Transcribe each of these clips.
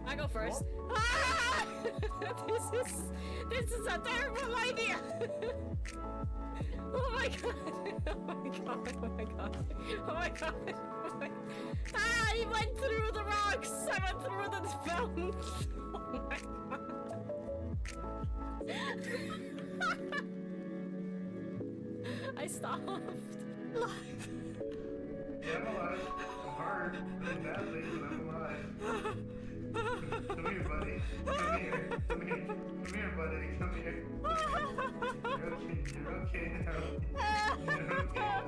I go first. Ah! This is a terrible idea. Oh my god! Oh my god! Oh my god! Oh my god! Oh my... Ah! He went through the rocks. I went through the fountain. Oh my god! I stopped. Yeah, I'm alive. I'm hard. Really badly, but I'm alive. Come here, buddy. Come here. Come here. Come here, buddy. Come here. You're okay now. You're okay now.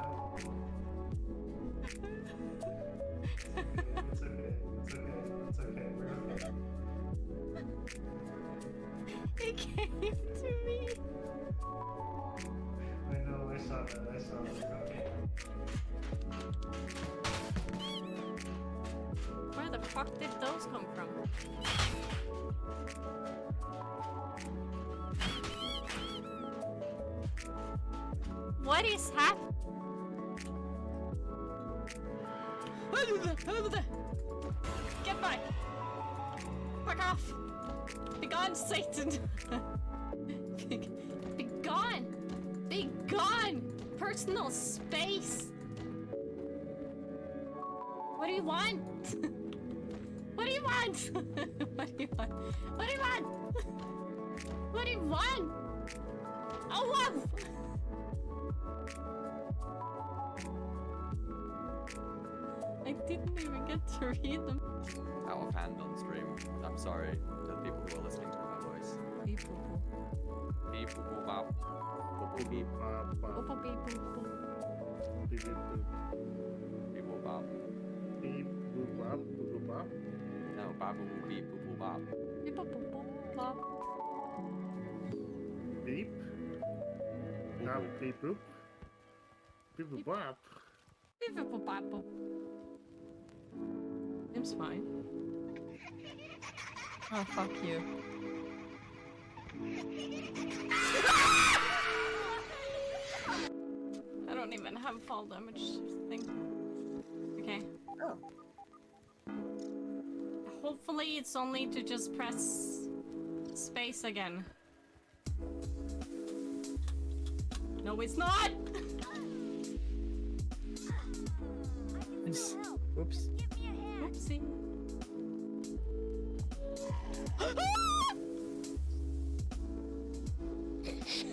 It's okay. It's okay. It's okay. We're okay. He came to me. I know. I saw that. I saw that. Okay. Where the fuck did those come from? What is happening? Get back! Fuck off! Be gone, Satan! Be gone! Be gone! Personal space! What do you want? What do you want? What do you want? What do you want? What do you want? Oh, wow! I didn't even get to read them. Our fan on stream. I'm sorry to the people who are listening to my voice. Beep boop boop. Beep boop boop bop. Boop boop beep. Boop boop beep boop boop. Beep, beep, boop. Beep boop bop. Beep, boop, bop, boop, boop, bop. No, bop boop boop beep boop boop bop. Beep boop boop boop bop. Beep. Bop, beep, boop. Beep, boop, bop. Beep boop boop bop boop. Seems fine. Oh, fuck you. I don't even have fall damage thing. Okay. Oh. Hopefully it's only to just press space again. No, it's not! Oops. Oopsie.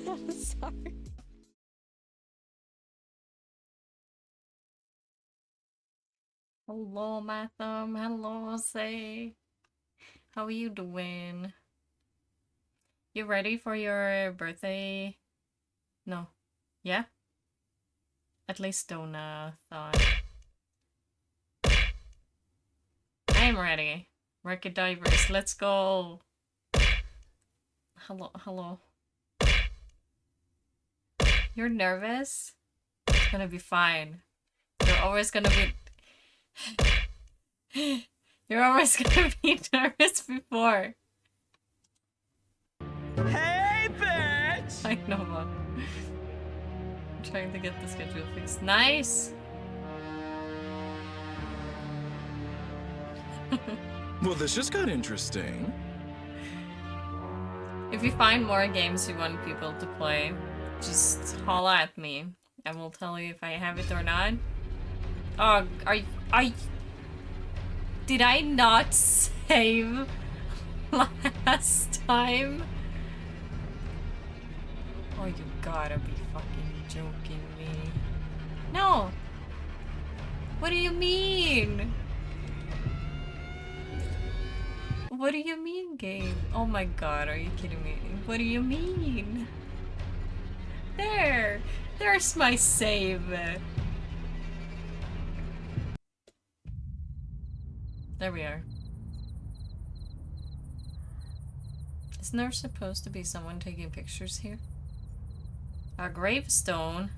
I'm sorry. Hello, Matham. Hello, Say. How are you doing? You ready for your birthday? No. Yeah? At least Donna thought. I'm ready. Wreck-It Divers, let's go. Hello, hello. You're nervous? It's gonna be fine. You're always gonna be... You're always gonna be nervous before. Hey, bitch! I know, Mom. I'm trying to get the schedule fixed. Nice! Well, this just got interesting. If you find more games you want people to play, just holla at me. I will tell you if I have it or not. Oh, did I not save last time? Oh, you gotta be fucking joking me. No! What do you mean? What do you mean, Gabe? Oh my god, are you kidding me? What do you mean? There! There's my save! There we are. Isn't there supposed to be someone taking pictures here? A gravestone?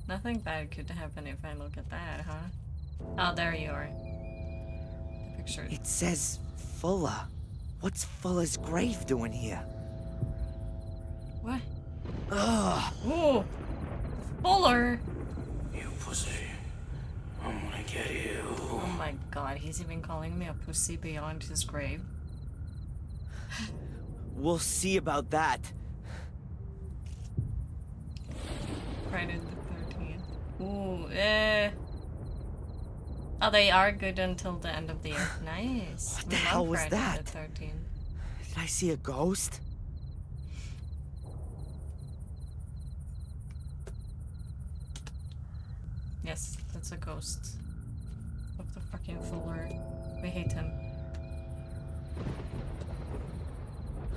Nothing bad could happen if I look at that, huh? Oh, there you are. The picture. It says Fuller. What's Fuller's grave doing here? What? Ugh. Ooh! Fuller! You pussy. I'm gonna get you. Oh my god, he's even calling me a pussy beyond his grave. We'll see about that. Friday the 13th. Ooh, Oh, they are good until the end of the year. Nice. What We the love hell was Friday that? The 13th. Did I see a ghost? Yes, that's a ghost. Of the fucking Fuller. We hate him.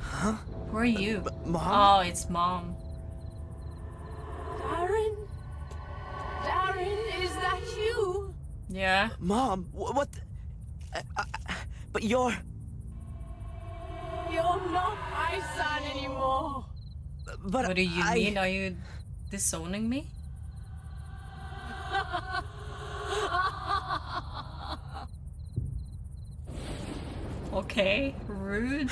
Huh? Who are you? Mom? Oh, it's Mom. Darren? Darren, is that you? Yeah. Mom, what? But you're... You're not my son anymore. But What do you mean? Are you disowning me? Okay, rude.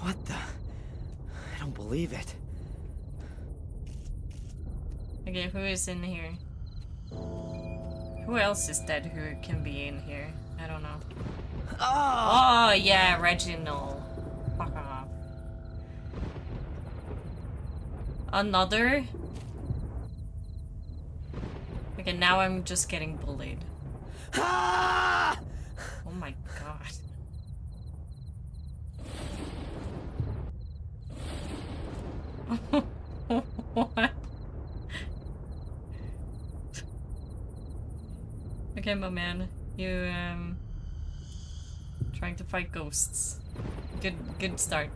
What the? I don't believe it. Okay, who is in here? Who else is dead who can be in here? I don't know. Oh! Oh, yeah, Reginald. Fuck off. Another? Okay, now I'm just getting bullied. Ah! Oh my god. What? Okay, my man. You, trying to fight ghosts. Good start.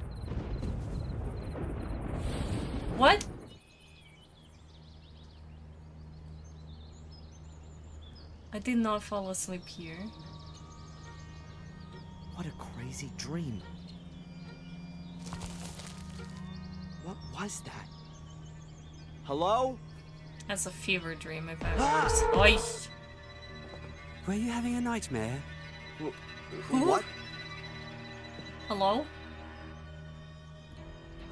What? I did not fall asleep here. What a crazy dream. What was that? Hello? That's a fever dream if I've ever seen. Oi! Were you having a nightmare? Who? What? Hello?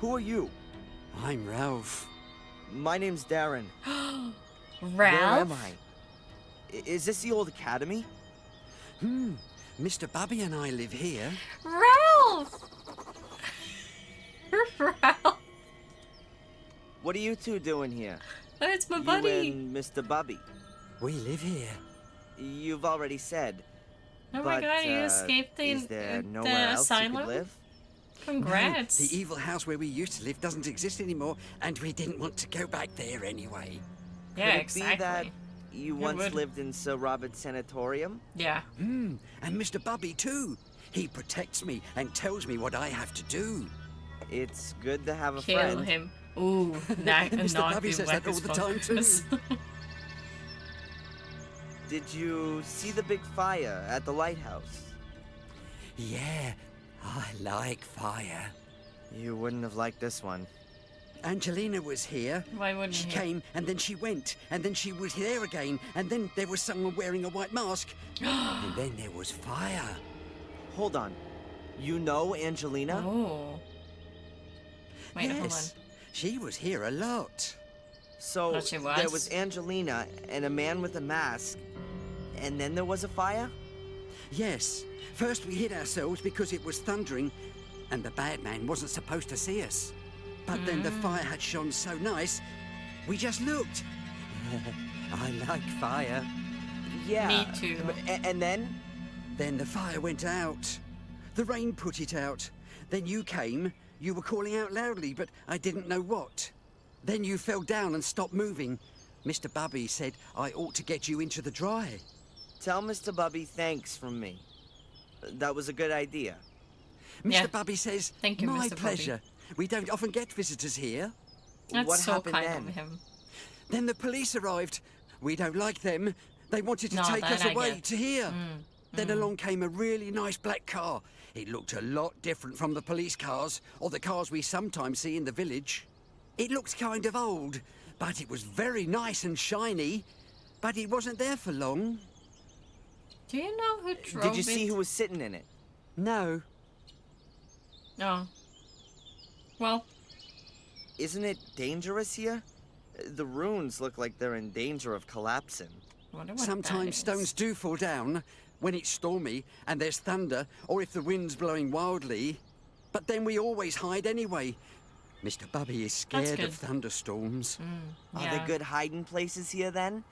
Who are you? I'm Ralph. My name's Darren. Ralph? Where am I? Is this the old academy? Mr. Bubby and I live here. Ralph! Ralph! What are you two doing here? That's my You buddy. and Mr. Bubby. We live here. You've already said. Oh my but, god, you escaped the, is there the nowhere else you asylum? could live? Congrats. No, the evil house where we used to live doesn't exist anymore, and we didn't want to go back there anyway. Yeah, Could it exactly. be that you once would. lived in Sir Robert's sanatorium? Yeah. And Mr. Bubby too. He protects me and tells me what I have to do. It's good to have a Kill friend. him. Ooh, that Mr. not Bubby be says that all the time, too. focus. Did you see the big fire at the lighthouse? Yeah, I like fire. You wouldn't have liked this one. Angelina was here. Why wouldn't She you? came, and then she went, and then she was there again, and then there was someone wearing a white mask, and then there was fire. Hold on. You know Angelina? Oh. Wait, hold on. Yes, she was here a lot. So Oh, she there was? was Angelina and a man with a mask, and then there was a fire? Yes, first we hid ourselves because it was thundering, and the bad man wasn't supposed to see us. But then the fire had shone so nice, we just looked. I like fire. Yeah. Me too. And then? Then the fire went out. The rain put it out. Then you came. You were calling out loudly, but I didn't know what. Then you fell down and stopped moving. Mr. Bubby said I ought to get you into the dry. Tell Mr. Bubby thanks from me. That was a good idea. Mr. Yeah. Bubby says, Thank you, my Mr. Bubby." pleasure. We don't often get visitors here. That's What so happened kind then? of him. Then the police arrived. We don't like them. They wanted to No, take that us I away get. to here. Then along came a really nice black car. It looked a lot different from the police cars or the cars we sometimes see in the village. It looked kind of old, but it was very nice and shiny. But it wasn't there for long. Do you know who drove Did you see it? who was sitting in it? No. Oh. Well, Isn't it dangerous here? The ruins look like they're in danger of collapsing. I wonder what that Sometimes is. stones do fall down, when it's stormy and there's thunder, or if the wind's blowing wildly. But then we always hide anyway. Mr. Bubby is scared good. of thunderstorms. Are Yeah. there good hiding places here then?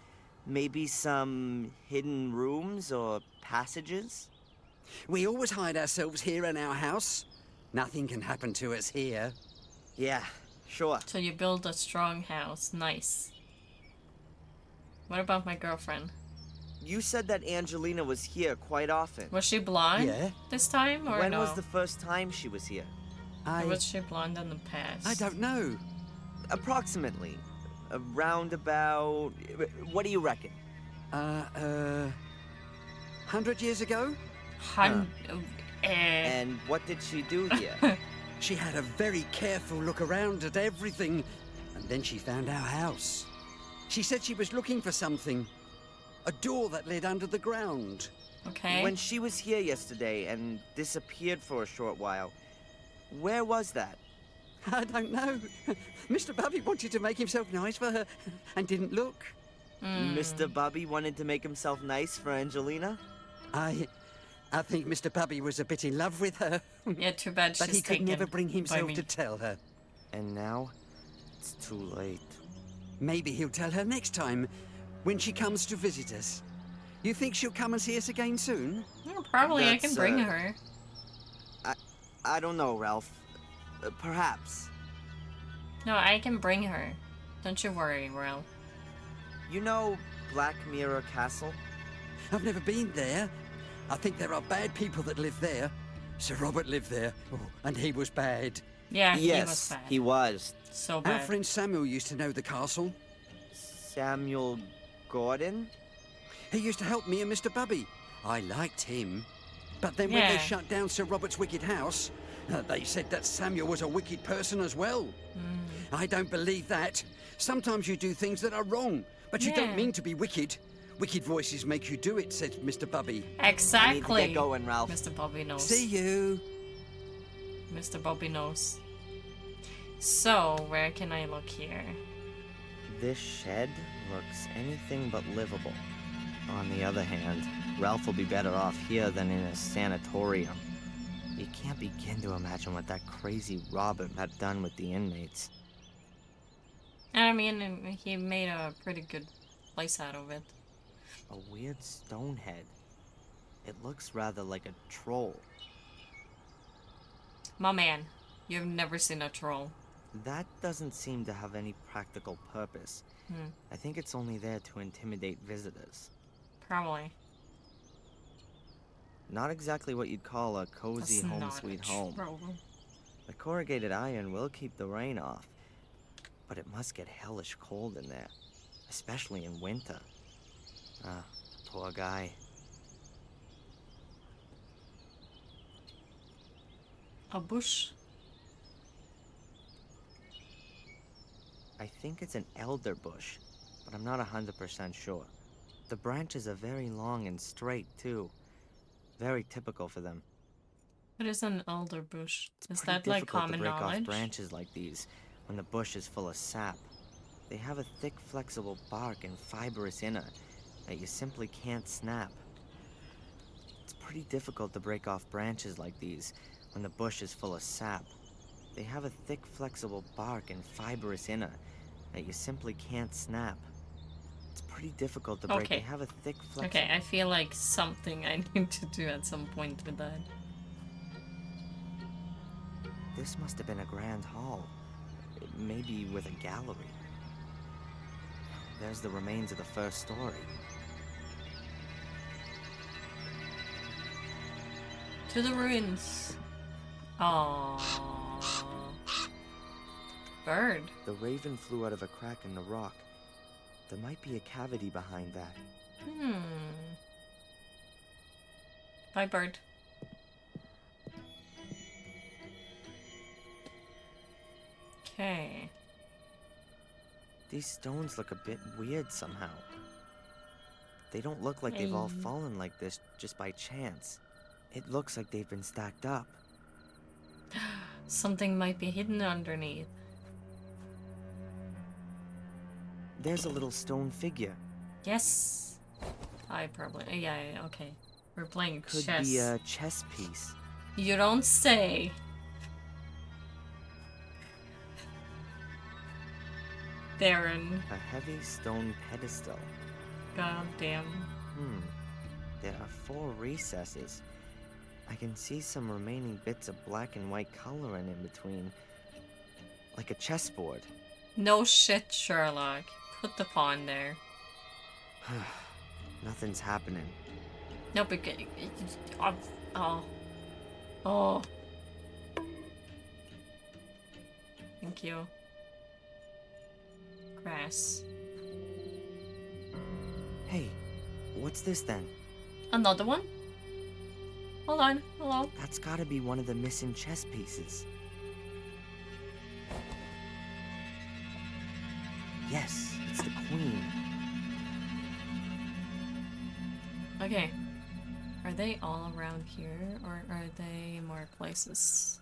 Maybe some hidden rooms or passages? We always hide ourselves here in our house. Nothing can happen to us here. Yeah, sure. So you build a strong house. Nice. What about my girlfriend? You said that Angelina was here quite often. Was she blonde Yeah. this time, or When no? was the first time she was here? Or was she blonde in the past? I don't know. Approximately. Around about... What do you reckon? 100 years ago? And what did she do here? She had a very careful look around at everything, and then she found our house. She said she was looking for something. A door that led under the ground. Okay. When she was here yesterday and disappeared for a short while, where was that? I don't know. Mr. Bubby wanted to make himself nice for her and didn't look. Mr. Bubby wanted to make himself nice for Angelina? I think Mr. Bubby was a bit in love with her. Yeah, too bad she's But he could never taken bring by himself me. to tell her. And now, it's too late. Maybe he'll tell her next time, when she comes to visit us. You think she'll come and see us again soon? Yeah, probably I can That's, bring her. I don't know, Ralph. Perhaps. No, I can bring her. Don't you worry, Ralph. You know Black Mirror Castle? I've never been there. I think there are bad people that live there. Sir Robert lived there, and he was bad. Yeah, he was Yes, bad. he was. So Our bad. friend Samuel used to know the castle. Samuel Gordon? He used to help me and Mr. Bubby. I liked him. But then when Yeah. they shut down Sir Robert's wicked house, they said that Samuel was a wicked person as well. I don't believe that. Sometimes you do things that are wrong, but you Yeah. don't mean to be wicked. Wicked voices make you do it, said Mr. Bubby. Exactly. I need to get going, Ralph. Mr. Bobby knows. See you. Mr. Bobby knows. So, where can I look here? This shed looks anything but livable. On the other hand, Ralph will be better off here than in a sanatorium. You can't begin to imagine what that crazy Robert had done with the inmates. I mean, he made a pretty good place out of it. A weird stone head. It looks rather like a troll. My man, you've never seen a troll. That doesn't seem to have any practical purpose. I think it's only there to intimidate visitors. Probably. Not exactly what you'd call a cozy That's home not sweet a home. troll. The corrugated iron will keep the rain off, but it must get hellish cold in there, especially in winter. Ah, poor guy. A bush? I think it's an elder bush, but I'm not 100% sure. The branches are very long and straight, too. Very typical for them. What is an elder bush? It's Is pretty that like difficult common to break knowledge? off branches like these when the bush is full of sap. They have a thick, flexible bark and fibrous inner that you simply can't snap. It's pretty difficult to break off branches like these when the bush is full of sap. They have a thick, flexible bark and fibrous inner that you simply can't snap. It's pretty difficult to break. Okay. They have a thick, flexible... Okay, I feel like something I need to do at some point with that. This must have been a grand hall. Maybe with a gallery. There's the remains of the first story. To the ruins. Aww. Bird. The raven flew out of a crack in the rock. There might be a cavity behind that. Bye, bird. Okay. These stones look a bit weird somehow. They don't look like they've all Hey. fallen like this just by chance. It looks like they've been stacked up. Something might be hidden underneath. There's a little stone figure. Yes. I probably. Yeah, okay. We're playing Could chess. be a chess piece. You don't say. Darren. A heavy stone pedestal. God damn. There are 4 recesses. I can see some remaining bits of black and white coloring in between. Like a chessboard. No shit, Sherlock. Put the pawn there. Nothing's happening. No, because... Oh. Oh. Thank you. Grass. Hey, what's this then? Another one? Hold on. Hello? That's gotta be one of the missing chess pieces. Yes, it's the queen. Okay. Are they all around here, or are they more places?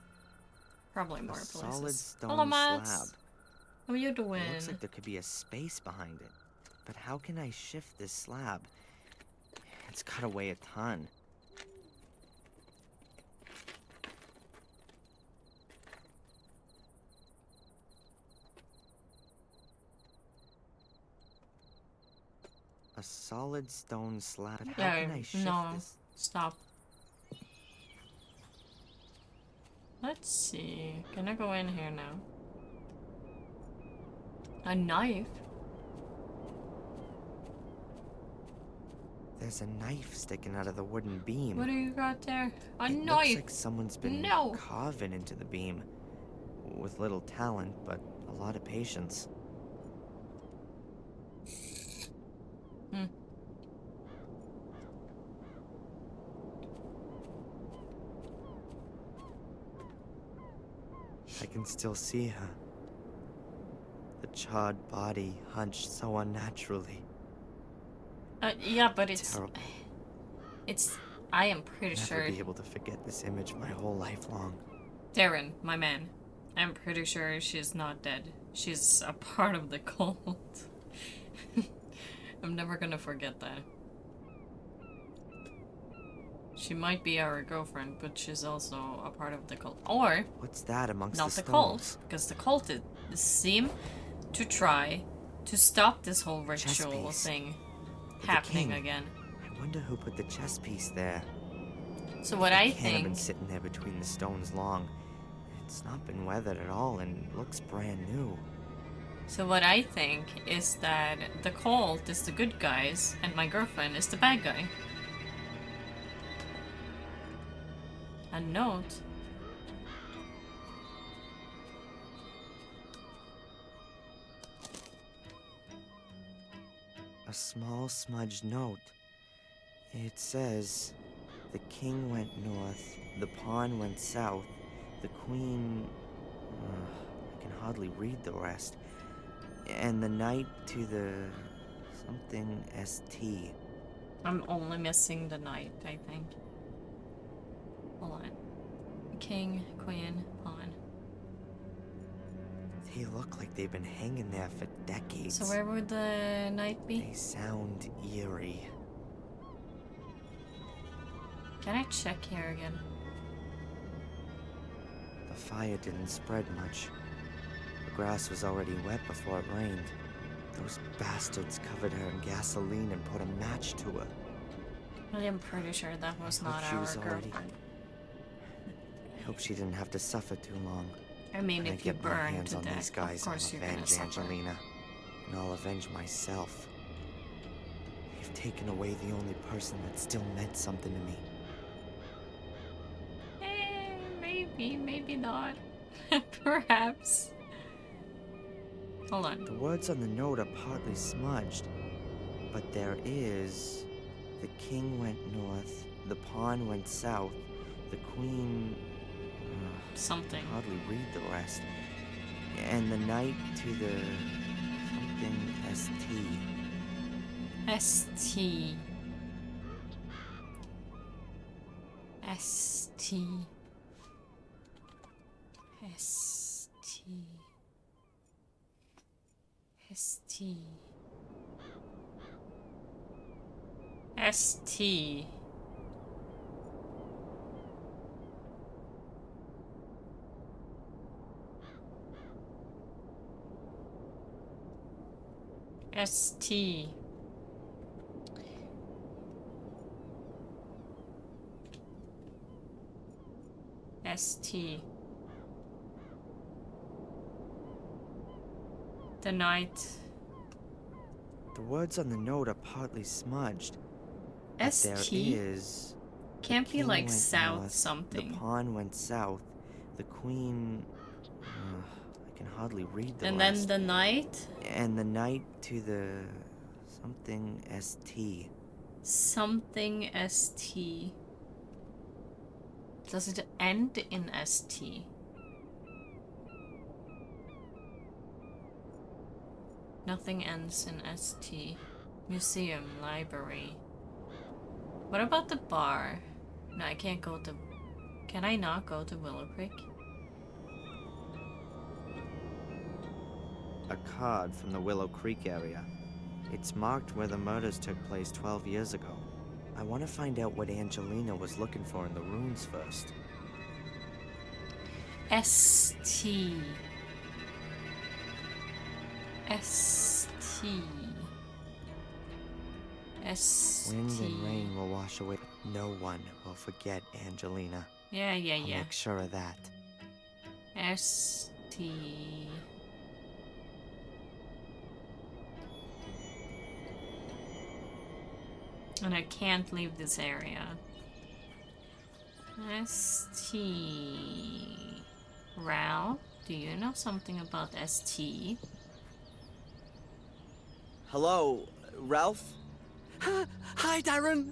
Probably more A places. solid stone Hello, Max. slab. How are you doing? It looks like there could be a space behind it. But how can I shift this slab? It's gotta weigh a ton. A solid stone slab. But how can I shift no. this? Stop. Let's see. Can I go in here now? A knife? There's a knife sticking out of the wooden beam. What do you got there? A It knife! looks like someone's been No. carving into the beam. With little talent, but a lot of patience. I can still see her. The charred body hunched so unnaturally. Yeah, but it's... Terrible. It's... I am pretty Never sure... be able to forget this image my whole life long. Darren, my man. I'm pretty sure she's not dead. She's a part of the cult. I'm never gonna forget that. She might be our girlfriend, but she's also a part of the cult. Or, What's that amongst not the the cult, stones? because the cult seem to try to stop this whole Chess ritual piece. thing The happening king. again. I wonder who put the chess piece there. So what I Can't have been think... sitting there between the stones long. It's not been weathered at all and looks brand new. So what I think is that the cult is the good guys and my girlfriend is the bad guy. A note. A small smudged note. It says, the king went north, the pawn went south, the queen... I can hardly read the rest. And the knight to the... something ST. I'm only missing the knight, I think. Hold on. King, queen, pawn. They look like they've been hanging there for decades. So where would the knight be? They sound eerie. Can I check here again? The fire didn't spread much. The grass was already wet before it rained. Those bastards covered her in gasoline and put a match to her. I'm pretty sure that was I hope not she our was already- girlfriend. I hope she didn't have to suffer too long. I mean, When I if you get my burn hands to on death, these guys, of I'll course you're gonna avenge suffer. Angelina. And I'll avenge myself. They've taken away the only person that still meant something to me. Maybe, maybe not. Perhaps. Hold on. The words on the note are partly smudged, but there is... The king went north, the pawn went south, the queen... Something. hardly read the rest. And the knight to the... something ST. ST. ST. ST. ST. ST. ST. ST. The night. The words on the note are partly smudged. But there ST? is. Can't be King like went south north, something. The pawn went south. The queen. I can hardly read the And rest. then the night? And the knight to the something ST. Something ST. Does it end in ST? Nothing ends in ST. Museum, library. What about the bar? No, I can't go to... Can I not go to Willow Creek? A card from the Willow Creek area. It's marked where the murders took place 12 years ago. I want to find out what Angelina was looking for in the runes first. ST. ST. ST. Wind and rain will wash away. No one will forget Angelina. Yeah, yeah, I'll yeah. make sure of that. ST. And I can't leave this area. ST. Ralph, do you know something about ST? Hello, Ralph? Hi, Darren.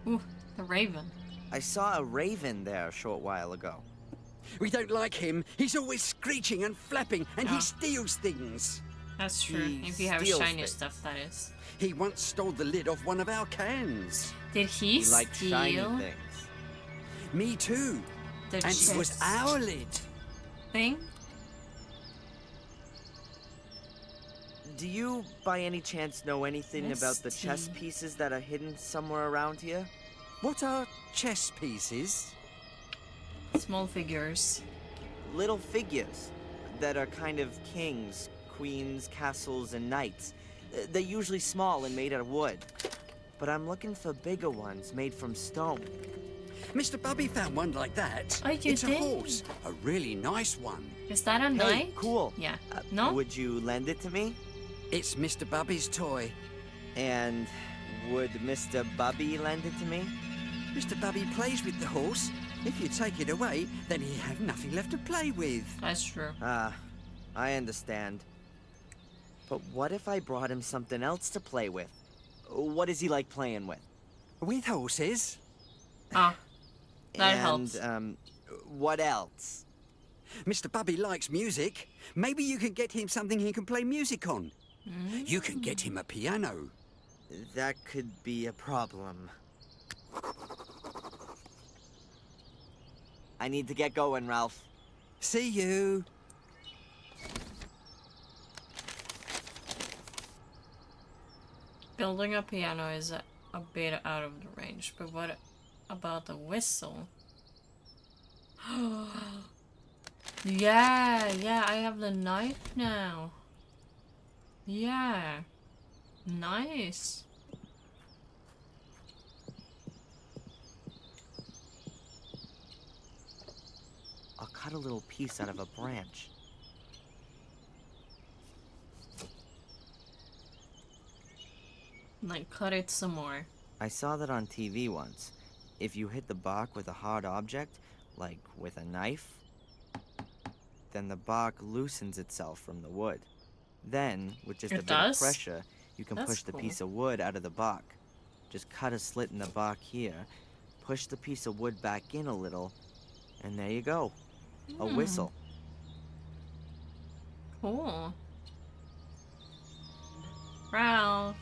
Ooh, the raven. I saw a raven there a short while ago. We don't like him. He's always screeching and flapping, and Oh. he steals things. That's true. He If you have steals shiny things. stuff, that is. He once stole the lid off one of our cans. Did he He liked shiny steal things. Me too. the And it was chest our lid. thing? Do you, by any chance, know anything about the chess ST. pieces that are hidden somewhere around here? What are chess pieces? Small figures. Little figures that are kind of kings, queens, castles, and knights. They're usually small and made out of wood. But I'm looking for bigger ones made from stone. Mr. Bubby found one like that. Oh, you it's did? a horse. A really nice one. Is that a Hey, knight? cool. Yeah. No? Would you lend it to me? It's Mr. Bubby's toy. And would Mr. Bubby lend it to me? Mr. Bubby plays with the horse. If you take it away, then he'll have nothing left to play with. That's true. I understand. But what if I brought him something else to play with? What is he like playing with? With horses? Ah, that Um, helps. And, what else? Mr. Bubby likes music. Maybe you can get him something he can play music on. You can get him a piano. That could be a problem. I need to get going, Ralph. See you. Building a piano is a bit out of the range, but what about the whistle? Yeah, I have the knife now. Yeah. Nice. I'll cut a little piece out of a branch. Like, cut it some more. I saw that on TV once. If you hit the bark with a hard object, like with a knife, then the bark loosens itself from the wood. Then, with just It a bit does? of pressure, you can That's push the cool. piece of wood out of the bark. Just cut a slit in the bark here, push the piece of wood back in a little, and there you go. A Hmm. whistle. Cool. Ralph.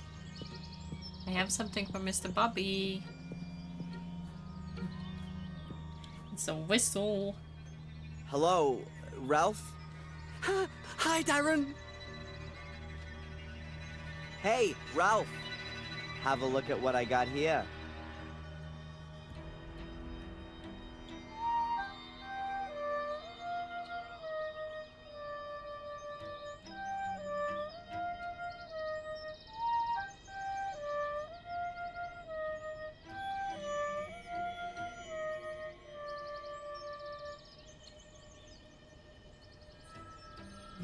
I have something for Mr. Bobby. It's a whistle. Hello, Ralph? Hi, Darren. Hey, Ralph! Have a look at what I got here.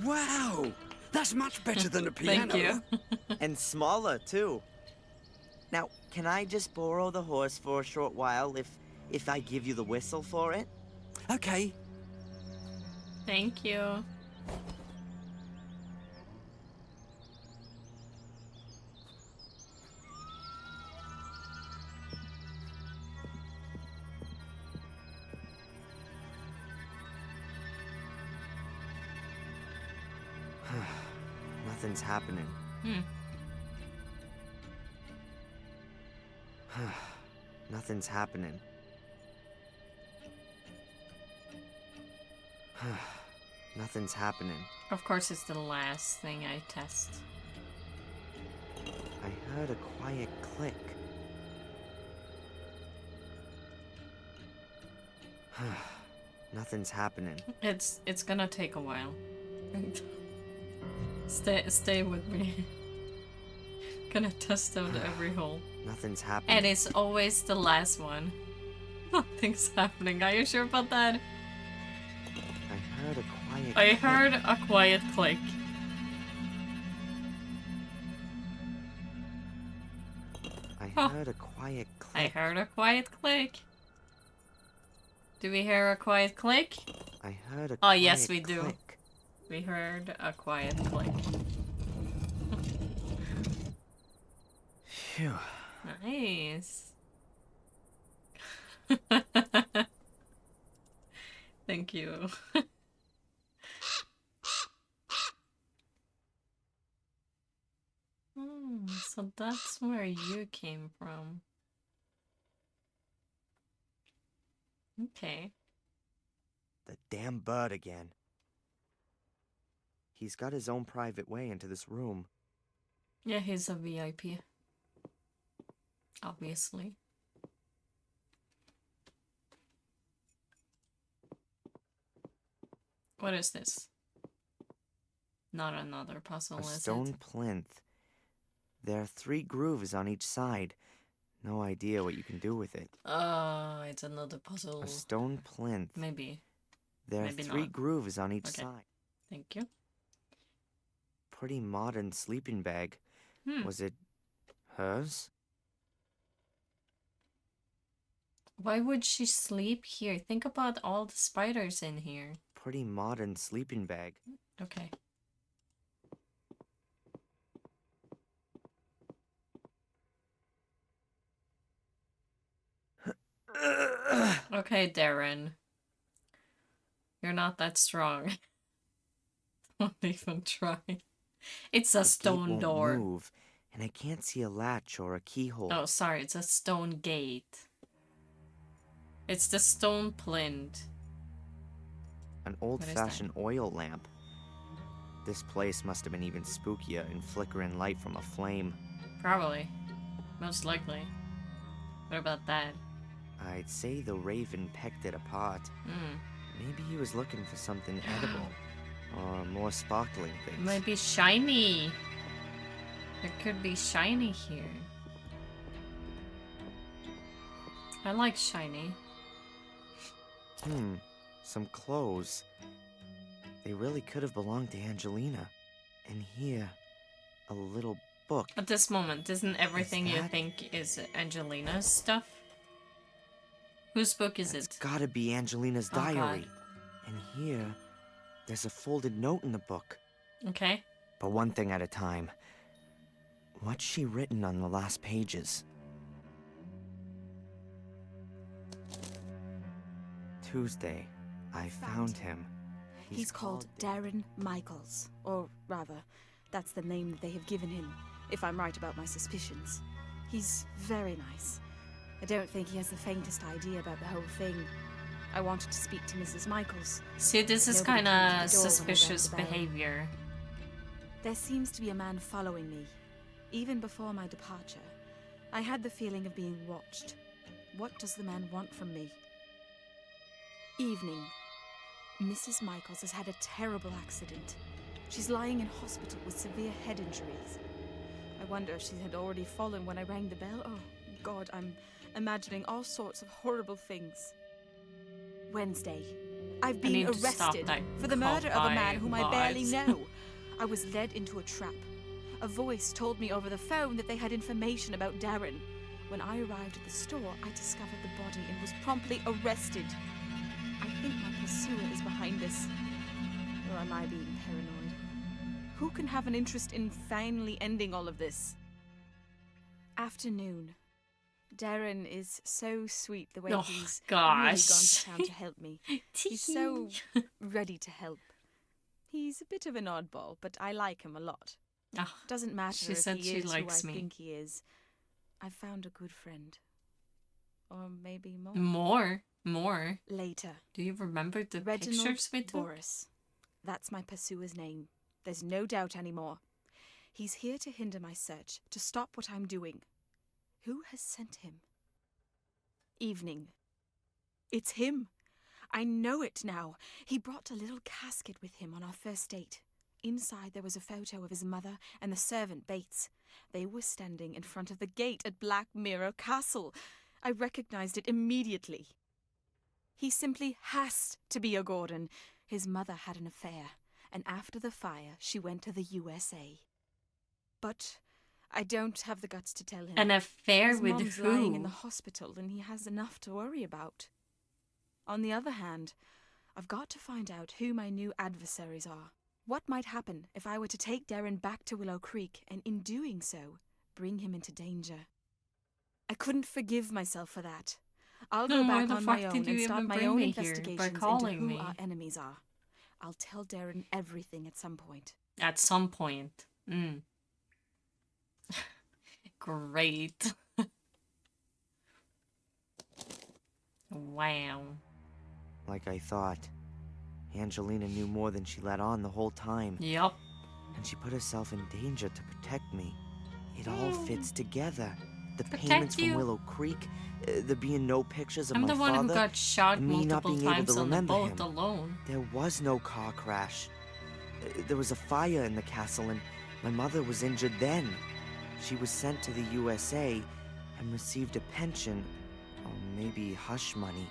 Wow! That's much better than a piano. Thank you. And smaller, too. Now, can I just borrow the horse for a short while if I give you the whistle for it? Okay. Thank you. Nothing's happening. Nothing's happening. Nothing's happening. Of course, it's the last thing I test. I heard a quiet click. Nothing's happening. It's gonna take a while. Stay with me. Gonna test out every hole. Nothing's happening. And it's always the last one. Nothing's happening. Are you sure about that? I heard a quiet I click. heard a quiet click. I Oh. heard a quiet click. I heard a quiet click. Do we hear a quiet click? I heard a Oh, yes, quiet we do. click. We heard a quiet click. Phew. Nice. Thank you. So that's where you came from. Okay. The damn bird again. He's got his own private way into this room. Yeah, he's a VIP. Obviously. What is this? Not another puzzle, A is stone it? plinth. There are 3 grooves on each side. No idea what you can do with it. It's another puzzle. A stone plinth. Maybe. There are maybe 3 not. grooves on each Okay. side. Thank you. Pretty modern sleeping bag. Was it hers? Why would she sleep here? Think about all the spiders in here. Pretty modern sleeping bag. Okay. Okay, Darren. You're not that strong. Don't even try. It's a The gate stone won't door. move, and I can't see a latch or a keyhole. Oh, sorry, it's a stone gate. It's the stone plinth. An is that? old-fashioned oil lamp. This place must have been even spookier in flickering light from a flame. Probably. Most likely. What about that? I'd say the raven pecked it apart. Maybe he was looking for something edible. Or more sparkling things. It might be shiny. It could be shiny here. I like shiny. Some clothes. They really could have belonged to Angelina. And here, a little book. At this moment, isn't everything you that- think is Angelina's stuff? Whose book is It's it? gotta be Angelina's Oh, God. diary. And here, there's a folded note in the book. Okay. But one thing at a time. What's she written on the last pages? Tuesday, I found him. He's called Darren Michaels. Or rather, that's the name that they have given him, if I'm right about my suspicions. He's very nice. I don't think he has the faintest idea about the whole thing. I wanted to speak to Mrs. Michaels. See, this is Nobody kind came to of the door when I rang suspicious the bell. behavior. There seems to be a man following me. Even before my departure, I had the feeling of being watched. What does the man want from me? Evening. Mrs. Michaels has had a terrible accident. She's lying in hospital with severe head injuries. I wonder if she had already fallen when I rang the bell. Oh, God, I'm imagining all sorts of horrible things. Wednesday. I've I been need to stop arrested that for the murder of a man cowboy whom I barely vibes. know. I was led into a trap. A voice told me over the phone that they had information about Darren. When I arrived at the store, I discovered the body and was promptly arrested. I think my pursuer is behind this. Or am I being paranoid? Who can have an interest in finally ending all of this? Afternoon. Darren is so sweet the way Oh, he's gosh. really gone to town to help me. He's so ready to help. He's a bit of an oddball, but I like him a lot. Ah, Doesn't matter she if said he she is who I likes me. think he is. I've found a good friend. Or maybe more. More. Later. Do you remember the Reginald pictures we took? Boris. That's my pursuer's name. There's no doubt anymore. He's here to hinder my search, to stop what I'm doing. Who has sent him? Evening. It's him. I know it now. He brought a little casket with him on our first date. Inside there was a photo of his mother and the servant Bates. They were standing in front of the gate at Black Mirror Castle. I recognized it immediately. He simply has to be a Gordon. His mother had an affair, and after the fire, she went to the USA. But I don't have the guts to tell him. An affair His with mom's lying in who? the hospital, and he has enough to worry about. On the other hand, I've got to find out who my new adversaries are. What might happen if I were to take Darren back to Willow Creek, and in doing so, bring him into danger? I couldn't forgive myself for that. I'll go Then why back the on my fuck own did you and start even my bring own me here by investigations into calling who me? our enemies are. I'll tell Darren everything at some point. At some point. Great. Wow. Like I thought. Angelina knew more than she let on the whole time. Yup. And she put herself in danger to protect me. It all fits together. The Protect payments from you? Willow Creek, there being no pictures of I'm my the one father, who got shot and me not multiple being able times to on the remember boat him. alone. There was no car crash. There was a fire in the castle, and my mother was injured then. She was sent to the USA and received a pension, or maybe hush money.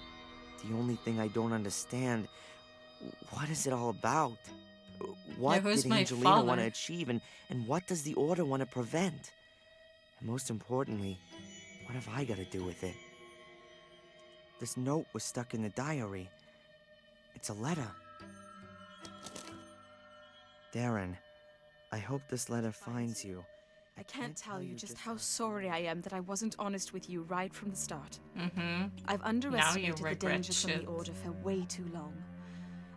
The only thing I don't understand, what is it all about? What who's did my Angelina want father? to achieve, and what does the Order want to prevent? And most importantly, what have I got to do with it? This note was stuck in the diary. It's a letter. Darren, I hope this letter finds you. I can't tell you just how sorry I am that I wasn't honest with you right from the start. Mm-hmm. I've underestimated the regret dangers from the shit. Order for way too long.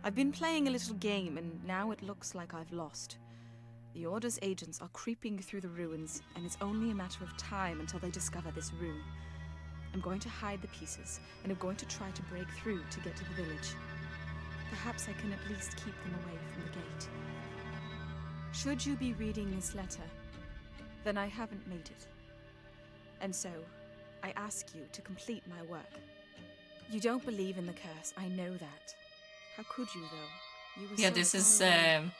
I've been playing a little game, and now it looks like I've lost. The Order's agents are creeping through the ruins, and it's only a matter of time until they discover this room. I'm going to hide the pieces, and I'm going to try to break through to get to the village. Perhaps I can at least keep them away from the gate. Should you be reading this letter, then I haven't made it. And so, I ask you to complete my work. You don't believe in the curse, I know that. How could you, though? You were Yeah, so this is far away.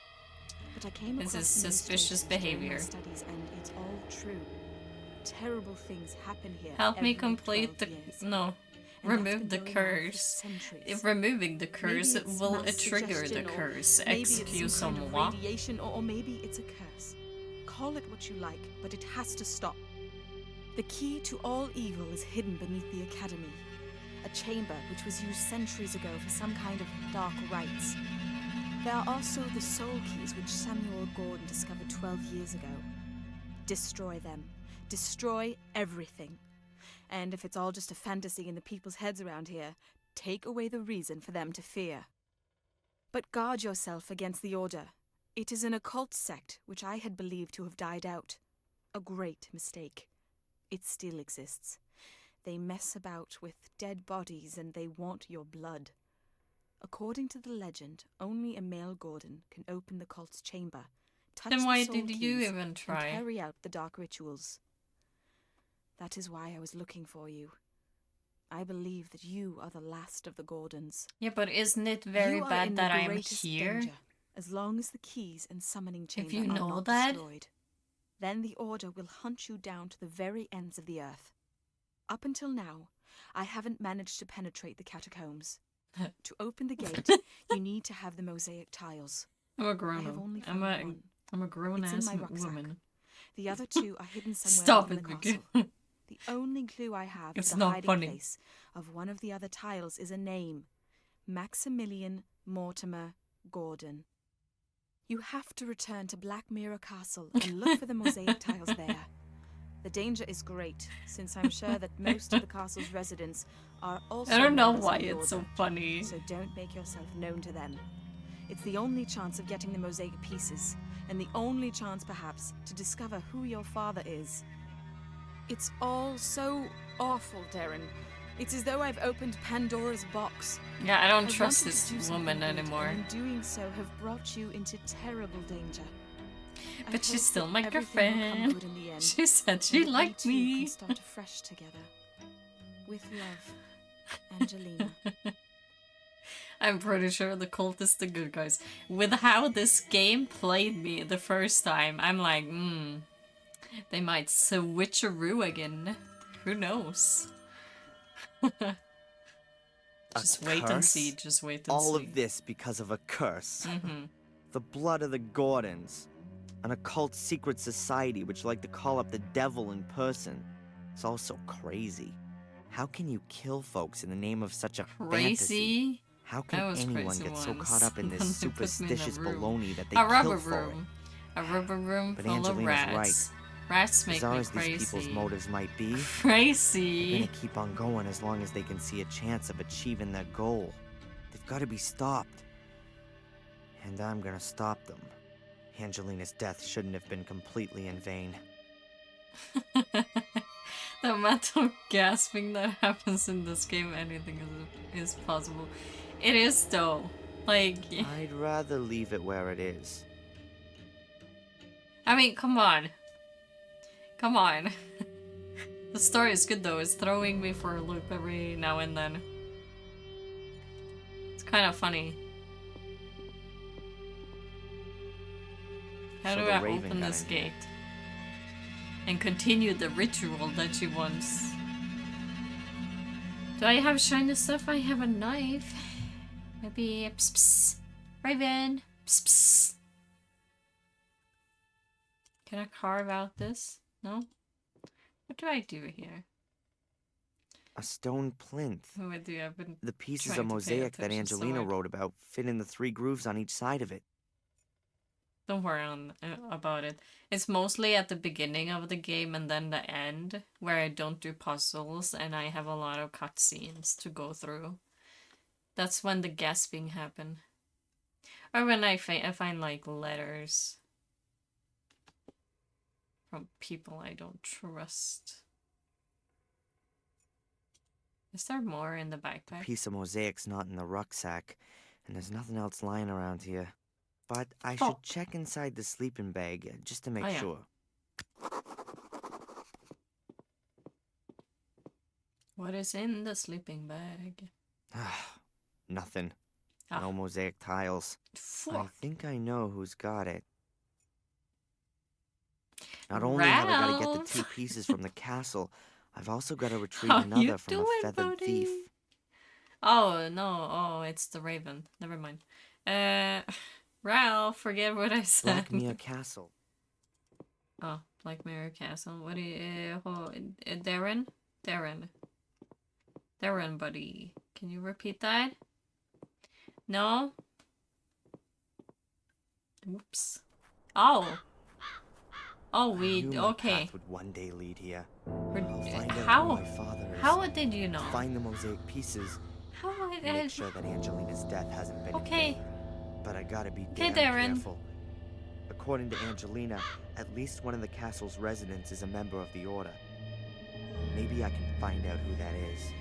But I came this across is news suspicious stories during my behavior. studies, and it's all true. Terrible things happen here. Help me every complete 12 the years. no. And that's Remove the been going on for curse. centuries. If removing the curse Maybe it's will mass trigger the suggestion, or curse. maybe it's some kind of Excuse-moi. radiation, or maybe it's a curse. Call it what you like, but it has to stop. The key to all evil is hidden beneath the Academy. A chamber which was used centuries ago for some kind of dark rites. There are also the soul keys which Samuel Gordon discovered 12 years ago. Destroy them. Destroy everything. And if it's all just a fantasy in the people's heads around here, take away the reason for them to fear. But guard yourself against the Order. It is an occult sect which I had believed to have died out. A great mistake. It still exists. They mess about with dead bodies and they want your blood. According to the legend, only a male Gordon can open the cult's chamber, touch Then why the soul did you keys, even and try? carry out the dark rituals. That is why I was looking for you. I believe that you are the last of the Gordons. Yeah, but isn't it very You are bad in that the I'm greatest here? danger, as long as the keys and summoning chamber you are know not that? destroyed. Then the Order will hunt you down to the very ends of the earth. Up until now, I haven't managed to penetrate the catacombs. To open the gate, you need to have the mosaic tiles. I'm a I grown have up. only I'm found a one. I'm a grown It's in ass my rucksack. woman. The other two are hidden somewhere Stop in it, the Vicky. castle. The only clue I have It's to the not hiding funny. place of one of the other tiles is a name. Maximilian Mortimer Gordon. You have to return to Black Mirror Castle and look for the mosaic tiles there. The danger is great, since I'm sure that most of the castle's residents are also I don't know members why of the it's so Order, funny. so don't make yourself known to them. It's the only chance of getting the mosaic pieces, and the only chance, perhaps, to discover who your father is. It's all so awful, Darren. It's as though I've opened Pandora's box. Yeah, I don't I trust wanted to this do something woman good, anymore. And in doing so, have brought you into terrible danger. I But she's hope still that my everything will come girlfriend. good in the end, She said and she that liked we too me. can start afresh together. With love, Angelina. I'm pretty sure the cult is the good guys. With how this game played me the first time, I'm like, they might switcheroo again. Who knows? Just wait and curse? see. Just wait and see. All of this because of a curse. The blood of the Gordons. An occult secret society which like to call up the devil in person. It's all so crazy. How can you kill folks in the name of such a fantasy? Crazy. How I can was anyone crazy get so once. caught up in They this put me in a superstitious room. baloney that they A rubber kill for it? room. A rubber room But full of Angelina's rats. right. Rats make Bizarre me as these people's crazy. motives might be, they're Crazy. gonna keep on going as long as they can see a chance of achieving their goal. They've got to be stopped. And I'm gonna stop them. Angelina's death shouldn't have been completely in vain. The amount of gasping that happens in this game, anything is possible. It is though. Like, I'd rather leave it where it is. I mean, come on. Come on. The story is good though. It's throwing me for a loop every now and then. It's kind of funny. How So do the I Raven open got this in here. gate? And continue the ritual that she wants. Do I have shiny stuff? I have a knife. Maybe pss pss. Raven. Pss pss. Can I carve out this? No? What do I do here? A stone plinth. What do I've been The pieces trying of to pay mosaic that attention so Angelina I- wrote about fit in the 3 grooves on each side of it. Don't worry about it. It's mostly at the beginning of the game and then the end where I don't do puzzles and I have a lot of cutscenes to go through. That's when the gasping happen. Or when I find like letters from people I don't trust. Is there more in the backpack? Piece of mosaic's not in the rucksack, and there's nothing else lying around here. But I Oh. should check inside the sleeping bag just to make Oh, yeah. sure. What is in the sleeping bag? Nothing. Ah. No mosaic tiles. I Fuck. think I know who's got it. Not only have I got to get the Ralph. 2 pieces from the castle, I've also got to retrieve How you another from a doing, feathered buddy? thief. Oh, no. Oh, it's the Raven. Never mind. Ralph, forget what I said. Blackmere Castle. Oh, Black Mirror Castle. What do you... Darren? Darren, buddy. Can you repeat that? No? Oops. Oh. Oh, I we... knew my Okay. path would one day lead here. We're- I'll find out who How? my father is. How did you know? Find the mosaic pieces. How And make sure that Angelina's death hasn't been in Okay. vain. But I gotta be Okay, damn Darren. careful. According to Angelina, at least one of the castle's residents is a member of the Order. Maybe I can find out who that is.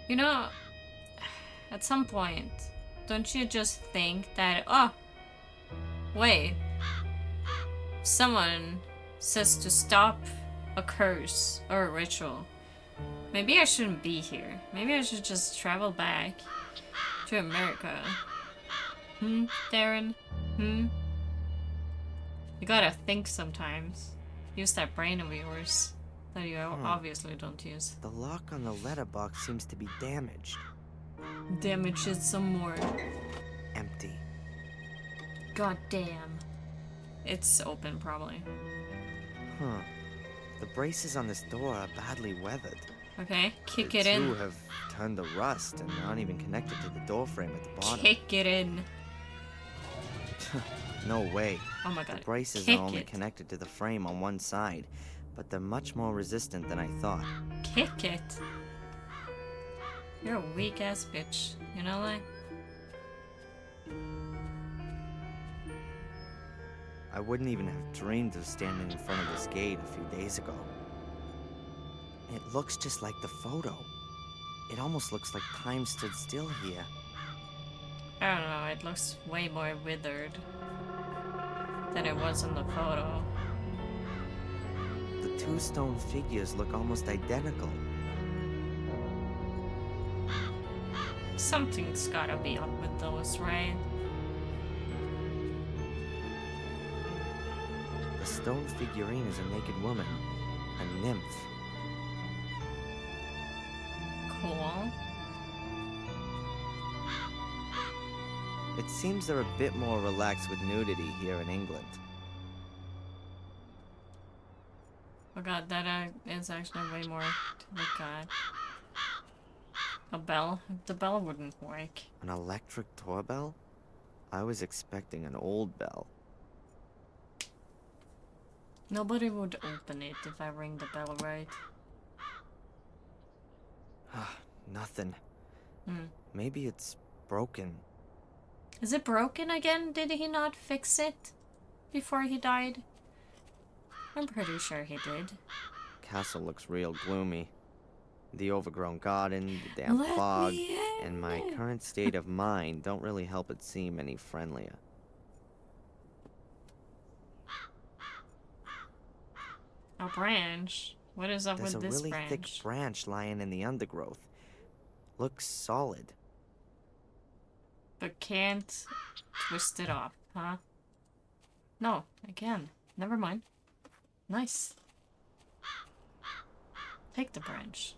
You know, at some point, don't you just think that, oh, wait, someone says to stop a curse or a ritual. Maybe I shouldn't be here. Maybe I should just travel back to America. Darren? You gotta think sometimes. Use that brain of yours. that you obviously don't use. The lock on the letterbox seems to be damaged. Damage it some more. Empty. God damn. It's open, probably. Huh. The braces on this door are badly weathered. Okay, kick The it two in. have turned to rust and aren't even connected to the door frame at the bottom. Kick it in. No way. Oh my god. The braces Kick are only it. connected to the frame on one side, but they're much more resistant than I thought. Kick it. You're a weak ass bitch. You know that? I wouldn't even have dreamed of standing in front of this gate a few days ago. It looks just like the photo. It almost looks like time stood still here. I don't know, it looks way more withered than it was in the photo. The two stone figures look almost identical. Something's gotta be up with those, right? The stone figurine is a naked woman, a nymph. Cool. It seems they're a bit more relaxed with nudity here in England. Oh god, that is actually way more to look at. A bell? The bell wouldn't work. An electric doorbell? I was expecting an old bell. Nobody would open it if I ring the bell, right? Nothing. Hmm. Maybe it's broken. Is it broken again? Did he not fix it before he died? I'm pretty sure he did. Castle looks real gloomy. The overgrown garden, the damp fog, and my current state of mind don't really help it seem any friendlier. A branch? What is up There's with a this really branch? thick branch lying in the undergrowth. Looks solid. But can't twist it off, huh? No, I can. Never mind. Nice. Take the branch.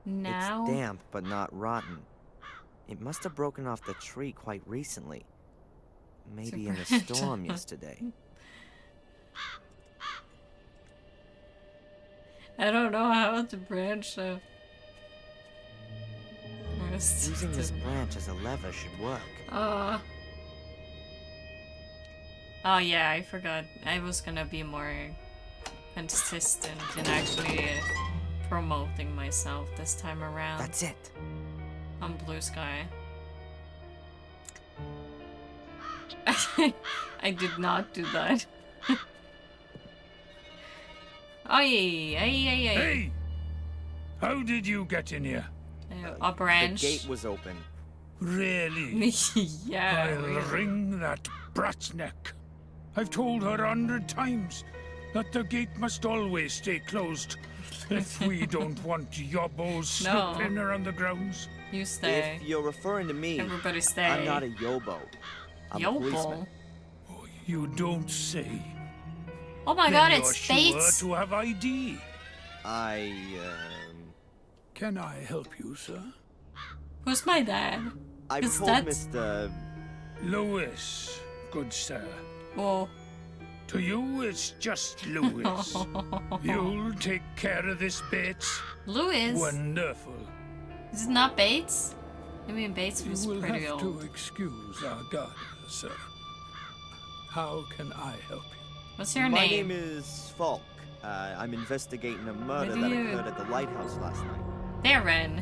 Now... It's damp, but not rotten. It must have broken off the tree quite recently. Maybe in a branch. storm yesterday. I don't know how the branch Using this branch as a lever should work. Oh yeah, I forgot. I was gonna be more consistent in actually promoting myself this time around. That's it. On Blue Sky. I did not do that. Ay, ay, ay, ay. Hey! How did you get in here? A branch. The gate was open. Really? Yeah. I'll really. wring that brat's neck. I've told her 100 times that the gate must always stay closed if we don't want yobbos No. slipping around the grounds. You stay. If you're referring to me, Everybody stay. I'm not a yobo. I'm a policeman. Yobo. Oh, you don't say. Oh my Then god, you're it's sure Bates. to have ID. Can I help you, sir? Who's my dad? I've Is told that- Mr. Lewis, good sir. Oh. To you, it's just Lewis. You'll take care of this, Bates. Louis? Wonderful. Is it not Bates? I mean, Bates was You will pretty have old. to excuse our gardener, sir. How can I help you? What's your My name? name is Falk. I'm investigating a murder Where that do you- occurred at the lighthouse last night. Darren.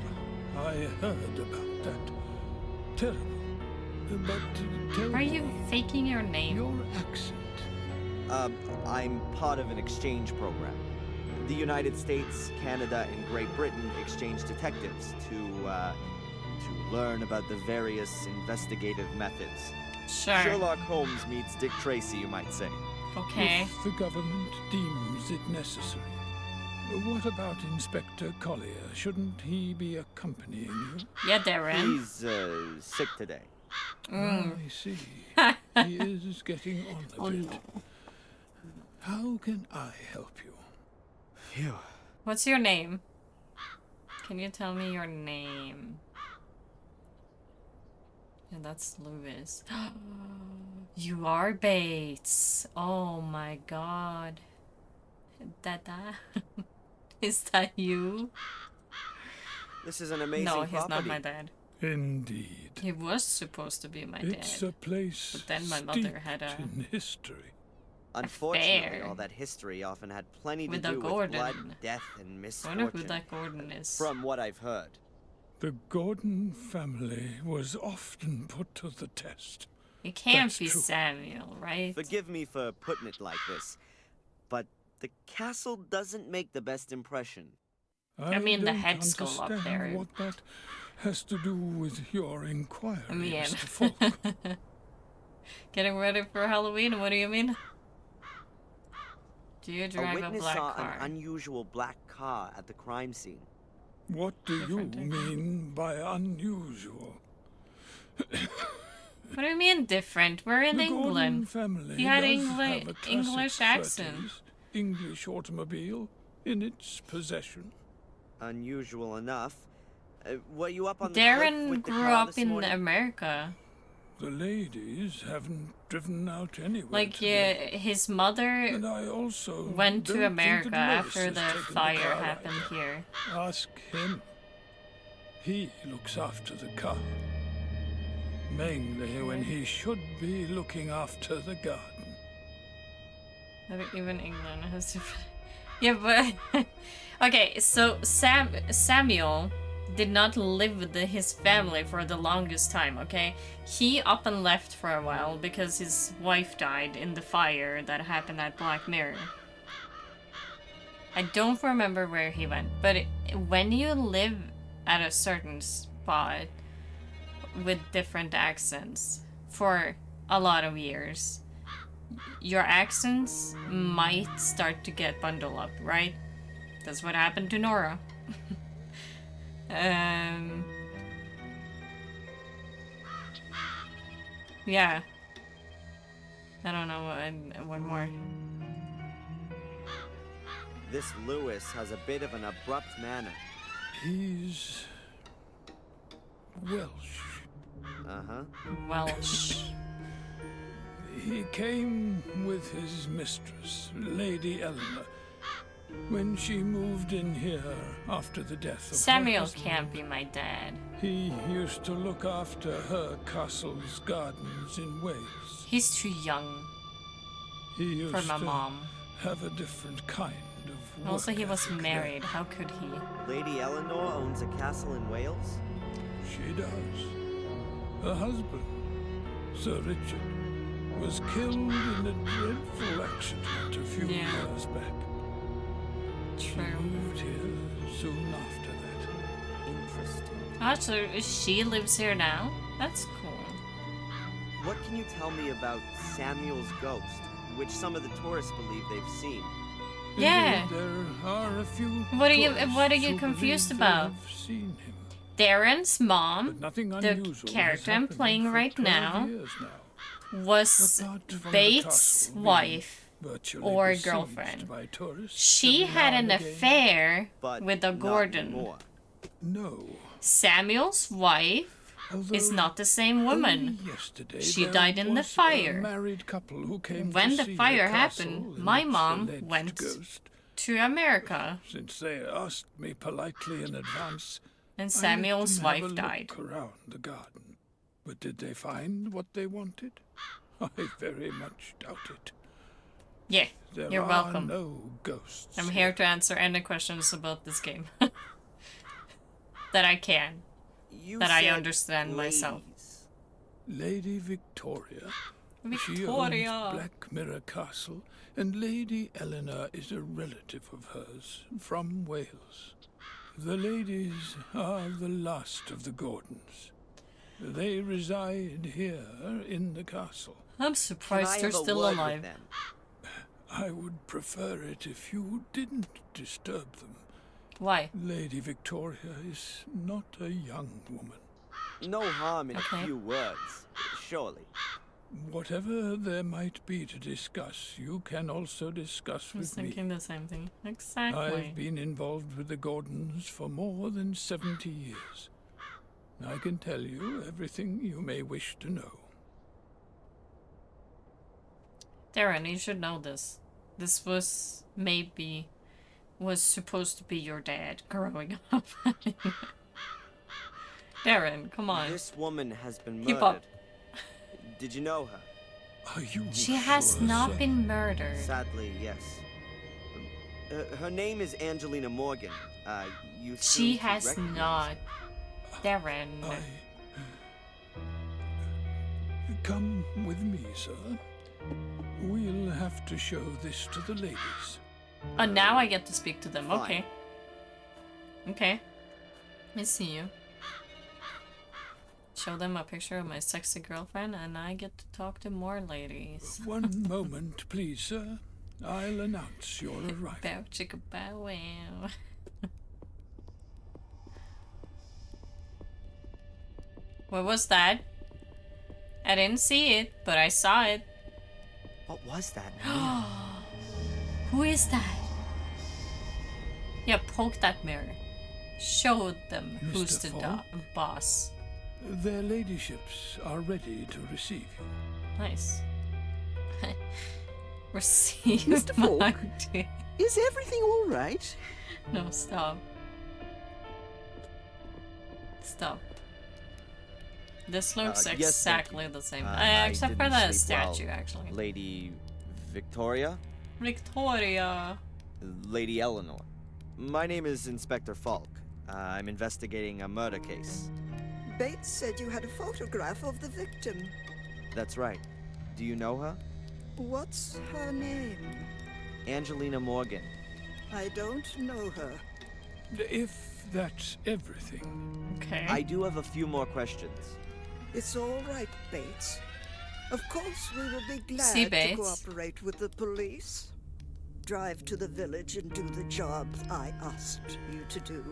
I heard about that. Terrible. But tell Are you me faking your name? your accent. I'm part of an exchange program. The United States, Canada, and Great Britain exchange detectives to learn about the various investigative methods. Sure. Sherlock Holmes meets Dick Tracy, you might say. Okay. If the government deems it necessary. What about Inspector Collier? Shouldn't he be accompanying you? Yeah, Darren. He's sick today. Mm. I see. He is getting on a Oh bit. no. How can I help you? Phew. What's your name? Can you tell me your name? Yeah, that's Lewis. You are Bates. Oh my god. Dada? Is that you? This is an amazing No, he's property. not my dad. Indeed. He was supposed to be my It's dad. a place But then my mother steeped had a in history. Unfortunately, affair all that history often had plenty to with a do with blood, Gordon. death, and I wonder misfortune. who that Gordon is. From what I've heard. The Gordon family was often put to the test. It can't That's be true. Samuel, right? Forgive me for putting it like this, but the castle doesn't make the best impression. I mean, the don't head skull up understand there. what that has to do with your inquiry, I mean, Mr. Falk. getting ready for Halloween. What do you mean? Do you A drive a witness black saw car? an unusual black car at the crime scene. What do you Different type. mean by unusual? What do you mean different? We're in The Gordon England. family He had does have a English classic accent. 30s English automobile in its possession. Unusual enough. Were you up on the Darren cliff with the grew car up this in morning? America. The ladies haven't driven out anywhere Like, today. his mother And I also went to don't think America that Lewis after has the taken fire car happened either. here. Ask him. He looks after the car. Mainly when he should be looking after the garden. I think even England has different. Yeah, but okay. So Samuel did not live with his family for the longest time. Okay, he up and left for a while because his wife died in the fire that happened at Black Mirror. I don't remember where he went, but when you live at a certain spot with different accents for a lot of years, your accents might start to get bundled up, right? That's what happened to Nora. Yeah. I don't know, one more. This Lewis has a bit of an abrupt manner. He's Welsh. Uh-huh. Welsh. He came with his mistress, Lady Eleanor, when she moved in here after the death of her Samuel husband. can't be my dad. He used to look after her castle's gardens in Wales. He's too young He used for my to mom. have a different kind of work Also, he was ethic married. How could he? Lady Eleanor owns a castle in Wales? there. She does. Her husband, Sir Richard, was killed in a dreadful accident a few Yeah. years back. She True. moved here soon after that. Interesting. Ah, so she lives here now? That's cool. What can you tell me about Samuel's ghost, which some of the tourists believe they've seen? Yeah. Indeed, there are a few What are you tourists who confused believe about? they have seen him, Darren's mom, but nothing the unusual character has I'm happened playing for right 12 now, years now. was Apart from the Bates' castle being wife. virtually or besieged girlfriend. by tourists She every had now an and again. affair But with a not Gordon. anymore. No. Samuel's wife is Although not the same woman. only yesterday She there died in the was fire. A married couple who came When to the see fire castle happened, and my its mom alleged went ghost. To America, Since they asked me politely in advance, and I let Samuel's them have a wife died. look around the garden. But did they find what they wanted? I very much doubt it. Yeah, There you're are welcome. no ghosts. I'm here to answer any questions about this game. That I can. You That I said understand myself. ladies. Lady Victoria. She Victoria. owns Black Mirror Castle, and Lady Eleanor is a relative of hers from Wales. The ladies are the last of the Gordons. They reside here in the castle. I'm Can I surprised they're have a still word alive. with them? I would prefer it if you didn't disturb them. Why? Lady Victoria is not a young woman. No harm in Okay. a few words, surely. Whatever there might be to discuss, you can also discuss I was with me. thinking the same thing. Exactly. I've been involved with the Gordons for more than 70 years. I can tell you everything you may wish to know. Darren, you should know this. This was supposed to be your dad growing up. Darren, come on. This woman has been Keep murdered. up. Did you know her? Are you She has sure, not sir? been murdered. Sadly, yes. Her name is Angelina Morgan. You She seem to has recognize not. Darren. Come with me, sir. We'll have to show this to the ladies. Oh, now I get to speak to them. Fine. Okay. Okay. I see you. Show them a picture of my sexy girlfriend, and I get to talk to more ladies. One moment, please, sir. I'll announce your arrival. Bow chicka bow wow. What was that? I didn't see it, but I saw it. What was that? Maria? Who is that? Yeah, poke that mirror. Show them who's Mr. the Falk? boss. Their ladyships are ready to receive you. Nice. Receive Mr. my Falk? dick. Is everything all right? No, stop. Stop. This looks Yes, thank exactly you. the same. I Except for didn't the sleep well. statue, actually. Lady Victoria? Victoria. Lady Eleanor. My name is Inspector Falk. I'm investigating a murder case. Bates said you had a photograph of the victim. That's right. Do you know her? What's her name? Angelina Morgan. I don't know her. If that's everything. Okay. I do have a few more questions. It's all right, Bates. Of course, we will be glad See, to Bates? cooperate with the police. Drive to the village and do the job I asked you to do.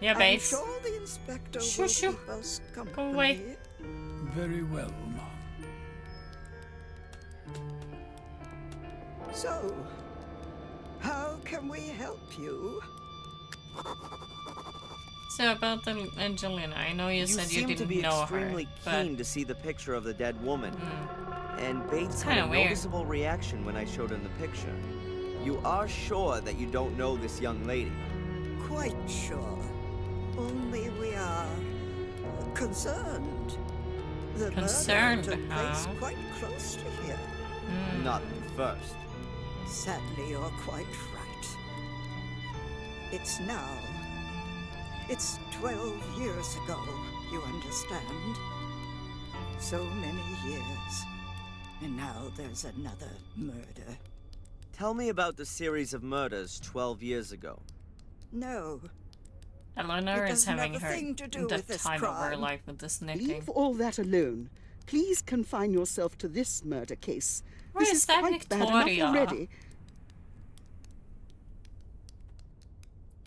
Yeah, I'm Bates. sure the inspector Shoo, will shoo. keep us company. Go away. Very well, Mom. So, how can we help you? So about the Angelina, I know you, said you seem to didn't be know extremely her, but keen to see the picture of the dead woman. And Bates It's had a kinda weird. noticeable reaction when I showed him the picture. You are sure that you don't know this young lady? Quite sure. Only we are concerned. The Concerned, murder took place huh? quite close to here. Not the first. Sadly, you're quite right. It's now. It's 12 years ago, you understand? So many years. And now there's another murder. Tell me about the series of murders 12 years ago. No. Eleanor It is doesn't having have a her thing to do the with this time of her crime. life with this knitting. Leave all that alone. Please confine yourself to this murder case. Where this is is that quite bad Victoria? enough already.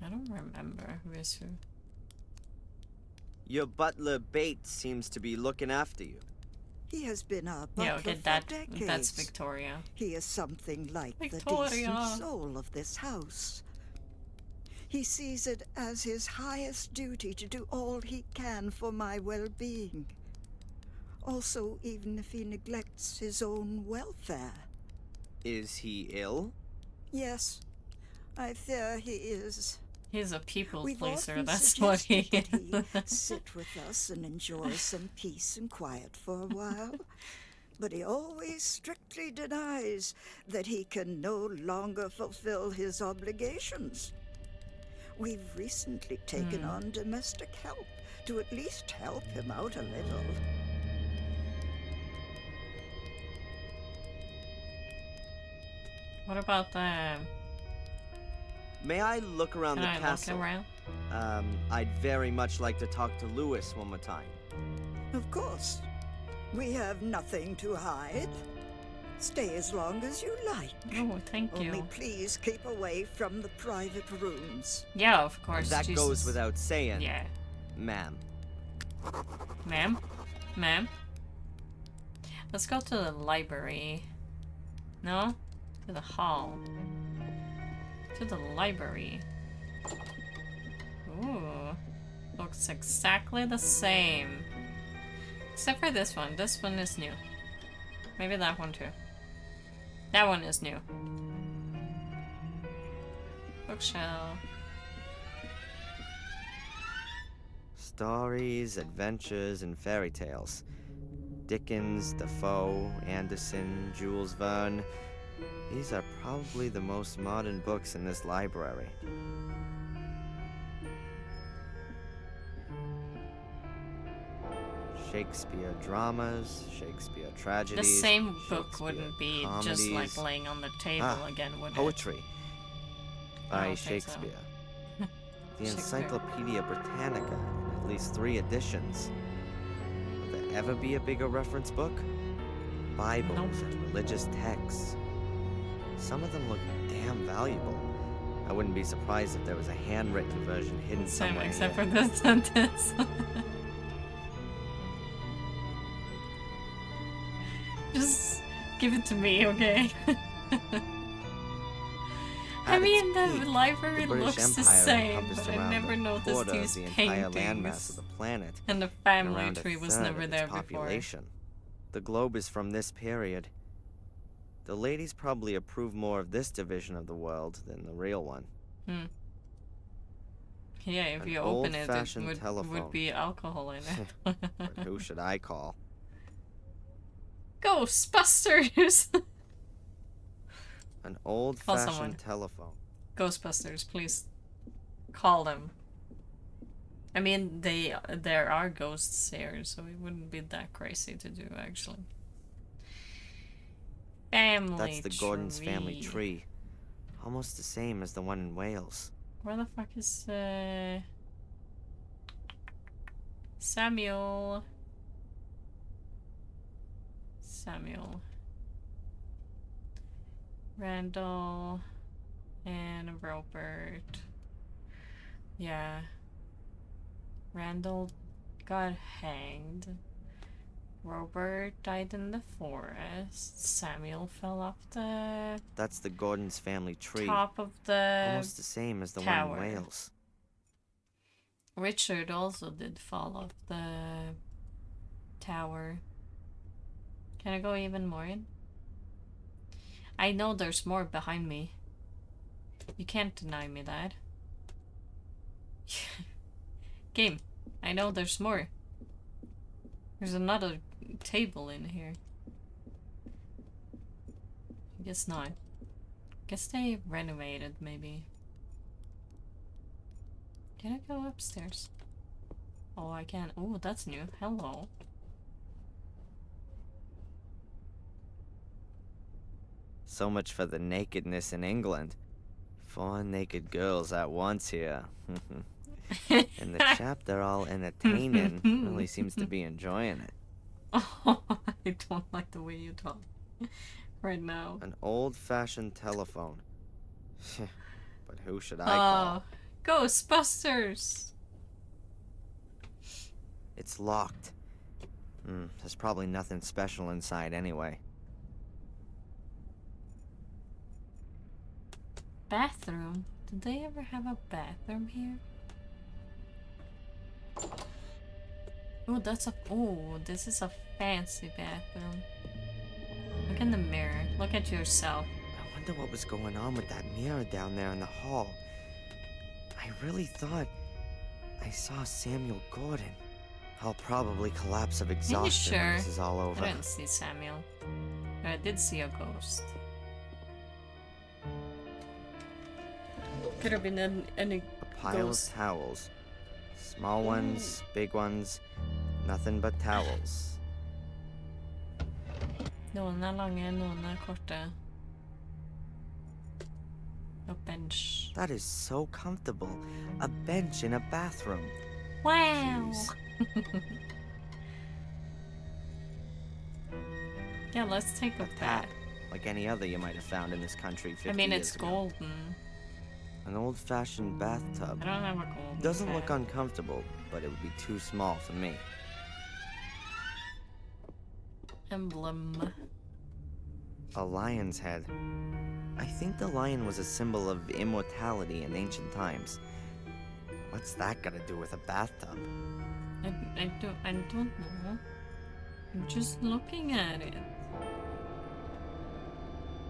I don't remember who is who. Your butler Bates seems to be looking after you. He has been our butler Yeah, okay, for that's decades. Victoria. He is something like the Victoria. decent soul of this house. He sees it as his highest duty to do all he can for my well-being. Also, even if he neglects his own welfare. Is he ill? Yes, I fear he is. He's a people We've pleaser, often that's what he suggested that he is. sit with us and enjoy some peace and quiet for a while. But he always strictly denies that he can no longer fulfill his obligations. We've recently taken on domestic help to at least help him out a little. What about the... May I look around Can the I look castle? around? I'd very much like to talk to Lewis one more time. Of course. We have nothing to hide. Stay as long as you like. Oh, thank Only you. please keep away from the private rooms. Yeah, of course. That Jesus. goes without saying, Yeah. ma'am. Ma'am? Ma'am? Let's go to the library. No? To the hall. To the library. Ooh. Looks exactly the same. Except for this one. This one is new. Maybe that one too. That one is new. Bookshelf. Stories, adventures, and fairy tales. Dickens, Defoe, Anderson, Jules Verne. These are probably the most modern books in this library. Shakespeare dramas, Shakespeare tragedies. The same book Shakespeare wouldn't be comedies. just like laying on the table again, would Poetry I by don't think so. Shakespeare. The Shakespeare. Encyclopedia Britannica in at least 3 editions. Will there ever be a bigger reference book? Bibles Nope. and religious texts. Some of them look damn valuable. I wouldn't be surprised if there was a handwritten version hidden it? Same, somewhere except here. for this sentence. Just give it to me, okay? I At its mean, the peak, library the British looks the Empire same, encompassed but I around never a noticed quarter these of the entire landmass paintings. of the planet, And the and family around a tree was third never of there its before. population. The globe is from this period. The ladies probably approve more of this division of the world than the real one. Hmm. Yeah, if An you open it, it old-fashioned would telephone. be alcohol in it. But who should I call? Ghostbusters! An someone. old-fashioned telephone. Ghostbusters, please call them. I mean, there are ghosts here, so it wouldn't be that crazy to do, actually. Family That's the Gordon's family tree. Almost the same as the one in Wales. Where the fuck is Samuel? Samuel. Randall and Robert. Yeah. Randall got hanged. Robert died in the forest. Samuel fell off the That's the Gordon's family tree. top of the Almost the same as the tower. one in Wales. Richard also did fall off the tower. Can I go even more in? I know there's more behind me. You can't deny me that. Game, I know there's more. There's another table in here. I guess not. Guess they renovated, maybe. Can I go upstairs? Oh, I can. Oh, that's new. Hello. So much for the nakedness in England. 4 naked girls at once here. And the chap they're all entertaining really seems to be enjoying it. Oh, I don't like the way you talk right now. An old-fashioned telephone. But who should I Oh, call? Ghostbusters! It's locked. There's probably nothing special inside anyway. Bathroom? Did they ever have a bathroom here? Oh, this is a fancy bathroom. Look in the mirror. Look at yourself. I wonder what was going on with that mirror down there in the hall. I really thought I saw Samuel Gordon. I'll probably collapse of exhaustion when sure? this is all over. I didn't see Samuel. But I did see a ghost. Could have been any A pile ghost. of towels. Small ones, big ones, nothing but towels. Noen er lange, noen er korte. A bench. That is so comfortable. A bench in a bathroom. Wow! Jeez. Yeah, let's take a bath. Tap, like any other you might have found in this country 50 I mean, years it's ago. golden. An old-fashioned bathtub. I don't have a golden Doesn't look bath. uncomfortable, but it would be too small for me. emblem. A lion's head. I think the lion was a symbol of immortality in ancient times. What's that got to do with a bathtub? I don't know. I'm just looking at it.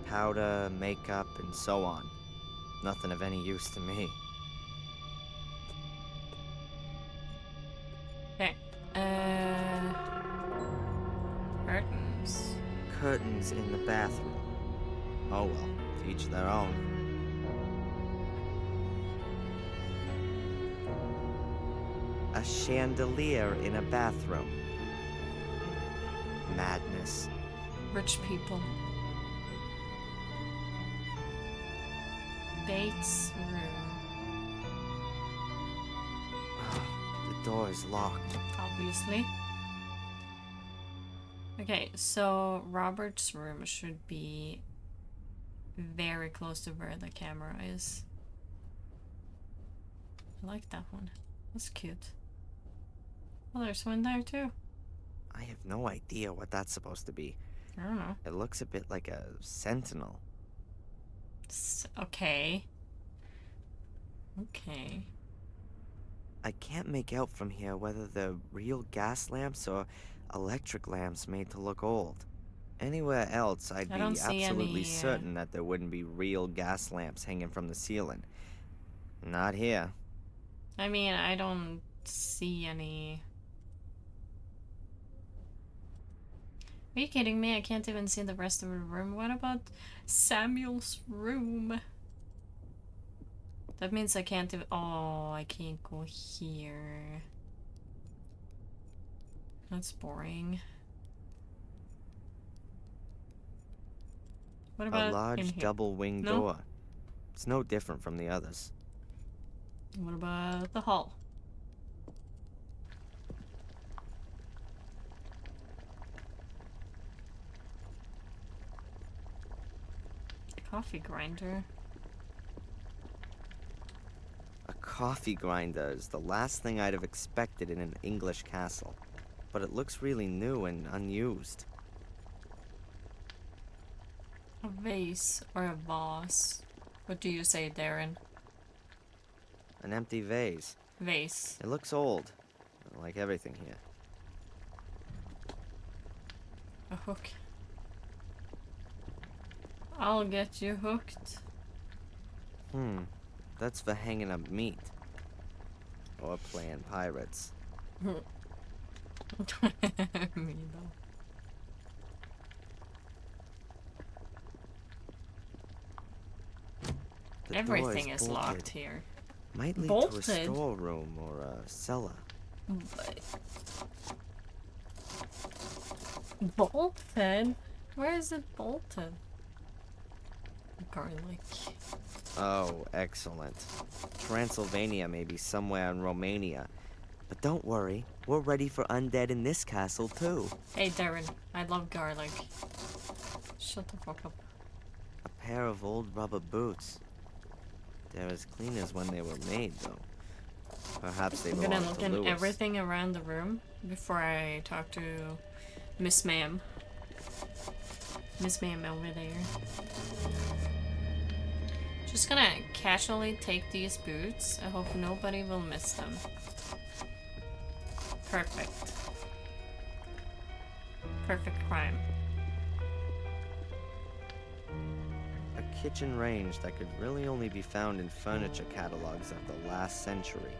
Powder, makeup, and so on. Nothing of any use to me. Okay. Curtains. Curtains in the bathroom. Oh well, to each their own. A chandelier in a bathroom. Madness. Rich people. Bates room. The door is locked. Obviously. Okay, so Robert's room should be very close to where the camera is. I like that one. That's cute. Oh, there's one there too. I have no idea what that's supposed to be. I don't know. It looks a bit like a sentinel. Okay. Okay. I can't make out from here whether they're real gas lamps or electric lamps made to look old. Anywhere else, I'd I be don't see absolutely any, certain that there wouldn't be real gas lamps hanging from the ceiling. Not here. I mean, I don't see any. Are you kidding me? I can't even see the rest of the room. What about Samuel's room? That means I can't even. Oh, I can't go here. That's boring. What about A large in here? double wing No? door. It's no different from the others. What about the hall? Coffee grinder. A coffee grinder is the last thing I'd have expected in an English castle. But it looks really new and unused. A vase or a vase. What do you say, Darren? An empty vase. Vase. It looks old, like everything here. A hook. I'll get you hooked. That's for hanging up meat. Or playing pirates. Me though. The Everything door is bolted. locked here. Might lead to a Bolted? storeroom or a cellar. Bolted? Where is it bolted? Garlic. Oh, excellent. Transylvania may be somewhere in Romania. But don't worry, we're ready for undead in this castle too. Hey Darren, I love garlic. Shut the fuck up. A pair of old rubber boots. They're as clean as when they were made, though. Perhaps they I'm gonna belong look to in Lewis. everything around the room before I talk to Miss Ma'am. Miss Ma'am over there. Just gonna casually take these boots. I hope nobody will miss them. Perfect. Perfect crime. A kitchen range that could really only be found in furniture catalogs of the last century.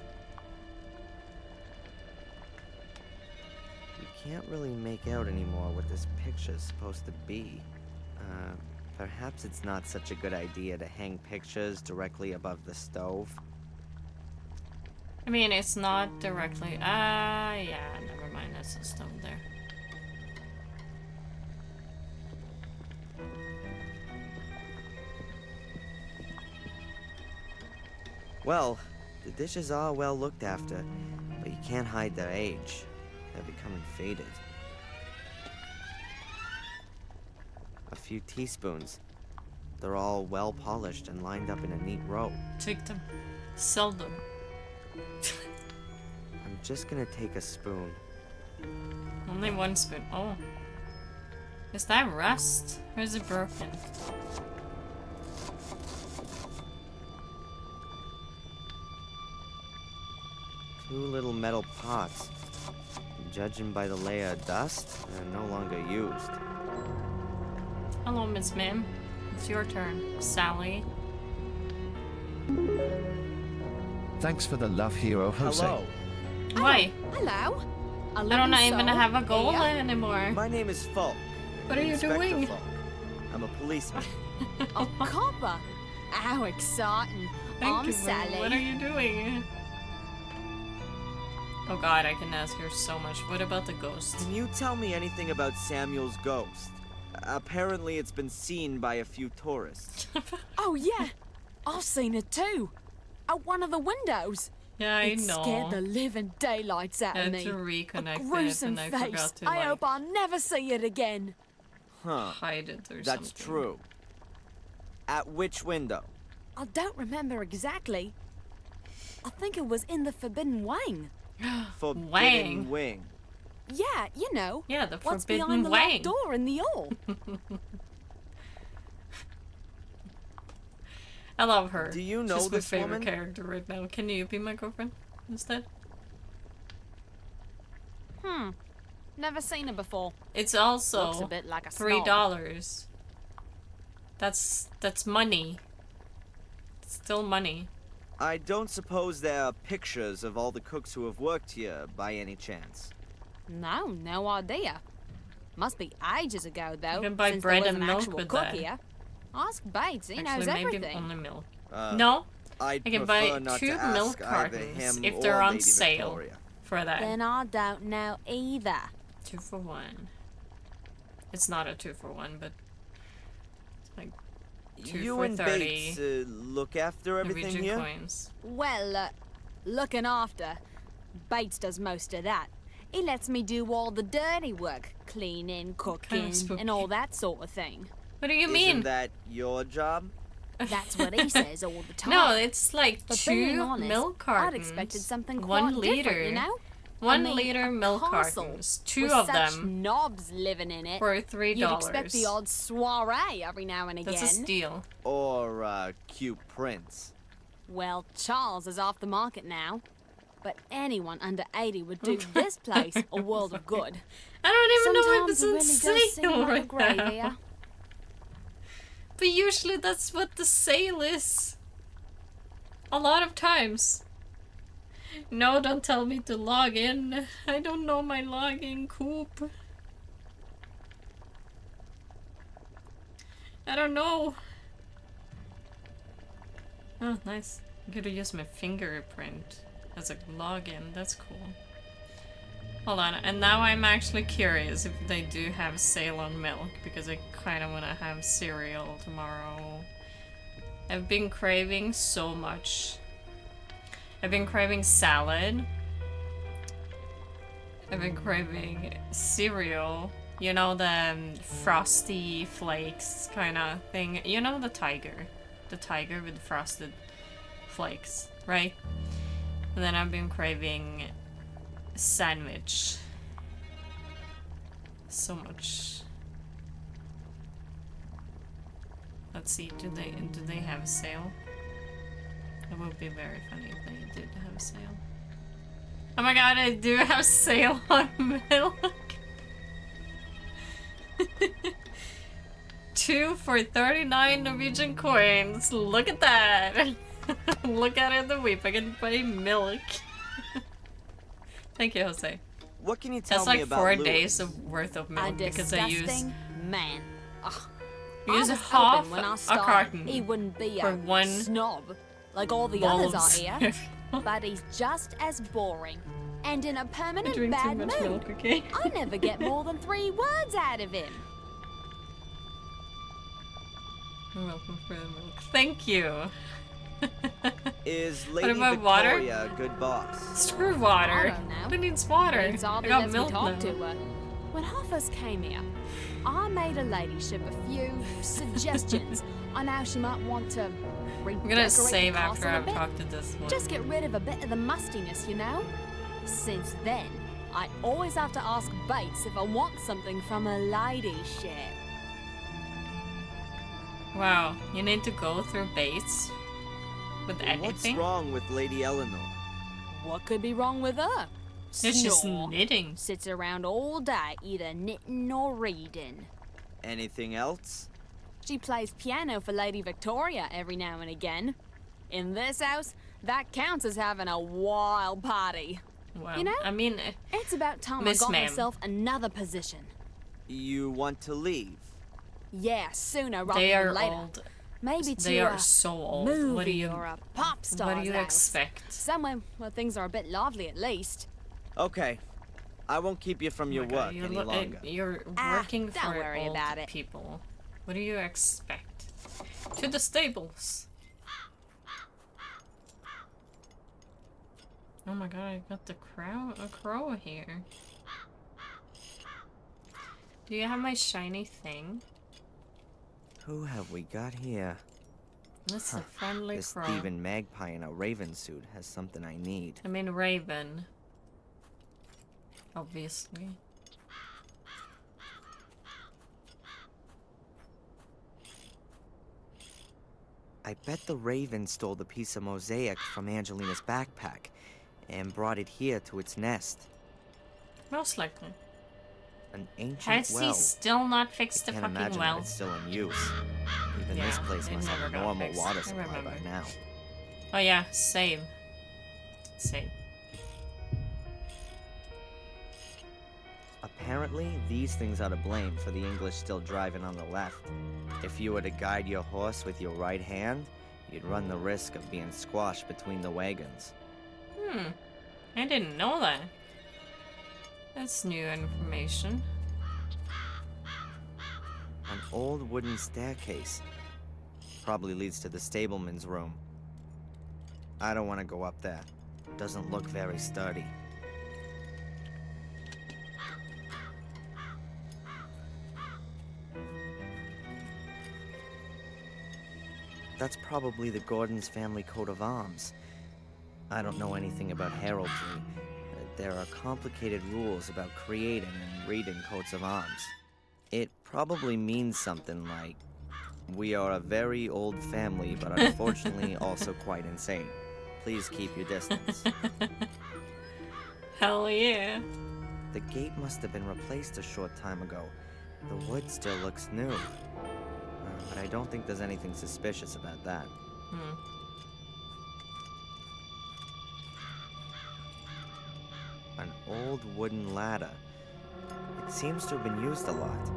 You can't really make out anymore what this picture's supposed to be. Perhaps it's not such a good idea to hang pictures directly above the stove. I mean, it's not directly. Yeah, never mind. That's a stone there. Well, the dishes are well looked after, but you can't hide their age. They're becoming faded. A few teaspoons. They're all well polished and lined up in a neat row. Take them. Sell them. I'm just gonna take a spoon. Only one spoon. Oh. Is that rust? Or is it broken? Two little metal pots. Judging by the layer of dust, they're no longer used. Hello, Miss Mim. It's your turn, Sally. Thanks for the love, hero Jose. Hello. Why? Hello. I don't even have a goal Here. anymore. My name is Falk. What are you Inspector doing? Falk. I'm a policeman. Oh, copper. How exciting. Thank I'm you. Sally. What are you doing? Oh god, I can ask her so much. What about the ghost? Can you tell me anything about Samuel's ghost? Apparently it's been seen by a few tourists. Oh, yeah. I've seen it too. At one of the windows. Yeah, I It know. scared the living daylights out I of had me. to reconnect A it gruesome and I face. forgot to I hope I'll never see it again. Huh. hide it or That's something. true. At which window? I don't remember exactly. I think it was in the Forbidden Wing. Forbidden Wang. Wing. Yeah, you know. Yeah, the What's Forbidden behind the Wang. locked door in the hall? I love her. Do you know She's this my favorite woman? character right now. Can you be my girlfriend instead? Never seen her before. It's Looks also a bit like a $3. That's money. It's still money. I don't suppose there are pictures of all the cooks who have worked here by any chance. No idea. Must be ages ago though. You can buy since bread there was and an milk actual with cook that. here. Ask Bates, he knows Actually, maybe everything. only milk. Uh, No, I'd I can prefer buy not 2 to ask milk either cartons him if or they're on Lady sale Victoria. for that. Then I don't know either. 2 for 1. It's not a 2 for 1, but it's like 2 You for and 30 Bates look after everything Norwegian here? coins. Well, looking after. Bates does most of that. He lets me do all the dirty work. Cleaning, cooking, spooky. and all that sort of thing. What do you Isn't mean? that your job? That's what he says all the time. No, it's like But being 2 honest, milk cartons. I'd expected something 1 quite liter. different, you know? 1 I mean, liter a milk castle cartons. 2 with of such them knobs living in it. for $3. You'd expect the odd soiree every now and again. That's a steal. Or cute prince? Well, Charles is off the market now. But anyone under 80 would do this place a world of good. I don't even know if it's Sometimes on it really does seem sale like a right grave now. here. But usually that's what the sale is. A lot of times. No, don't tell me to log in. I don't know my login, Coop. I don't know. Oh, nice. I could have used my fingerprint as a login. That's cool. Hold on, and now I'm actually curious if they do have sale on milk, because I kind of want to have cereal tomorrow. I've been craving so much. I've been craving salad. I've been craving cereal. You know, the Frosty Flakes kind of thing. You know the tiger? The tiger with frosted flakes, right? And then I've been craving sandwich. So much. Let's see, do they have a sale? It would be very funny if they did have a sale. Oh my god, I do have sale on milk. 2 for 39 Norwegian coins. Look at that. Look at it the weep. I can buy milk. Thank you, Jose. What can you tell That's me like about 4 Louis? days of worth of A milk because I use disgusting man. Ugh. use I was half hoping when I a started, carton he wouldn't be for a 1 snob like all the bowl others of are here. cereal. But he's just as boring. And in a I permanent drink too bad much mood. milk, okay? I never get more than 3 words out of him. You're welcome for the milk. Thank you. Is Lady about water? Victoria a good boss? Screw water. I don't know. Who needs water? Bates I hardly got lets me milk talk now. to her. When I first came here, I made her ladyship a few suggestions on how she might want to redecorate I'm gonna the save castle after a I've bit. talked to this one. Just get rid of a bit of the mustiness, you know? Since then, I always have to ask Bates if I want something from a ladyship. Wow, you need to go through Bates with What's anything? wrong with Lady Eleanor? What could be wrong with her? It's just Snore. knitting. Sits around all day, either knitting or reading. Anything else? She plays piano for Lady Victoria every now and again. In this house, that counts as having a wild party. Well, You know, I mean, It's about time Miss I got Ma'am. myself another position. You want to leave? Yeah, sooner rather they than are later. old. Maybe to They are a so old. movie What do you? or a pop star's What do you house. expect? Somewhere where things are a bit lively, at least. Okay. I won't keep you from Oh your my God, work you're any lo- longer. You're Ah, working don't for worry old about it. people. What do you expect? To the stables. Oh my God! I got a crow here. Do you have my shiny thing? Who have we got here? That's a friendly This crow. thieving magpie in a raven suit has something I need. I mean Raven. Obviously. I bet the raven stole the piece of mosaic from Angelina's backpack and brought it here to its nest. Most likely. An ancient Has well. he still not fixed the Can't fucking imagine well? that it's still in use. Even this Yeah, place it must have never a got normal fixed. water I supply by remember. now. Oh yeah, save. Save. Apparently, these things are to blame for the English still driving on the left. If you were to guide your horse with your right hand, you'd run the risk of being squashed between the wagons. I didn't know that. That's new information. An old wooden staircase. Probably leads to the stableman's room. I don't want to go up there. Doesn't look very sturdy. That's probably the Gordon's family coat of arms. I don't know anything about heraldry. There are complicated rules about creating and reading coats of arms. It probably means something like, we are a very old family, but unfortunately also quite insane. Please keep your distance. Hell yeah. The gate must have been replaced a short time ago. The wood still looks new. But I don't think there's anything suspicious about that. An old wooden ladder. It seems to have been used a lot,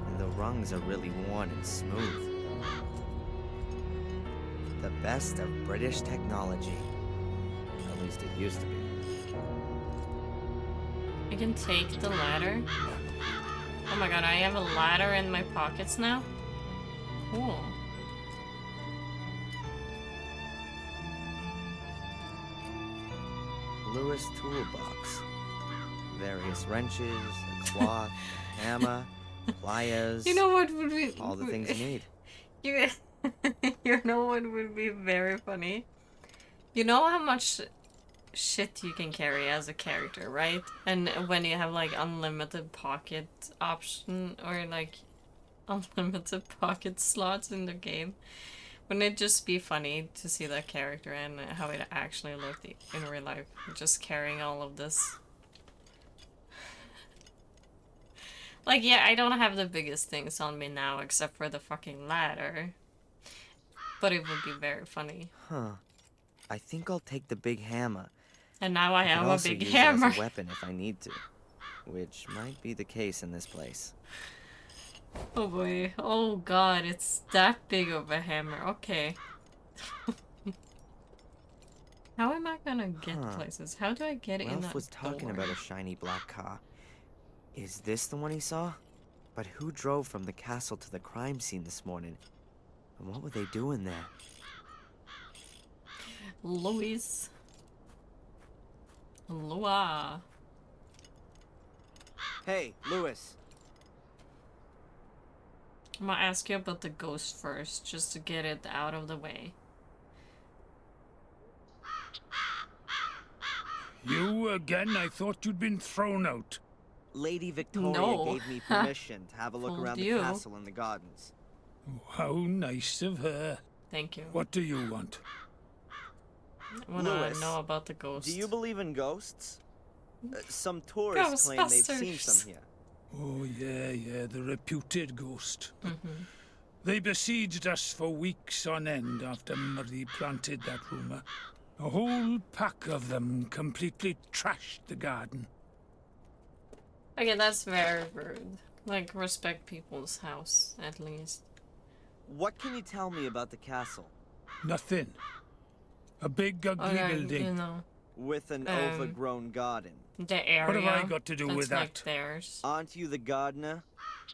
and the rungs are really worn and smooth. The best of British technology. At least it used to be. I can take the ladder. Oh my God, I have a ladder in my pockets now? Cool. Lewis toolbox. Various wrenches, a cloth, a hammer, pliers. You know what would be all the things you need. You, you know what would be very funny? You know how much shit you can carry as a character, right? And when you have like unlimited pocket option or like unlimited pocket slots in the game, wouldn't it just be funny to see that character and how it actually looked in real life? Just carrying all of this. Like, yeah, I don't have the biggest things on me now except for the fucking ladder. But it would be very funny. Huh. I think I'll take the big hammer. And now I could have a also big use hammer. it as a weapon if I need to. Which might be the case in this place. Oh boy. Oh god, it's that big of a hammer. Okay. How am I gonna get places? How do I get in Ralph that was talking door? about a shiny black car. Is this the one he saw? But who drove from the castle to the crime scene this morning? And what were they doing there? Louis. Lua. Hey, Lewis. I'm gonna ask you about the ghost first, just to get it out of the way. You you again, I thought you'd been thrown out. Lady Victoria No. gave me permission to have a look Fooled around you. the castle and the gardens. How nice of her. Thank you. What do you want? I wanna Lewis, know about the ghost. Do you believe in ghosts? Some tourists claim they've seen some here. Oh, yeah, the reputed ghost. Mm-hmm. They besieged us for weeks on end after Murray planted that rumour. A whole pack of them completely trashed the garden. Okay, that's very rude. Like, respect people's house, at least. What can you tell me about the castle? Nothing. A big, ugly building. You know, With an overgrown garden. the area. What have I got to do that's with like that? theirs. Aren't you the gardener?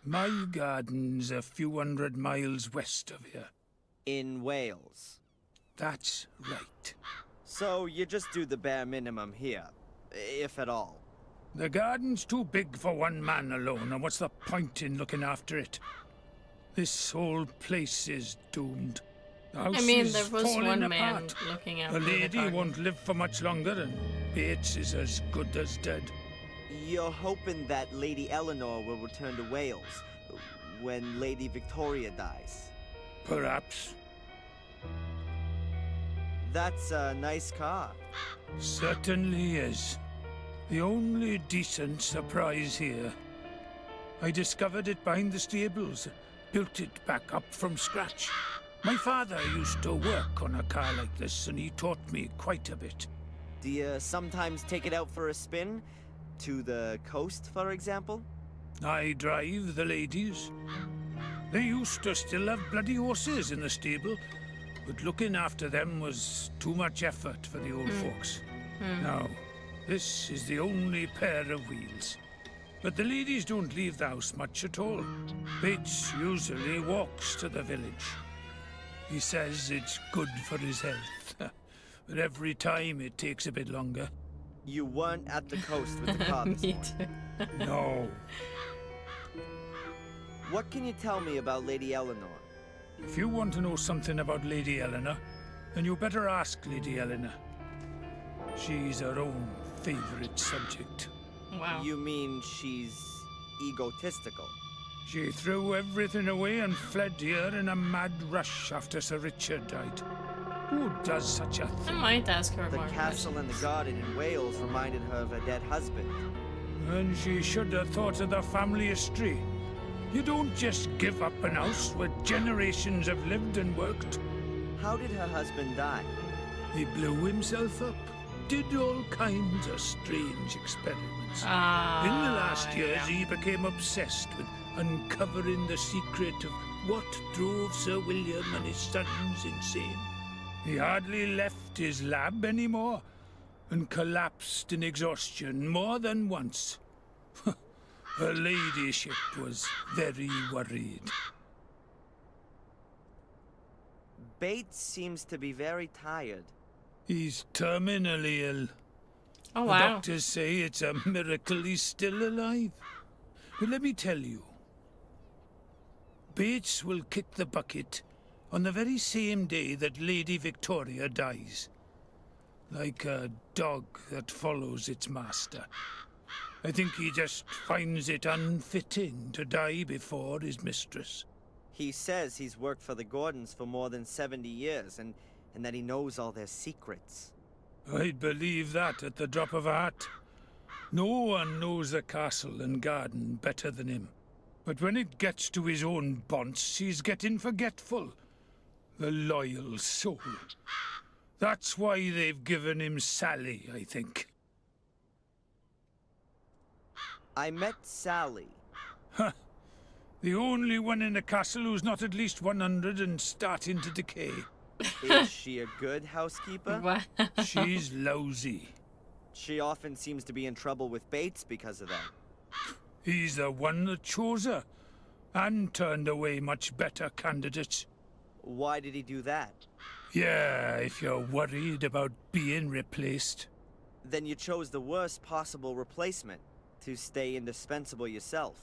My garden's a few hundred miles west of here. In Wales. That's right. So you just do the bare minimum here, if at all. The garden's too big for one man alone, and what's the point in looking after it? This whole place is doomed. The house I mean, is there was falling one man apart. looking after The the lady garden. won't live for much longer, and Bates is as good as dead. You're hoping that Lady Eleanor will return to Wales when Lady Victoria dies. Perhaps. That's a nice car. Certainly is. The only decent surprise here. I discovered it behind the stables, built it back up from scratch. My father used to work on a car like this, and he taught me quite a bit. Do you sometimes take it out for a spin? To the coast, for example? I drive the ladies. They used to still have bloody horses in the stable, but looking after them was too much effort for the old folks. Now, this is the only pair of wheels. But the ladies don't leave the house much at all. Bates usually walks to the village. He says it's good for his health. But every time it takes a bit longer. You weren't at the coast with the car this Me morning. too. No. What can you tell me about Lady Eleanor? If you want to know something about Lady Eleanor, then you better ask Lady Eleanor. She's her own favorite subject. Wow. You mean she's egotistical? She threw everything away and fled here in a mad rush after Sir Richard died. Who does such a I thing? might ask her The more castle and the garden in Wales reminded her of her dead husband. And she should have thought of the family history. You don't just give up an house where generations have lived and worked. How did her husband die? He blew himself up, did all kinds of strange experiments. In the last years, he became obsessed with uncovering the secret of what drove Sir William and his sons insane. He hardly left his lab anymore, and collapsed in exhaustion more than once. Her ladyship was very worried. Bates seems to be very tired. He's terminally ill. Oh, The wow. doctors say it's a miracle he's still alive. But let me tell you, Bates will kick the bucket on the very same day that Lady Victoria dies. Like a dog that follows its master. I think he just finds it unfitting to die before his mistress. He says he's worked for the Gordons for more than 70 years and that he knows all their secrets. I'd believe that at the drop of a hat. No one knows the castle and garden better than him. But when it gets to his own bonce, he's getting forgetful. The loyal soul. That's why they've given him Sally, I think. I met Sally. Huh. The only one in the castle who's not at least 100 and starting to decay. Is she a good housekeeper? What? She's lousy. She often seems to be in trouble with Bates because of that. He's the one that chose her, and turned away much better candidates. Why did he do that? Yeah, if you're worried about being replaced. Then you chose the worst possible replacement, to stay indispensable yourself.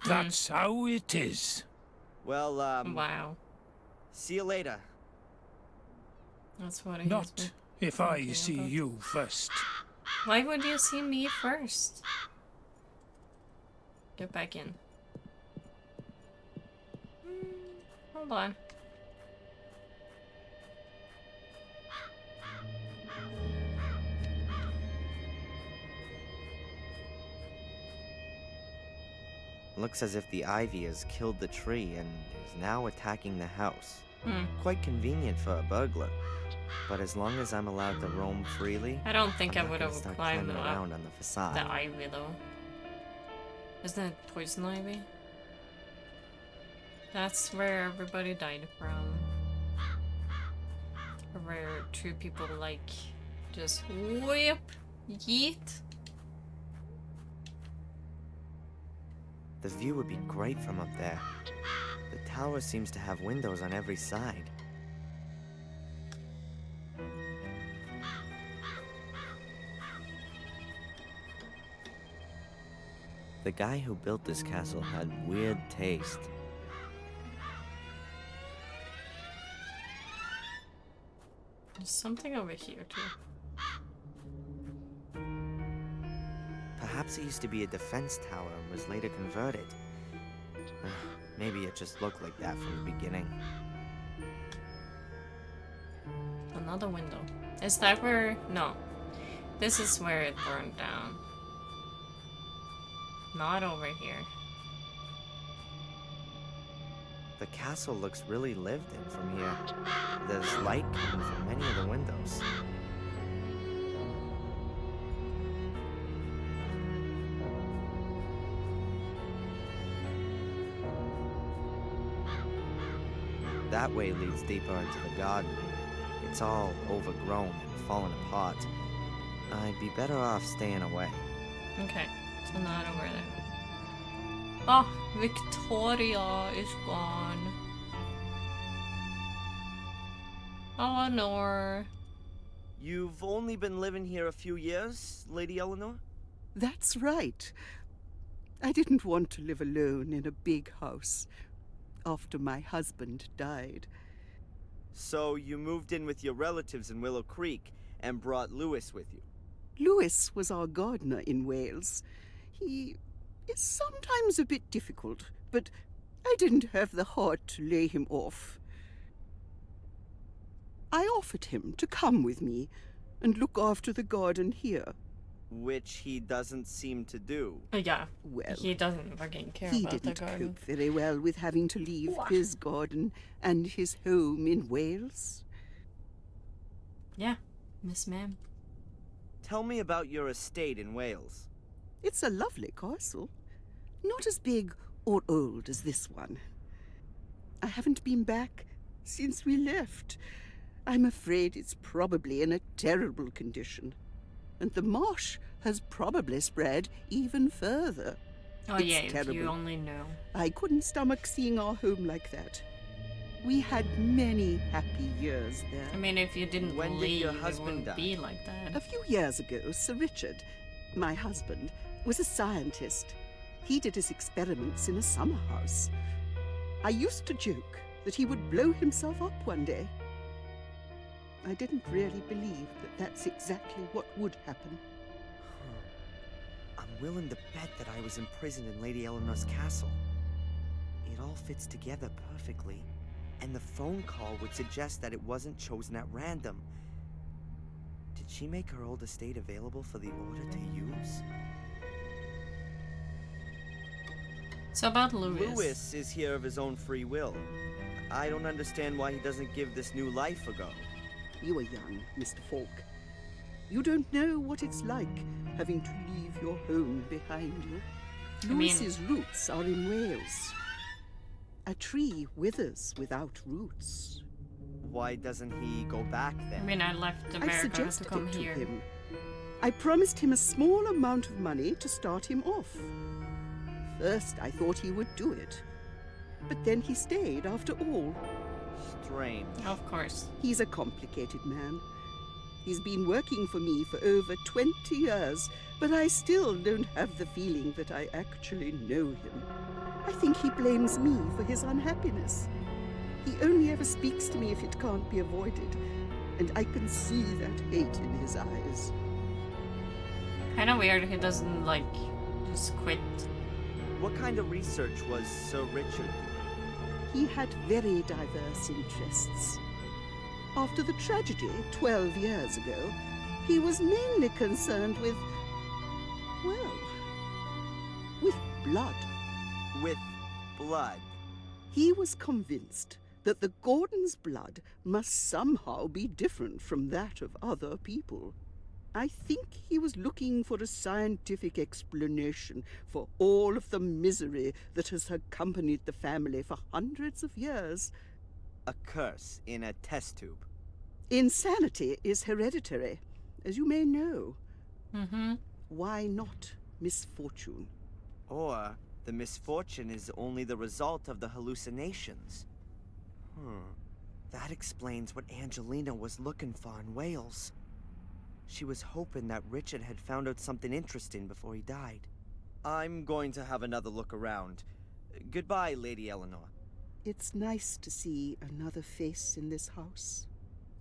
That's how it is. Well, Wow. see you later. That's what he has Not been if I thinking see about. you first. Why would you see me first? Get back in. Hold on. Looks as if the ivy has killed the tree and is now attacking the house. Quite convenient for a burglar. But as long as I'm allowed to roam freely, I don't think I'm I not would gonna have start climbed climbing up around on the facade. the ivy though. Isn't it poison ivy? That's where everybody died from. Where two people like just whip, yeet. The view would be great from up there. The tower seems to have windows on every side. The guy who built this castle had weird taste. There's something over here too. Perhaps it used to be a defense tower and was later converted. Maybe it just looked like that from the beginning. Another window. Is that where? No. This is where it burned down. Not over here. The castle looks really lived in from here. There's light coming from many of the windows. That way leads deeper into the garden. It's all overgrown and fallen apart. I'd be better off staying away. Okay, so not over there. Oh, Victoria is gone. Eleanor. You've only been living here a few years, Lady Eleanor? That's right. I didn't want to live alone in a big house after my husband died. So you moved in with your relatives in Willow Creek and brought Lewis with you? Lewis was our gardener in Wales. He is sometimes a bit difficult, but I didn't have the heart to lay him off. I offered him to come with me and look after the garden here. Which he doesn't seem to do. Yeah, well, he doesn't fucking care he about the didn't garden. cope very well with having to leave his garden and his home in Wales. Yeah, Miss Ma'am. Tell me about your estate in Wales. It's a lovely castle. Not as big or old as this one. I haven't been back since we left. I'm afraid it's probably in a terrible condition. And the marsh has probably spread even further. Oh It's yeah, if terrible. you only know. I couldn't stomach seeing our home like that. We had many happy years there. I mean, if you didn't When did leave, your it husband wouldn't die? be like that. A few years ago, Sir Richard, my husband, was a scientist. He did his experiments in a summer house. I used to joke that he would blow himself up one day. I didn't really believe that that's exactly what would happen. I'm willing to bet that I was imprisoned in Lady Eleanor's castle. It all fits together perfectly. And the phone call would suggest that it wasn't chosen at random. Did she make her old estate available for the Order to use? So about Lewis. Lewis is here of his own free will. I don't understand why he doesn't give this new life a go. You are young, Mr. Falk. You don't know what it's like having to leave your home behind you. I mean- Lewis's roots are in Wales. A tree withers without roots. Why doesn't he go back then? I mean, I left I America to suggested come it to here. him. I promised him a small amount of money to start him off. First, I thought he would do it. But then he stayed after all. Strange. Of course. He's a complicated man. He's been working for me for over 20 years, but I still don't have the feeling that I actually know him. I think he blames me for his unhappiness. He only ever speaks to me if it can't be avoided, and I can see that hate in his eyes. Kinda weird he doesn't, like, just quit. What kind of research was Sir Richard doing? He had very diverse interests. After the tragedy 12 years ago, he was mainly concerned with, well, with blood. With blood? He was convinced that the Gordons' blood must somehow be different from that of other people. I think he was looking for a scientific explanation for all of the misery that has accompanied the family for hundreds of years. A curse in a test tube. Insanity is hereditary, as you may know. Mm-hmm. Why not misfortune? Or the misfortune is only the result of the hallucinations. That explains what Angelina was looking for in Wales. She was hoping that Richard had found out something interesting before he died. I'm going to have another look around. Goodbye, Lady Eleanor. It's nice to see another face in this house.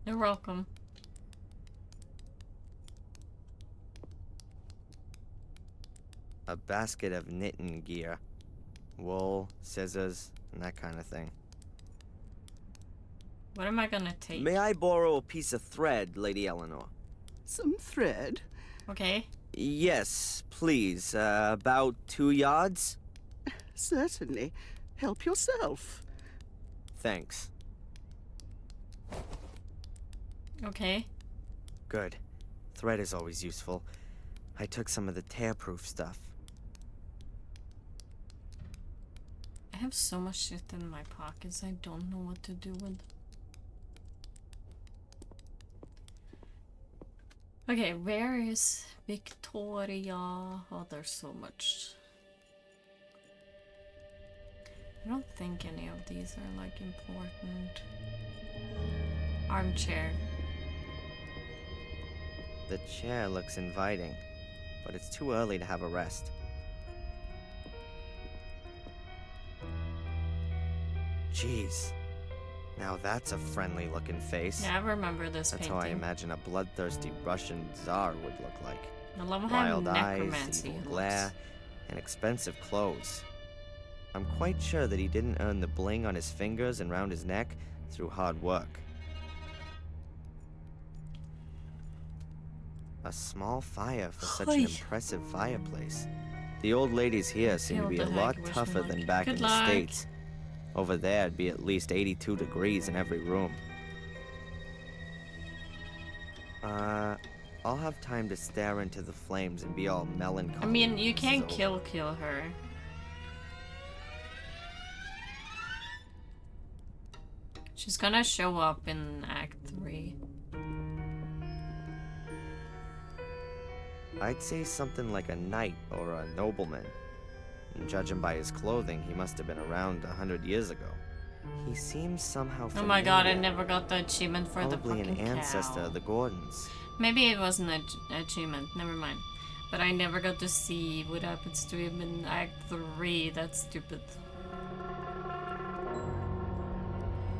You're welcome. A basket of knitting gear. Wool, scissors, and that kind of thing. What am I gonna take? May I borrow a piece of thread, Lady Eleanor? Some thread? Okay. Yes, please. About 2 yards? Certainly. Help yourself. Thanks. Okay. Good. Thread is always useful. I took some of the tear-proof stuff. I have so much shit in my pockets, I don't know what to do with. Okay, where is Victoria? Oh, there's so much. I don't think any of these are like important. Armchair. The chair looks inviting, but it's too early to have a rest. Jeez. Now that's a friendly-looking face. Yeah, I remember this That's painting. how I imagine a bloodthirsty Russian Tsar would look like. I love how Wild eyes, necromancy evil looks. glare, and expensive clothes. I'm quite sure that he didn't earn the bling on his fingers and round his neck through hard work. A small fire for such an Oy. impressive fireplace. The old ladies here seem to Feel be the a lot heck, wish tougher me than luck. back Good in luck. the States. Over there, it'd be at least 82 degrees in every room. I'll have time to stare into the flames and be all melancholy. I mean, you when this can't is over. kill her. She's gonna show up in Act 3. I'd say something like a knight or a nobleman. And judging by his clothing, he must have been around 100 years ago. He seems somehow Oh familiar. my god, I never got the achievement for the Probably fucking an ancestor cow. of the Gordons. Maybe it wasn't an achievement, never mind. But I never got to see what happens to him in Act 3, that's stupid.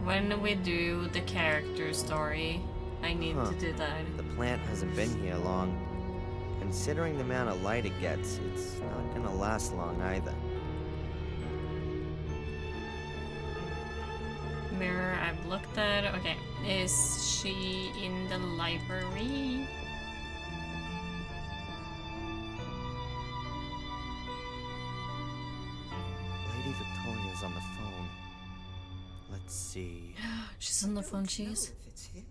When we do the character story, I need Huh. to do that. The plant hasn't been here long. Considering the amount of light it gets, it's not gonna last long either. Mirror, I've looked at. Okay, is she in the library? Lady Victoria's on the phone. Let's see. She's on the phone, she Know is. if it's him.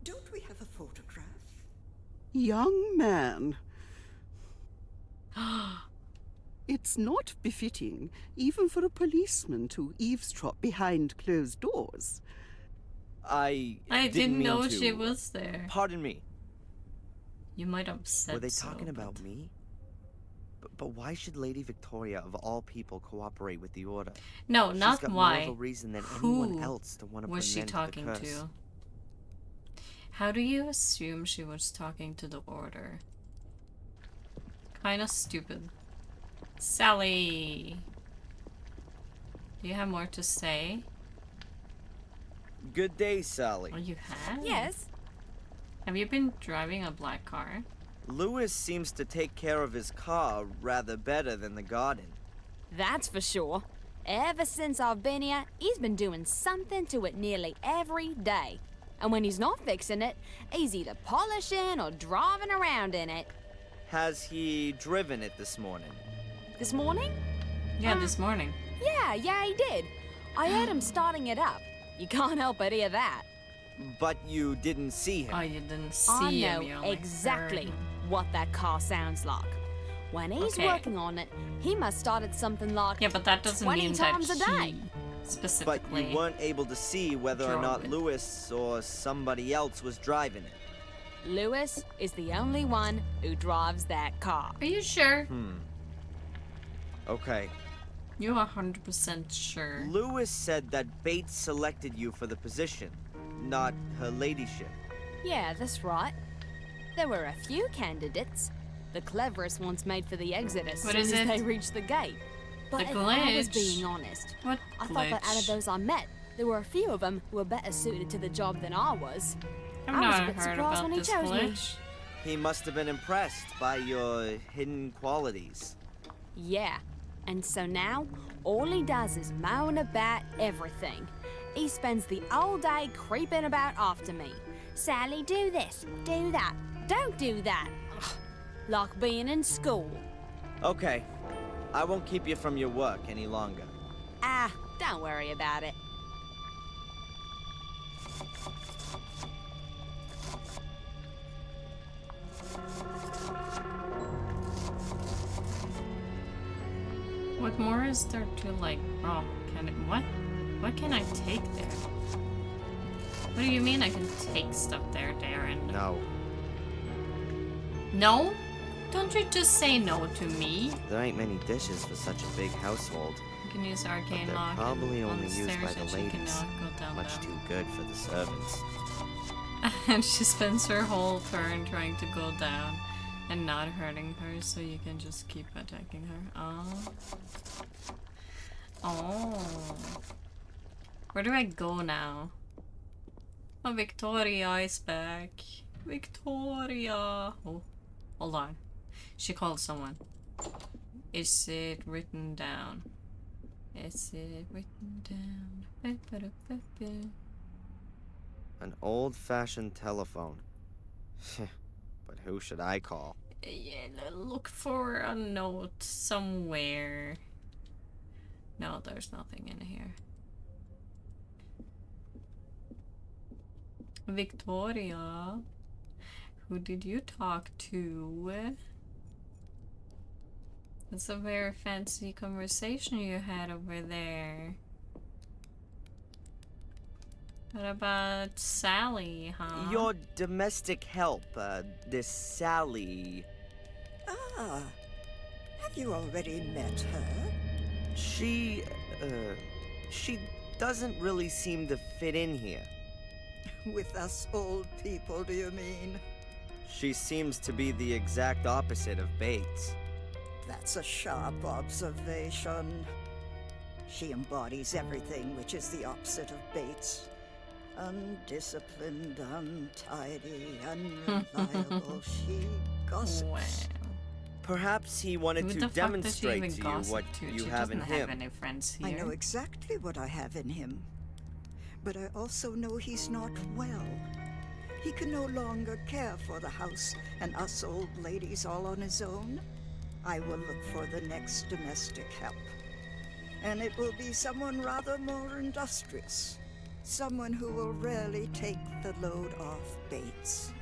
Don't we have a photograph? Young man. It's not befitting, even for a policeman to eavesdrop behind closed doors. I didn't mean know to. she was there. Pardon me. You might have said Were they so, talking about but- me? But why should Lady Victoria, of all people, cooperate with the Order? No, She's not got why. More of a reason than Who anyone else to want to put was an she end talking to? The curse. to? How do you assume she was talking to the Order? Kinda stupid. Sally! Do you have more to say? Good day, Sally. Oh, you have? Yes. Have you been driving a black car? Lewis seems to take care of his car rather better than the garden. That's for sure. Ever since I've been here, he's been doing something to it nearly every day. And when he's not fixing it, he's either polishing or driving around in it. Has he driven it this morning? This morning? Yeah, this morning. Yeah, he did. I heard him starting it up. You can't help but hear that. But you didn't see him. Oh, you didn't see I him. know You only exactly heard him. what that car sounds like. When he's Okay. working on it, he must start at something like Yeah, but that doesn't 20 mean times that a day. he But specifically. you weren't able to see whether or drove not it. Lewis or somebody else was driving it. Lewis is the only one who drives that car. Are you sure? Okay. You 100% sure? Lewis said that Bates selected you for the position, not her ladyship. Yeah, that's right. There were a few candidates. The cleverest ones made for the exit as What soon is as it? they reached the gate. But The if I was glitch. being honest, What I thought that out of glitch? those I met, there were a few of them who were better suited to the job than I was. I've I was a not bit heard surprised about when he this chose me. glitch. He must have been impressed by your hidden qualities. Yeah, and so now, all he does is moan about everything. He spends the whole day creeping about after me. Sally, do this, do that, don't do that. Ugh, like being in school. Okay. I won't keep you from your work any longer. Ah, don't worry about it. What more is there to like? Oh, can it? What? What can I take there? What do you mean I can take stuff there, Darren? No. No? Don't you just say no to me? There ain't many dishes for such a big household. You can use But arcane they're lock. probably on only the used by stairs the and she ladies. cannot go down Much them. too good for the servants. And she spends her whole turn trying to go down and not hurting her, so you can just keep attacking her. Oh. Oh. Where do I go now? Oh, Victoria is back. Victoria. Oh, hold on. She called someone. Is it written down? Is it written down? An old-fashioned telephone. But who should I call? Yeah, look for a note somewhere. No, there's nothing in here. Victoria, who did you talk to? That's a very fancy conversation you had over there. What about Sally, huh? Your domestic help, this Sally. Ah, have you already met her? She doesn't really seem to fit in here. With us old people, do you mean? She seems to be the exact opposite of Bates. That's a sharp observation. She embodies everything which is the opposite of Bates. Undisciplined, untidy, unreliable. She gossips. Wow. Perhaps he wanted Who to the fuck does she demonstrate even to you gossip what to? you She have in doesn't him. have any friends here. I know exactly what I have in him. But I also know he's not well. He can no longer care for the house and us old ladies all on his own. I will look for the next domestic help. And it will be someone rather more industrious. Someone who will rarely take the load off Bates.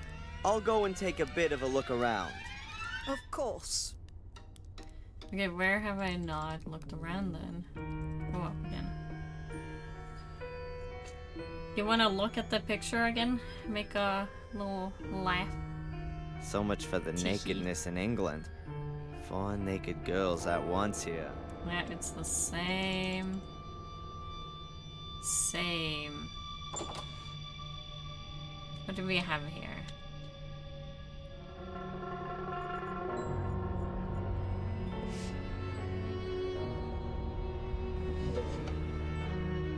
I'll go and take a bit of a look around. Of course. Okay, where have I not looked around then? Go up again. You wanna look at the picture again? Make a little laugh. So much for the nakedness in England. 4 naked girls at once here. Yeah, it's the same. Same. What do we have here?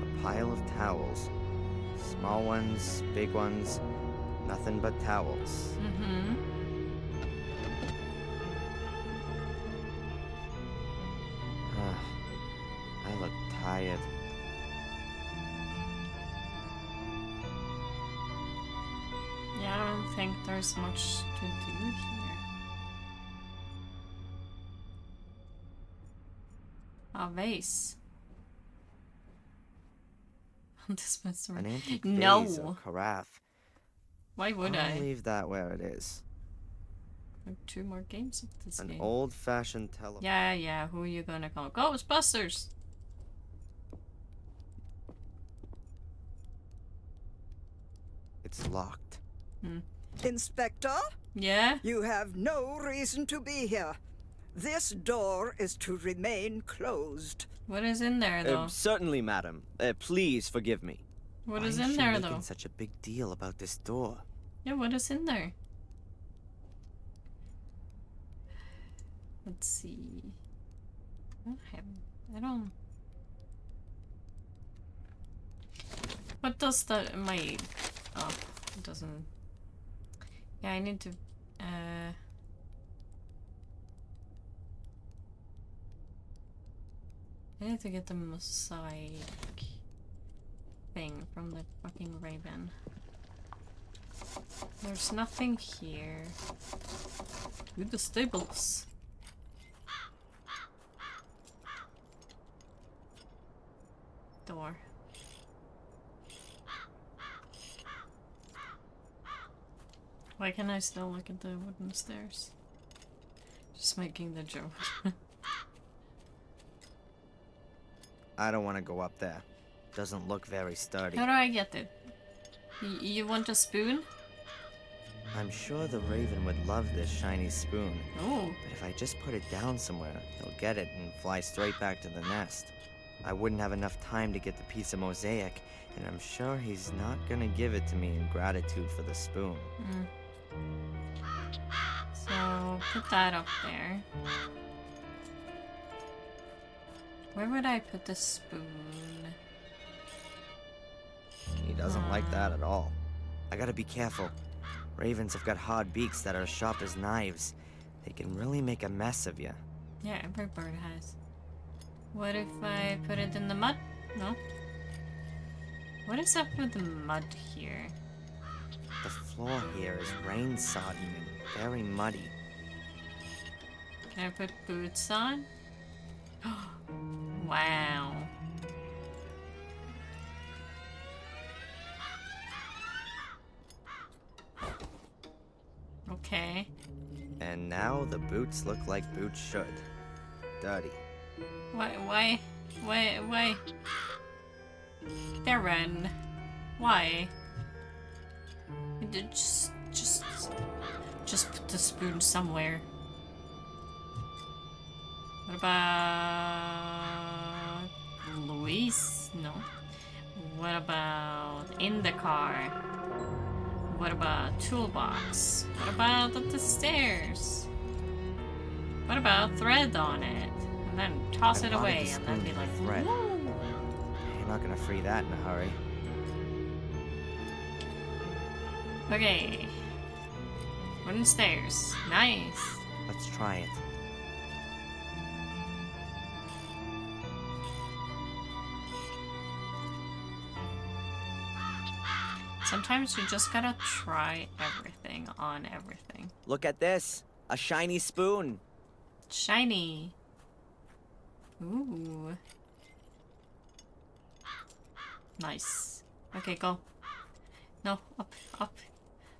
A pile of towels. Small ones, big ones, nothing but towels. Mm-hmm. tired. Yeah, I don't think there's much to do here. A vase. Dispensary. An antique No. vase or carafe. Why would I'll I? leave that where it is. Like 2 more games of this An game. old-fashioned telephone. Yeah, who are you gonna call? Ghostbusters! It's locked. Inspector? Yeah? You have no reason to be here. This door is to remain closed. What is in there, though? Certainly, madam. Please forgive me. What Why is is in she there, making though? such a big deal about this door? Yeah, what is in there? Let's see. I don't... What does the... my... Oh, it doesn't... Yeah, I need to... I need to get the mosaic thing from the fucking Raven. There's nothing here. To the stables. Door. Why can I still look at the wooden stairs? Just making the joke. I don't want to go up there. Doesn't look very sturdy. How do I get it? You want a spoon? I'm sure the Raven would love this shiny spoon. Oh. But if I just put it down somewhere, he'll get it and fly straight back to the nest. I wouldn't have enough time to get the piece of mosaic, and I'm sure he's not gonna give it to me in gratitude for the spoon. So, put that up there. Where would I put the spoon? He doesn't like that at all. I gotta be careful. Ravens have got hard beaks that are as sharp as knives. They can really make a mess of you. Yeah, every bird has. What if I put it in the mud? No? What is up with the mud here? The floor here is rain-sodden and very muddy. Can I put boots on? Wow. Okay. And now the boots look like boots should. Dirty. Why? Darren. Why? Just put the spoon somewhere. What about Luis? No. What about in the car? What about toolbox? What about up the stairs? What about thread on it? And then toss I it wanted away the and then be spoon like, with thread. "Woo." You're not gonna free that in a hurry. Okay. Wooden stairs. Nice. Let's try it. Sometimes you just gotta try everything on everything. Look at this. A shiny spoon. Shiny. Ooh. Nice. Okay, go. No, up.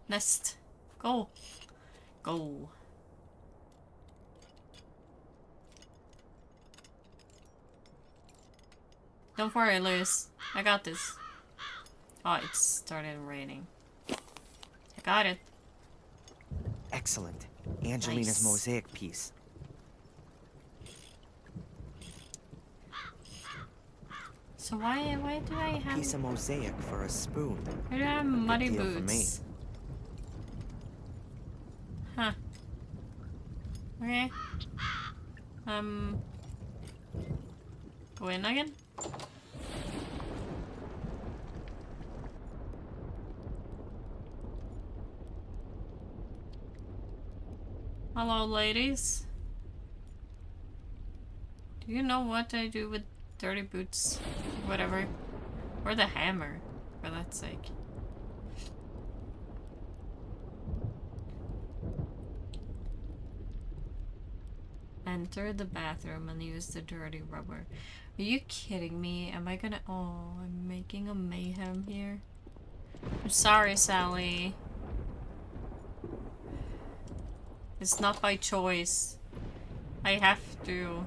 Nest. Go. Go. Don't worry, Luis. I got this. Oh, it started raining. I got it. Excellent. Angelina's Nice. mosaic piece. So why do I have... Piece of mosaic for a spoon. Why do I have muddy deal for me. boots? Huh. Okay. Go in again? Hello, ladies. Do you know what I do with Dirty boots. Whatever. Or the hammer, for that sake. Enter the bathroom and use the dirty rubber. Are you kidding me? Am I gonna... Oh, I'm making a mayhem here. I'm sorry, Sally. It's not by choice. I have to.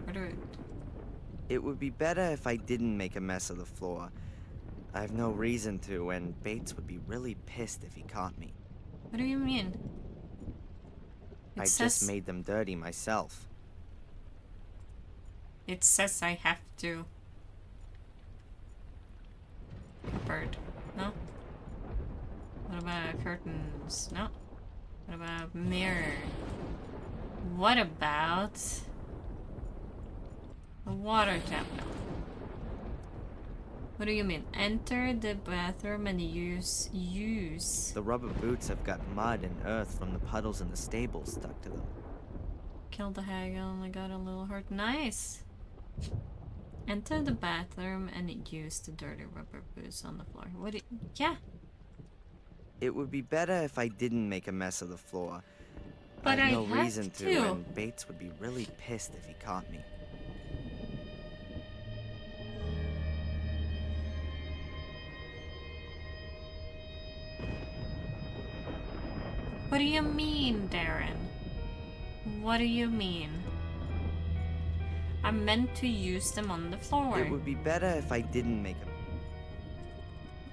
What do It would be better if I didn't make a mess of the floor. I have no reason to, and Bates would be really pissed if he caught me. What do you mean? I just made them dirty myself. It says I have to. Cupboard. No? What about curtains? No. What about mirror? What about a water tap? No. What do you mean? Enter the bathroom and use. The rubber boots have got mud and earth from the puddles in the stable stuck to them. Killed the hag, only got a little hurt. Nice! Enter the bathroom and use the dirty rubber boots on the floor. What do you... Yeah. It would be better if I didn't make a mess of the floor. But I have I no have reason to. to, and Bates would be really pissed if he caught me. What do you mean, Darren? What do you mean? I meant to use them on the floor. It would be better if I didn't make a...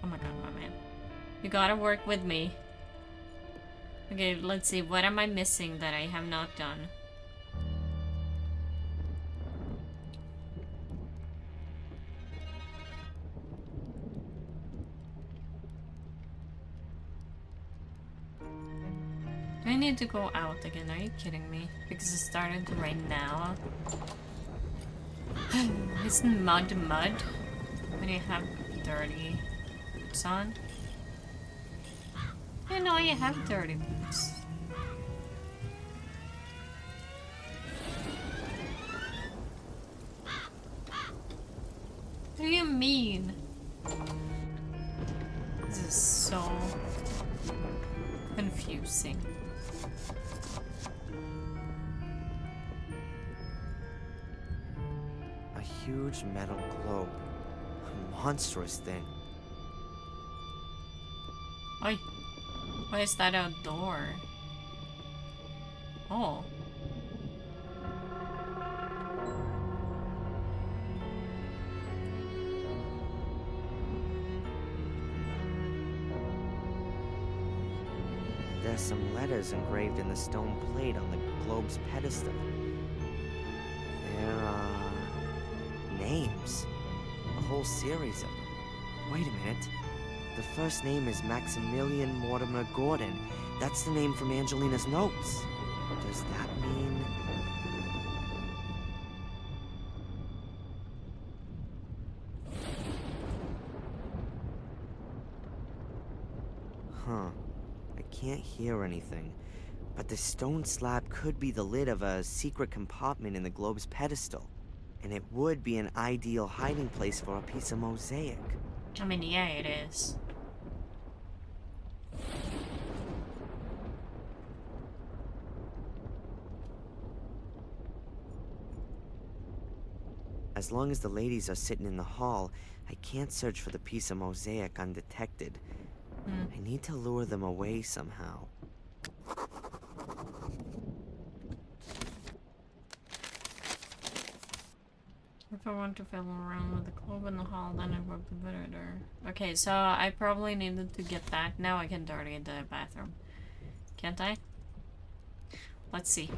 Oh my god, my man. You gotta work with me. Okay, let's see. What am I missing that I have not done? Do I need to go out again? Are you kidding me? Because it started to rain now. Isn't mud when you have dirty boots on? You know you have dirty boots. What do you mean? This is so confusing. A huge metal globe. A monstrous thing. Oi. Why is that outdoor? Oh. There's some letters engraved in the stone plate on the globe's pedestal. There are... names. A whole series of them. Wait a minute. The first name is Maximilian Mortimer Gordon. That's the name from Angelina's notes. Does that mean... Huh. I can't hear anything. But the stone slab could be the lid of a secret compartment in the globe's pedestal. And it would be an ideal hiding place for a piece of mosaic. I mean, yeah, it is. As long as the ladies are sitting in the hall, I can't search for the piece of mosaic undetected. I need to lure them away somehow. If I want to fiddle around with the globe in the hall, then it would be better. Okay, so I probably needed to get that. Now I can dirty the bathroom. Can't I? Let's see.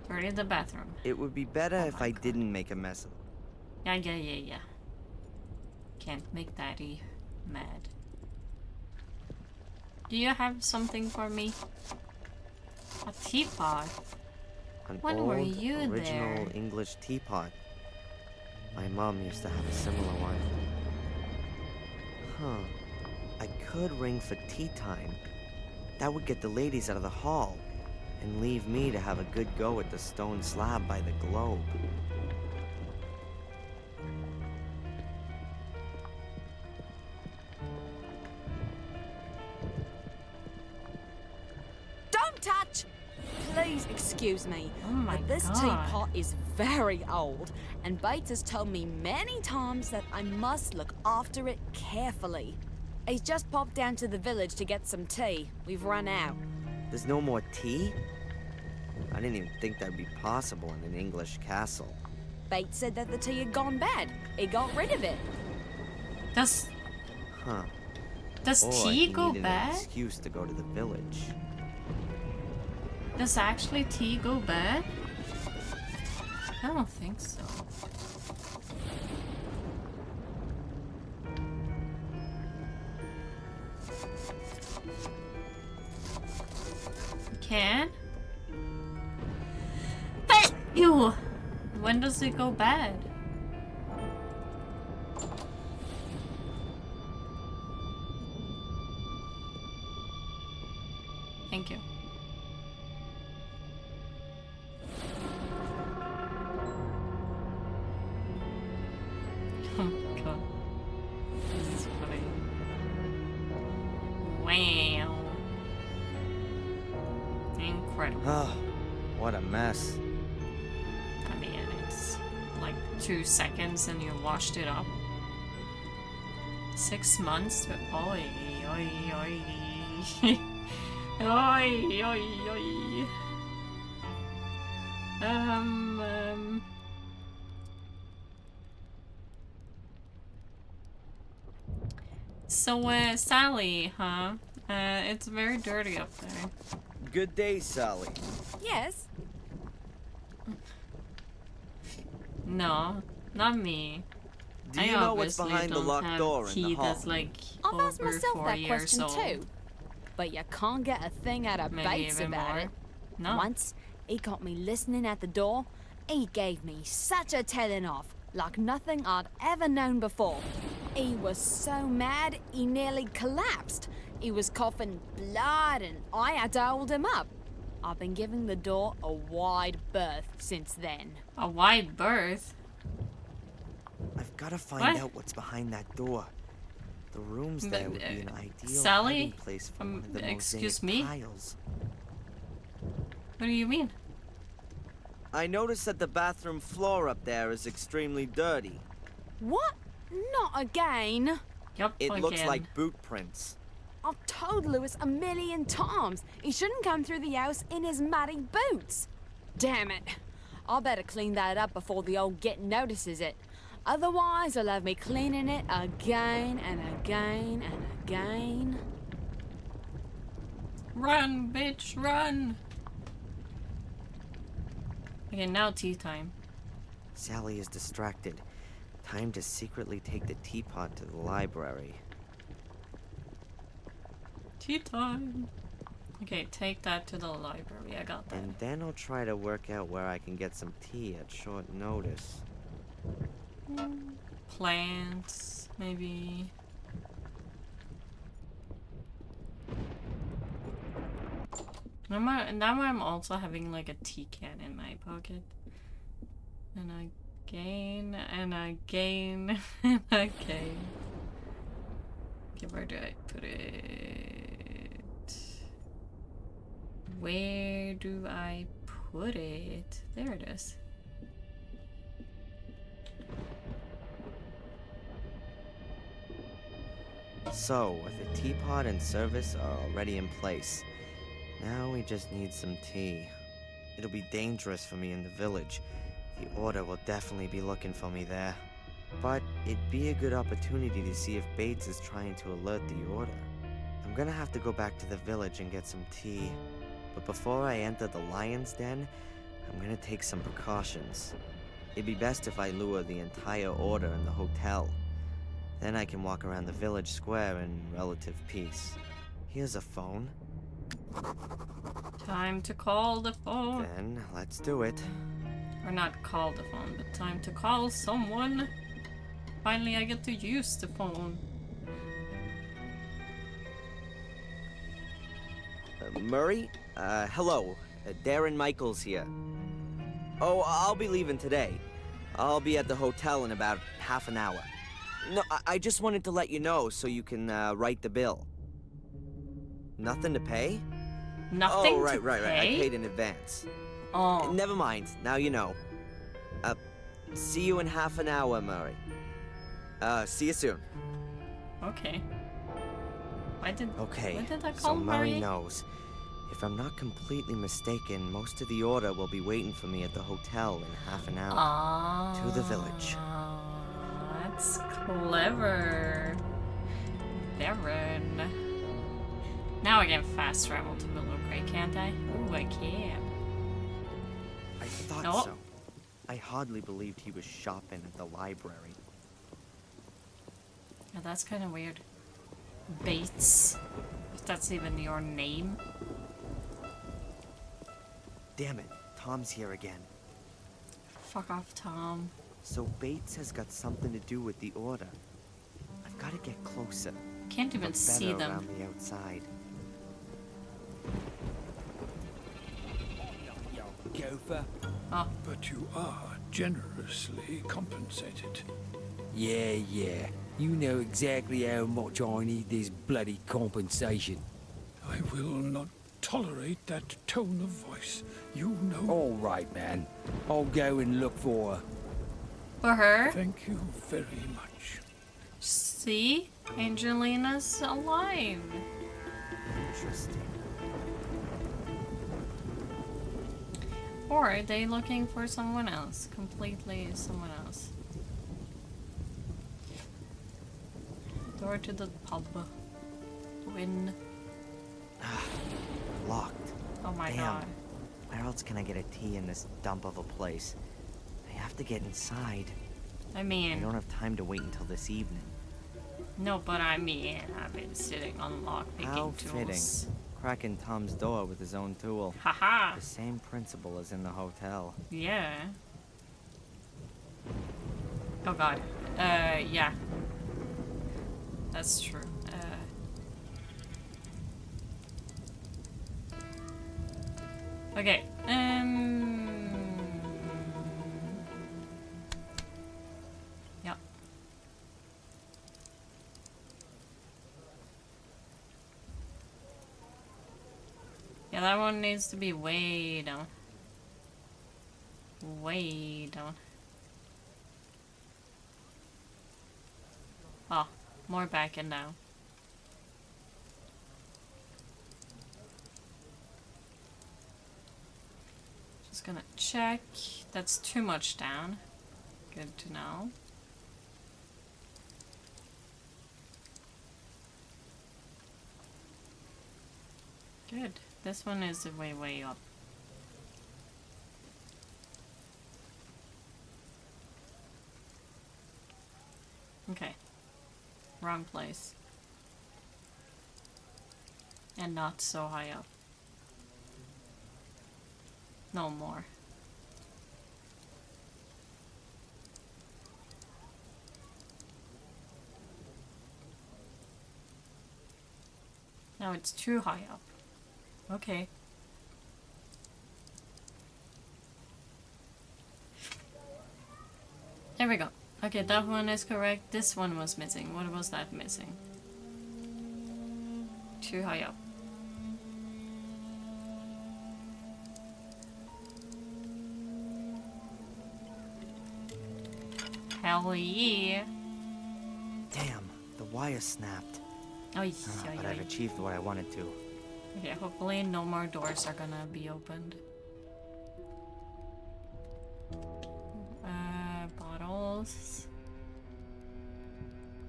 Dirty the bathroom. It would be better if I didn't make a mess of it. Yeah. Can't make Daddy mad. Do you have something for me? A teapot? An When old, were you original there? English teapot. My mom used to have a similar one. Huh. I could ring for tea time. That would get the ladies out of the hall. and leave me to have a good go at the stone slab by the globe. Don't touch! Please excuse me. Oh my but this God. teapot is very old, and Bates has told me many times that I must look after it carefully. He's just popped down to the village to get some tea. We've run out. There's no more tea? I didn't even think that'd be possible in an English castle. Bates said that the tea had gone bad. He got rid of it. Does Huh. does Or tea he go needed an bad? excuse to go to the village. Does actually tea go bad? I don't think so. Can? Ew! When does it go bad? Thank you. Oh my god. This is funny. Wow. Incredible. Oh, what a mess. I mean, it's like 2 seconds and you washed it up. 6 months to. Oi, oi, oi. Oi, oi, oi. So, Sally, huh? It's very dirty up there. Good day, Sally. Yes? No, not me. Do I you know what's obviously behind the don't locked have door in the tea hall? that's like I've asked over myself 4 that years question old. too. But you can't get a thing out of Maybe Bates even about more. it. No. Once, he got me listening at the door. He gave me such a telling off, like nothing I'd ever known before. He was so mad, he nearly collapsed. He was coughing blood, and I had to hold him up. I've been giving the door a wide berth since then. A wide berth? I've got to find What? out what's behind that door. The rooms there would be an ideal Sally? hiding place for one of the Excuse mosaic me? tiles. What do you mean? I noticed that the bathroom floor up there is extremely dirty. What? Not again. Yep, It looks again. like boot prints. I've told Lewis a million times he shouldn't come through the house in his muddy boots. Damn it. I better clean that up before the old git notices it. Otherwise, he'll have me cleaning it again and again and again. Run, bitch, run! Okay, now tea time. Sally is distracted. Time to secretly take the teapot to the library. Tea time. Okay, take that to the library. I got that. And then I'll try to work out where I can get some tea at short notice. Plants, maybe. Now I'm also having like a tea can in my pocket. And again, and again, and again. Okay, where do I put it? Where do I put it? There it is. So, with the teapot and service are already in place, now we just need some tea. It'll be dangerous for me in the village. The Order will definitely be looking for me there. But it'd be a good opportunity to see if Bates is trying to alert the Order. I'm gonna have to go back to the village and get some tea. But before I enter the Lion's Den, I'm gonna take some precautions. It'd be best if I lure the entire Order in the hotel. Then I can walk around the village square in relative peace. Here's a phone. Time to call the phone. Then, let's do it. Or not call the phone, but time to call someone. Finally, I get to use the phone. Murray? Hello. Darren Michaels here. Oh, I'll be leaving today. I'll be at the hotel in about half an hour. No, I just wanted to let you know so you can write the bill. Nothing to pay? Nothing Oh, right, to right. pay? I paid in advance. Oh. Never mind. Now you know. See you in half an hour, Murray. See you soon. Okay. Why did I So call Murray Murray? knows. If I'm not completely mistaken, most of the order will be waiting for me at the hotel in half an hour. To the village. That's clever. Darren. Now I can fast travel to Willow Grey, can't I? Ooh, I can. I thought Nope. so. I hardly believed he was shopping at the library. Yeah, that's kind of weird. Bates. If that's even your name. Damn it, Tom's here again. Fuck off, Tom. So Bates has got something to do with the order. I've got to get closer. Can't even Look see better them. around the outside. Gopher. Oh. But you are generously compensated. Yeah. You know exactly how much I need this bloody compensation. I will not tolerate that tone of voice. You know. All right, man. I'll go and look for her. For her? Thank you very much. See? Angelina's alive. Interesting. Or are they looking for someone else? Completely someone else. Door to the pub. Win. Locked. Oh my Damn. god. Where else can I get a tea in this dump of a place? I have to get inside. I I mean, don't have time to wait until this evening. no, but I mean, I've been sitting on lockpicking How tools. fitting. Cracking Tom's door with his own tool. Haha. The same principle as in the hotel. Yeah. Oh god. Yeah. That's true. Okay. Yep. Yeah, that one needs to be way down. Way down. Oh, more back and down. Just gonna check. That's too much down. Good to know. Good. This one is way up. Okay. Wrong place. And not so high up. No more. Now it's too high up. Okay. There we go. Okay, that one is correct. This one was missing. What was that missing? Too high up. Hell yeah. Damn, the wire snapped. Oh, But I've achieved what I wanted to. Okay, hopefully no more doors are gonna be opened. Bottles.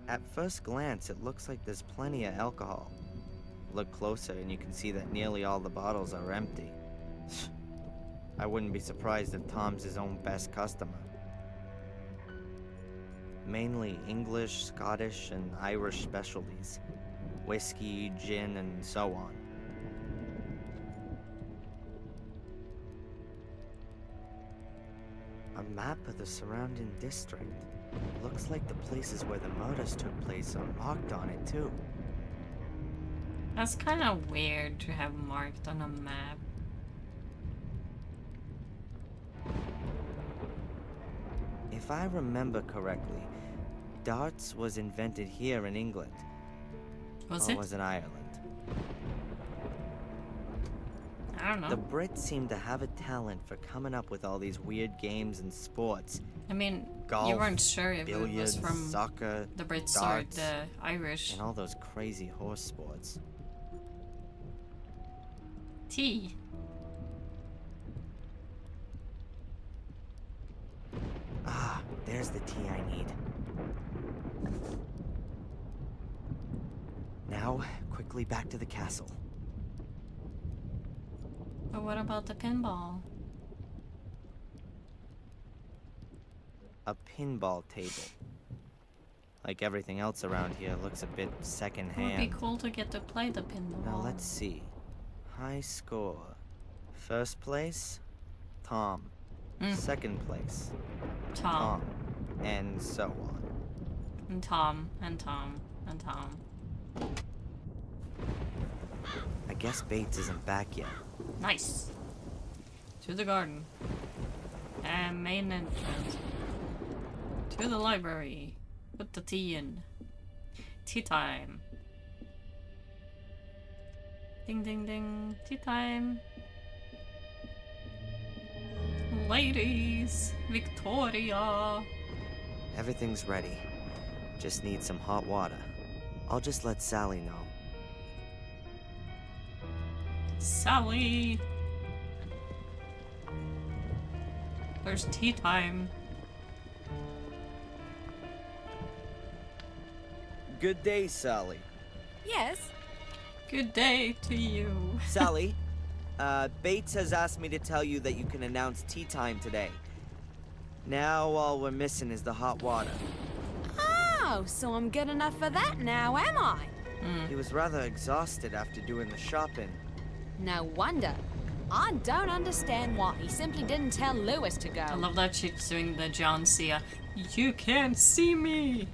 At first glance, it looks like there's plenty of alcohol. Look closer and you can see that nearly all the bottles are empty. I wouldn't be surprised if Tom's his own best customer. Mainly English, Scottish, and Irish specialties. Whiskey, gin, and so on. A map of the surrounding district. Looks like the places where the murders took place are marked on it too. That's kind of weird to have marked on a map. If I remember correctly, darts was invented here in England. Was or it? was it Ireland? I don't know. The Brits seem to have a talent for coming up with all these weird games and sports. I mean, Golf, you weren't sure if it was billiards, from soccer, the Brits darts, or the Irish. and all those crazy horse sports. Tea. Ah, there's the tea I need. Now, quickly back to the castle. But what about the pinball? A pinball table. Like everything else around here, looks a bit It would be secondhand. cool to get to play the pinball. Now let's see. High score. First place, Tom. Second place, Tom. And so on. And Tom, and Tom, and Tom. I guess Bates isn't back yet. Nice. To the garden. And main entrance. To the library. Put the tea in. Tea time. Ding ding ding. Tea time. Ladies. Victoria. Everything's ready. Just need some hot water. I'll just let Sally know. Sally. There's tea time. Good day, Sally. Yes? Good day to you. Sally, Bates has asked me to tell you that you can announce tea time today. Now all we're missing is the hot water. Oh, so I'm good enough for that now, am I? He was rather exhausted after doing the shopping. No wonder. I don't understand why he simply didn't tell Lewis to go. I love that she's doing the John Cena. You can't see me.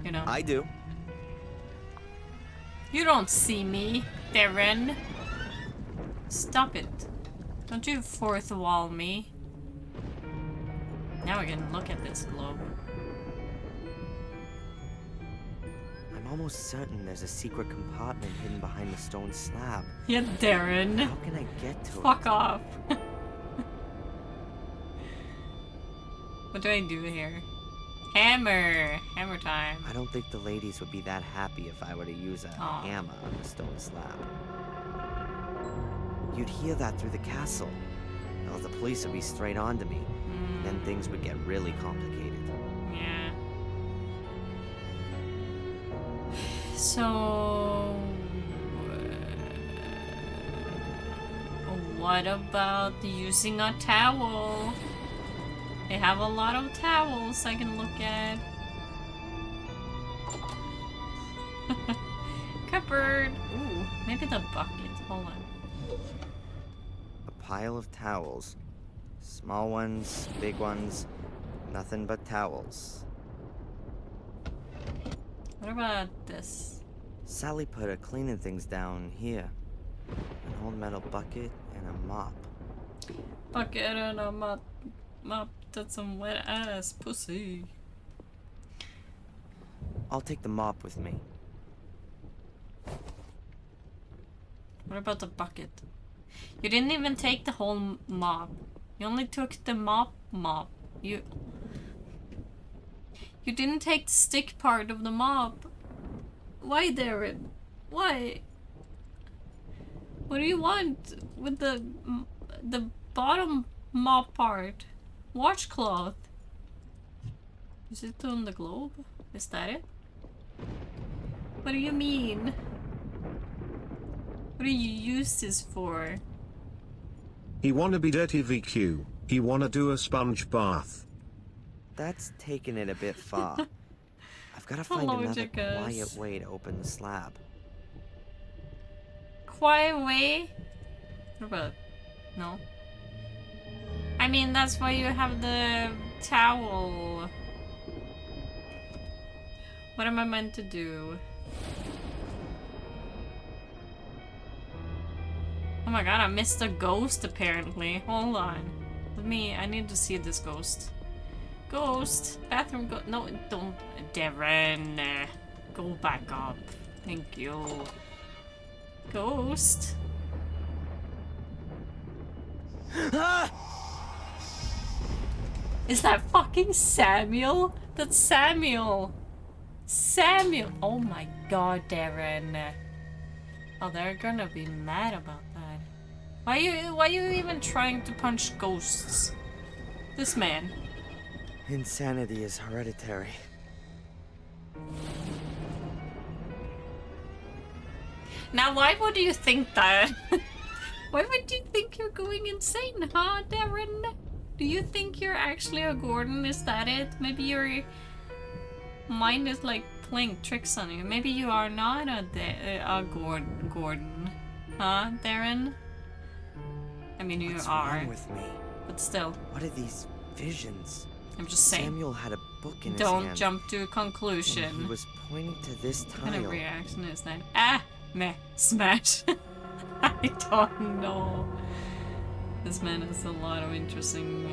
You know. I do. You don't see me, Darren. Stop it. Don't you fourth wall me. Now we can look at this globe. I'm almost certain there's a secret compartment hidden behind the stone slab. Yeah, Darren. How can I get to it? Fuck off. What do I do here? Hammer! Hammer time. I don't think the ladies would be that happy if I were to use a Aw. hammer on the stone slab. You'd hear that through the castle. Well, the police would be straight on to me. Then things would get really complicated. Yeah. So... what about using a towel? They have a lot of towels I can look at. Cupboard! Ooh, maybe the bucket. Hold on. A pile of towels. Small ones, big ones, nothing but towels. What about this? Sally put her cleaning things down here. An old metal bucket and a mop. Bucket and a mop. Mop, that's some wet ass pussy. I'll take the mop with me. What about the bucket? You didn't even take the whole mop. You only took the mop. You didn't take the stick part of the mop. Why, Darren? Why? What do you want with the bottom mop part? Washcloth. Is it on the globe? Is that it? What do you mean? What do you use this for? He wanna be dirty VQ. He wanna do a sponge bath. That's taking it a bit far. I've got to find Hello, another Jackass. quiet way to open the slab. Quiet way? What about? No. I mean, that's why you have the towel. What am I meant to do? Oh my god, I missed a ghost apparently. Hold on. I need to see this ghost. Ghost. Bathroom go. No, don't. Darren. Go back up. Thank you. Ghost. Is that fucking Samuel? That's Samuel. Samuel. Oh my god, Darren. Oh, they're gonna be mad about that. Why are you even trying to punch ghosts? This man. Insanity is hereditary. Now, why would you think that? Why would you think you're going insane, huh, Darren? Do you think you're actually a Gordon? Is that it? Maybe your mind is like playing tricks on you. Maybe you are not a Gordon. Huh, Darren? I mean, you What's are. wrong with me? But still. What are these visions? I'm just saying. Samuel had a book in his Don't hand. jump to a conclusion. And he was pointing to this What kind of tile. reaction is that? Ah! Meh. Smash. I don't know. This man has a lot of interesting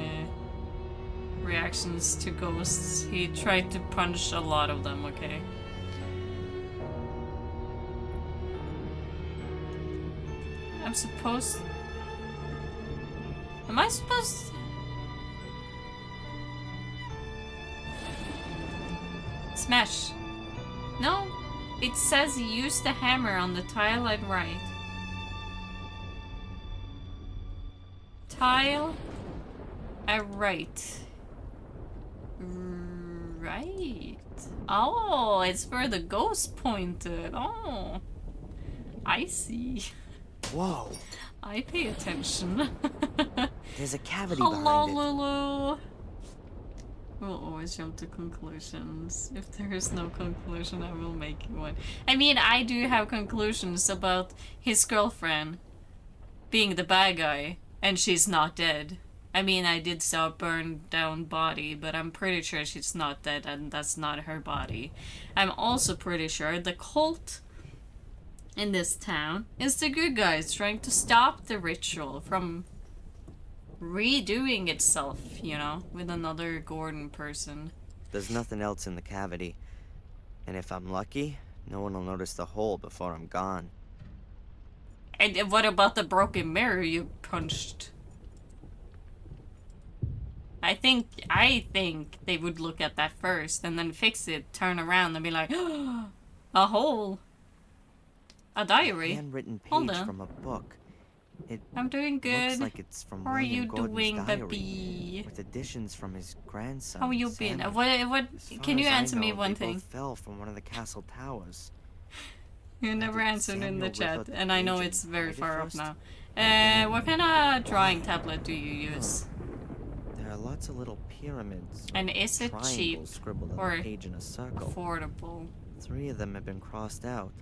reactions to ghosts. He tried to punch a lot of them, okay? I'm supposed... Am I supposed... Smash. No, it says use the hammer on the tile at right. Tile at right. Right. Oh, it's where the ghost pointed. Oh, I see. Whoa. I pay attention. There's a cavity Hello, behind it. Lulu. We'll always jump to conclusions. If there is no conclusion, I will make one. I mean, I do have conclusions about his girlfriend being the bad guy, and she's not dead. I mean, I did saw a burned down body, but I'm pretty sure she's not dead, and that's not her body. I'm also pretty sure the cult in this town is the good guys trying to stop the ritual from redoing itself, you know, with another Gordon person. There's nothing else in the cavity. And if I'm lucky, no one will notice the hole before I'm gone. And what about the broken mirror you punched? I think they would look at that first and then fix it, turn around and be like, a hole. A diary. A handwritten Hold page on. from a book. It I'm doing good. looks like it's from How are William you Gordon's doing, diary, baby? with additions from his grandson. How you been? Samuel. What? As far Can you as I answer me know, one they thing? both fell from one of the castle towers. You never did answered in the Samuel rip chat, out the and I know page it's and very write it far up first? now. What kind of drawing tablet do you use? There are lots of little pyramids. And is it triangles cheap scribbled on or a page in a circle. affordable? 3 of them have been crossed out.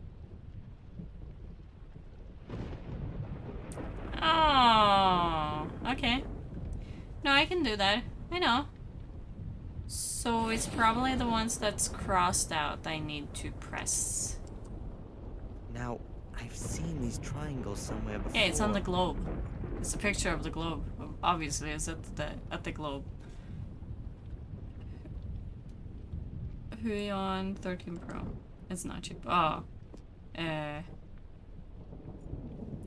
Oh, okay. No, I can do that. I know. So it's probably the ones that's crossed out I need to press. Now, I've seen these triangles somewhere before. Yeah, it's on the globe. It's a picture of the globe. Obviously, it's at the globe. Huion 13 Pro. It's not cheap. Oh.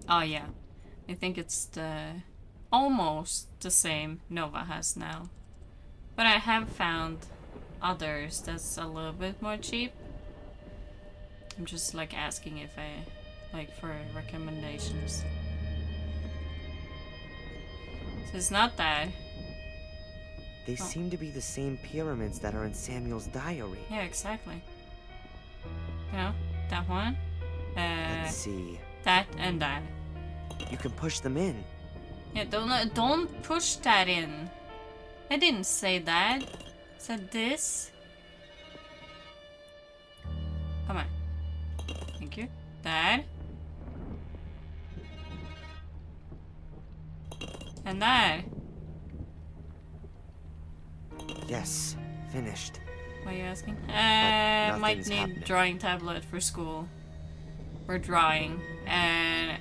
Oh yeah. I think it's almost the same Nova has now. But I have found others that's a little bit more cheap. I'm just like asking if I like for recommendations. So it's not that. They seem to be the same pyramids that are in Samuel's diary. Yeah, exactly. You know, that one. Let's see. That and that. You can push them in. Yeah, don't push that in. I didn't say that. I said this. Come on. Thank you. That. And that. Yes, finished. What are you asking? Might nothing's need happening. drawing tablet for school. We're drawing, and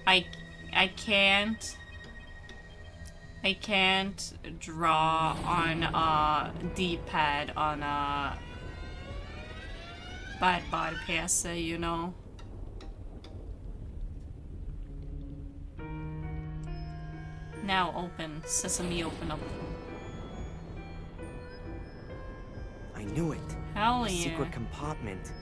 I can't I can't draw on a D-pad on a bad PC, you know. Now open. Sesame, open up. I knew it. Hell A yeah. secret compartment.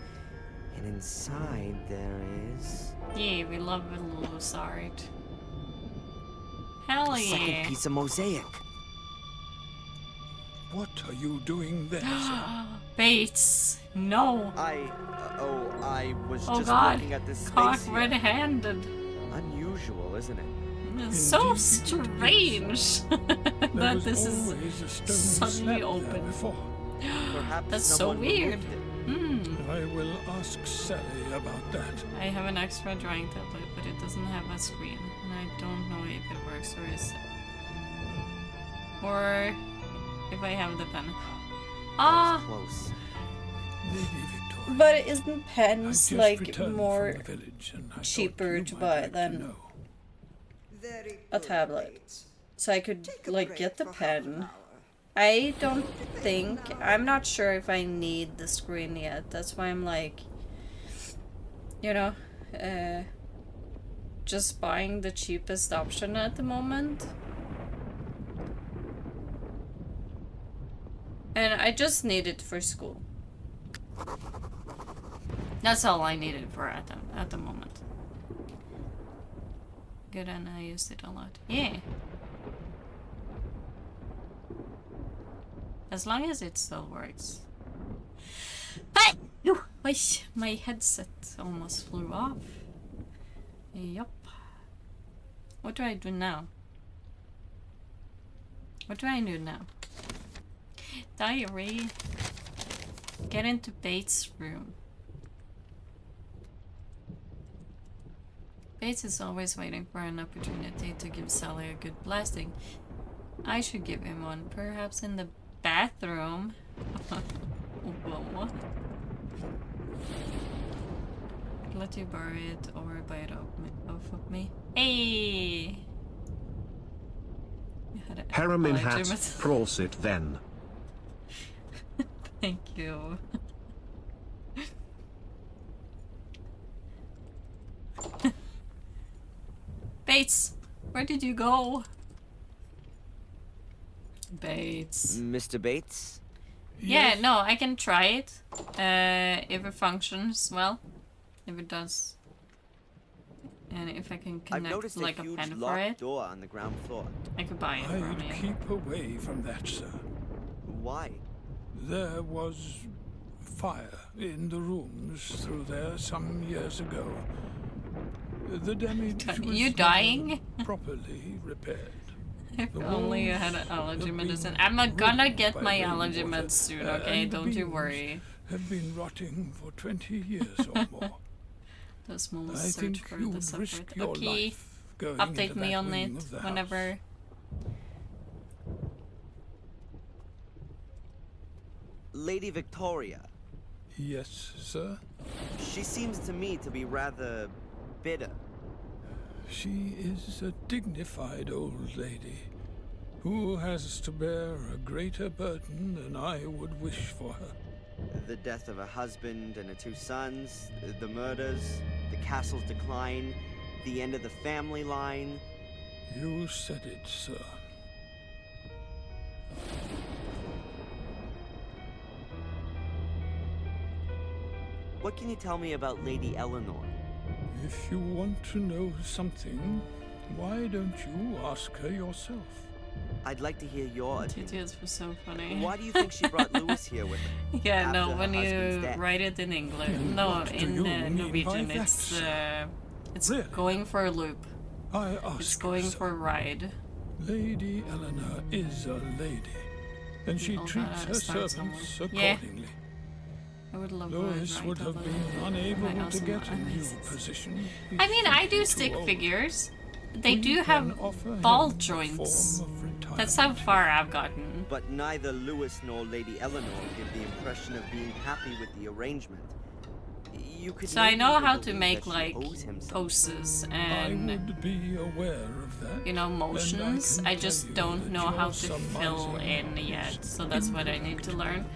And inside there is... Yeah, we love a little art. Hell a second yeah. piece of mosaic. What are you doing there, sir? Bates, no. I was Oh just God, looking at this cock space here. red-handed. Unusual, isn't it? It's so strange that this is always a stone suddenly slab there open. before. Perhaps That's so someone weird. removed it. I will ask Sally about that. I have an extra drawing tablet, but it doesn't have a screen, and I don't know if it works or is, or if I have the pen. Ah. Close. Lady Victoria, But isn't I've pens just like returned more from the village and I cheaper thought to you buy might like to than know. a tablet? So I could like get the pen. I don't think, I'm not sure if I need the screen yet. That's why I'm like, you know, just buying the cheapest option at the moment. And I just need it for school. That's all I needed for at the moment. Good, and I used it a lot. Yeah. As long as it still works. But my headset almost flew off. Yup. What do I do now? What do I do now? Diary. Get into Bates' room. Bates is always waiting for an opportunity to give Sally a good blasting. I should give him one, perhaps in the bathroom. Whoa. Let you borrow it or buy it off of me. Hey! Harem in hat, pros it then. Thank you. Bates, where did you go? Bates. Mr. Bates? Yeah, no, I can try it. If it functions well. If it does. And if I can I've connect noticed like a a huge pen for locked it. door on the ground floor. I could buy it from I'd you. keep away from that, sir. Why? There was fire in the rooms through there some years ago. The damage was You dying? never properly repaired. If The only you walls had an allergy have medicine. been I'm gonna ruined get by my rainwater, allergy meds soon, okay? and the Don't you beams worry. Have been rotting for 20 years or more. The small I search think for you the would risk separate. your Okay. life going Update into me that on wing it of the whenever. house. Lady Victoria. Yes, sir? She seems to me to be rather bitter. She is a dignified old lady who has to bear a greater burden than I would wish for her. The death of her husband and her 2 sons, the murders, the castle's decline, the end of the family line. You said it, sir. What can you tell me about Lady Eleanor? If you want to know something, why don't you ask her yourself? I'd like to hear your opinion. It was so funny. Why do you think she brought Lewis here with her? Yeah, after no, her when husband's you death? write it in English, no, What do in you mean Norwegian, by it's going for a loop. I ask It's going you, sir. for a ride. Lady Eleanor is a lady, and she Oh, treats her start servants somewhere. Yeah. accordingly. I would love Lois would have been unable to get a new position. I mean, I do Too stick old. figures. They We do can have offer him ball a joints. form of retirement. That's how far I've gotten. But neither Lewis nor Lady Eleanor give the impression of being happy with the arrangement. You could So I lead know him to how to believe make that she like owes him something. poses I and would be aware of that. you know and motions. can I tell just you don't that know your how to fill surmising in is yet. So that's what I need to learn.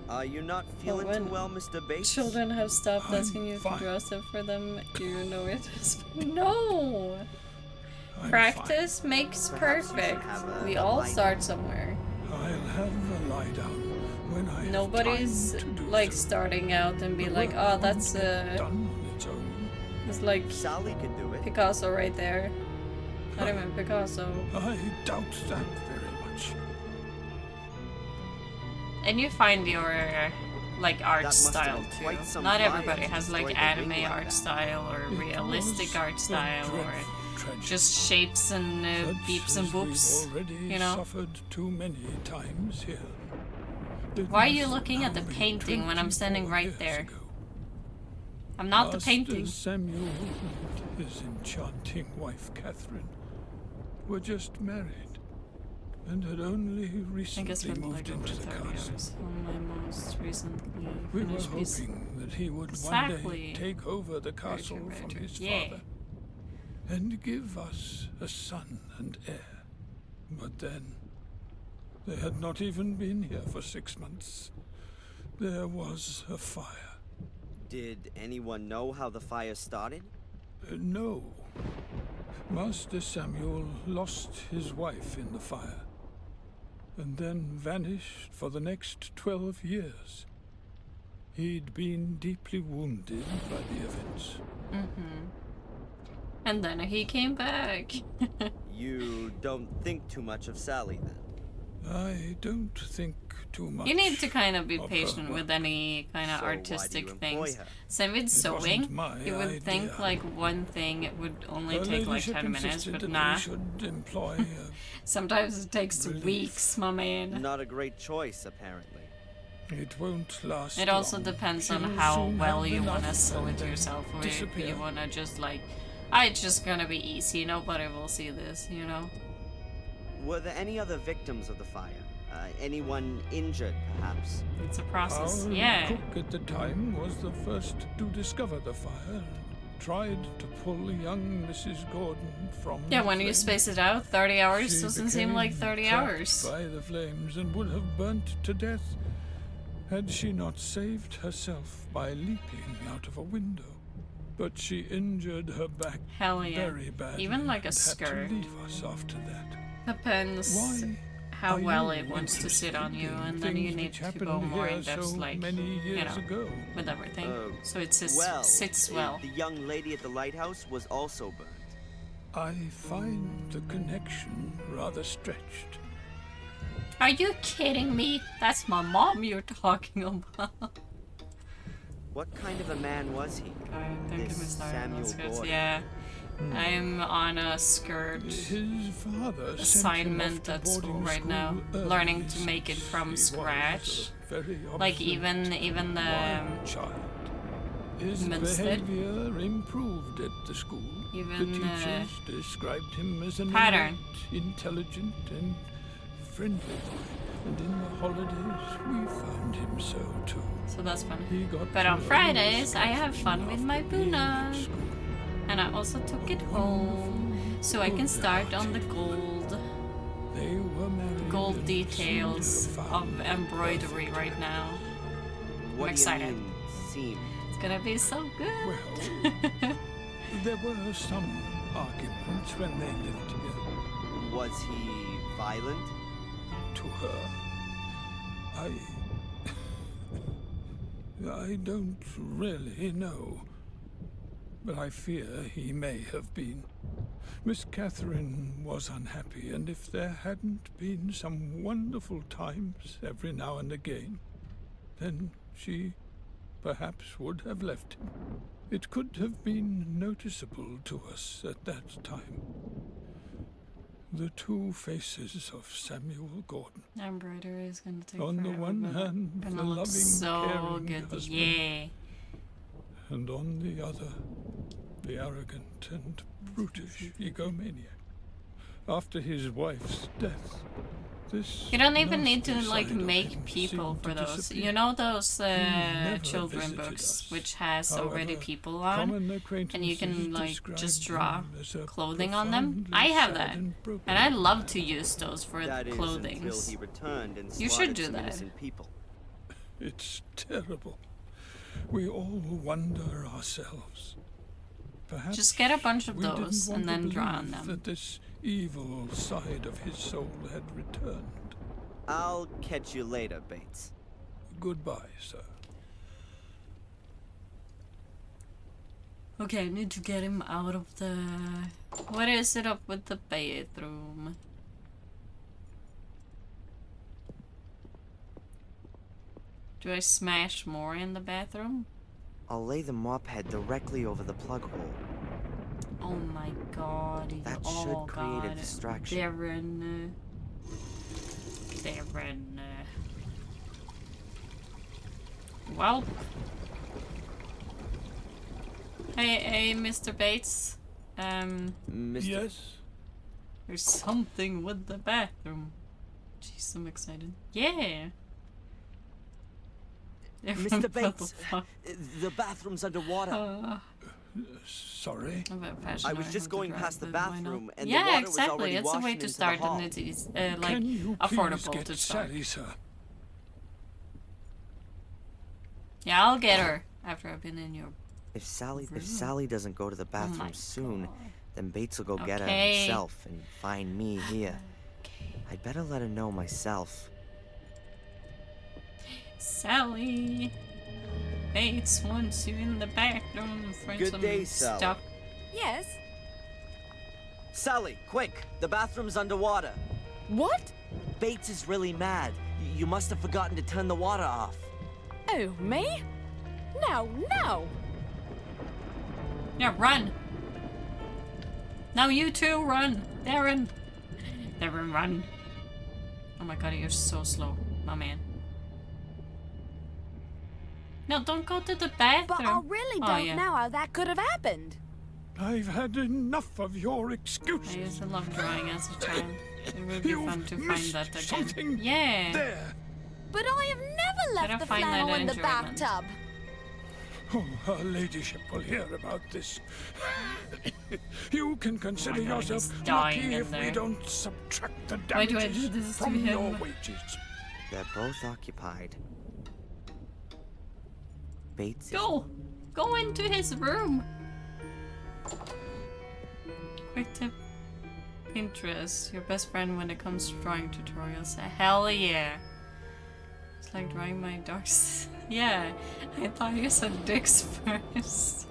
Are you not feeling when too well, Mr. Bates? Children have stopped I'm asking you fine. to draw stuff for them. Do you know it? No. I'm Practice makes Perhaps you should perfect. have We a all lie start down. somewhere. I'll have a lie down when I have Nobody's time to do like so. starting out and be The like, work oh, won't that's get done on its own. it's like Sally could do it. Picasso right there. Not even Picasso. I doubt that very much. And you find your like art must have style been too. quite some Not fire everybody to has like destroy the anime ring like art that. style or It realistic was art a style or dreadful tragedy, just shapes and such beeps and as boops. we've already You know? suffered too many times here. It Why are you must looking at now the be painting when I'm standing 24 right years there? ago. I'm not the Master painting. Samuel and his enchanting wife Catherine were just married and had only I guess recently we're like moved over into the 30 castle. hours. On my most recently We were finished piece. hoping that he would Exactly. one day take over the Very castle true, very from true. his Yeah. father and give us a son and heir. But then, they had not even been here for 6 months. There was a fire. Did anyone know how the fire started? No. Master Samuel lost his wife in the fire, and then vanished for the next 12 years. He'd been deeply wounded by the events. And then he came back. You don't think too much of Sally then? I don't think too much. You need to kind of be of her patient work. with any kind of So why do artistic you employ things. her? Same with sewing. my You would think idea. like one thing would only Her take like ladyship 10 minutes, insisted but that nah. we should employ a Sometimes it takes relief. weeks, my man. Not a great choice, apparently. It won't last It also long. depends on She'll how soon well have you want to enough sew and it then yourself, or if disappear. you want to just like, ah, it's just gonna be easy, nobody will see this, you know? Were there any other victims of the fire? Anyone injured, perhaps? It's a process, Our yeah. cook at the time was the first to discover the fire and tried to pull young Mrs. Gordon from Yeah, the when you flames. space it out, 30 hours She doesn't seem like became 30 trapped hours. by the flames and would have burnt to death had she not saved herself by leaping out of a window. But she injured her back Hell yeah. very badly. Even like a and skirt. Had to leave us after that. Depends Why how are well you it wants to sit on you, interested in and then you things need which to happened go more here in depth, so like, many you years know, ago? with everything. So it sits, Well, sits well. the young lady at the lighthouse was also burned. I find the connection rather stretched. Are you kidding me? That's my mom you're talking about. What kind of a man was he? Don't get me This started on Samuel skirts. Gordon. Yeah. I'm on a skirt His father assignment at school right now, learning to make it from scratch. Like even the His Minstead. behavior improved at the school. Even, the teachers described him as an pattern. alert, intelligent, and friendly boy. And in the holidays, we found him so too. So that's fun. He got But to on know Fridays, I us have fun with my being at Buna. school. And I also took it home so I can start on the gold They were married gold and details seemed to have of found embroidery right now. What I'm do you excited. mean, seemed? It's gonna be so good. There were some arguments when they lived together. Was he violent? To her, I don't really know, but I fear he may have been. Miss Catherine was unhappy, and if there hadn't been some wonderful times every now and again, then she perhaps would have left him. It could have been noticeable to us at that time. The two faces of Samuel Gordon. Embroidery is gonna take On the forever, one but hand, gonna the look loving, so caring good. husband, Yeah. and on the other, the arrogant and brutish egomaniac. After his wife's death, This You don't even need to nasty like side of make him people seemed for to those. disappear. You know those never children visited books us. which has already However, people on, common and you acquaintances can like just described draw him as a clothing on them. profoundly I have sad that, and broken and I man. love to use those for That is clothing. until he returned and You should slaughtered do some that. innocent people. It's terrible. We all wonder ourselves. Perhaps Just get a bunch of we didn't those want and to then draw on believe them. that this evil side of his soul had returned. I'll catch you later, Bates. Goodbye, sir. Okay, I need to get him out of the... What is it up with the bathroom? Do I smash more in the bathroom? I'll lay the mop head directly over the plug hole. Oh my god. That oh should create god. a distraction. Darren. Well. Hey, Mr. Bates. Mr. Yes? There's something with the bathroom. Jeez, I'm excited. Yeah. Mr. Bates, the bathroom's underwater. Sorry? I was just going past the bathroom, and yeah, the water exactly. was already It's a washing way into to start, the hall. and it is like Can you please affordable get to start. Sally, sir? Yeah, I'll get her after I've been in your. If Sally doesn't go to the bathroom my soon, then Bates will go get her Okay. himself and find me here. I'd better let her know myself. Sally. Bates wants you in the bathroom for Good some day, Sally. stuff. Yes? Sally, quick! The bathroom's underwater. What? Bates is really mad. You must have forgotten to turn the water off. Oh, me? No, no! Yeah, run. Now you too, run. Darren. Darren, run. Oh my god, you're so slow, my man. No, don't go to the bathroom. But I really Oh, don't yeah. know how that could have happened. I've had enough of your I excuses. used to love drawing as a child. It would be You've fun to find missed that again. something Yeah. there. But I have never Better left the find that flannel in the enjoyment. bathtub. Oh, her ladyship will hear about this. You can consider Oh my God, yourself he's dying lucky in if we there. don't subtract the Why do I damages do this to from him? your wages. They're both occupied. Bates is Go! Go into his room! Quick tip. Pinterest. Your best friend when it comes to drawing tutorials. Hell yeah! It's like drawing my dogs. Yeah, I thought you said dicks first.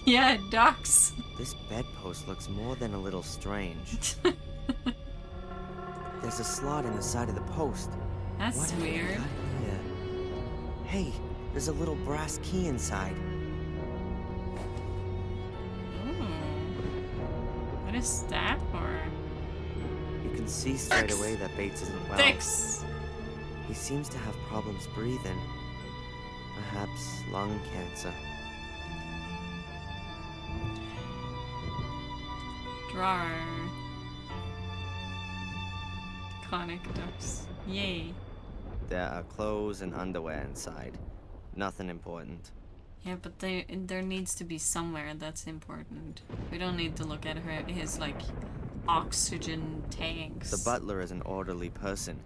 Yeah, ducks. This bedpost looks more than a little strange. There's a slot in the side of the post. That's What have they weird. got here? Hey, there's a little brass key inside. What is that for? You can see straight away that Bates isn't well. Dicks! He seems to have problems breathing. Perhaps lung cancer. Drawer. Conic ducks. Yay. There are clothes and underwear inside. Nothing important. Yeah, but there needs to be somewhere that's important. We don't need to look at his like oxygen tanks. The butler is an orderly person,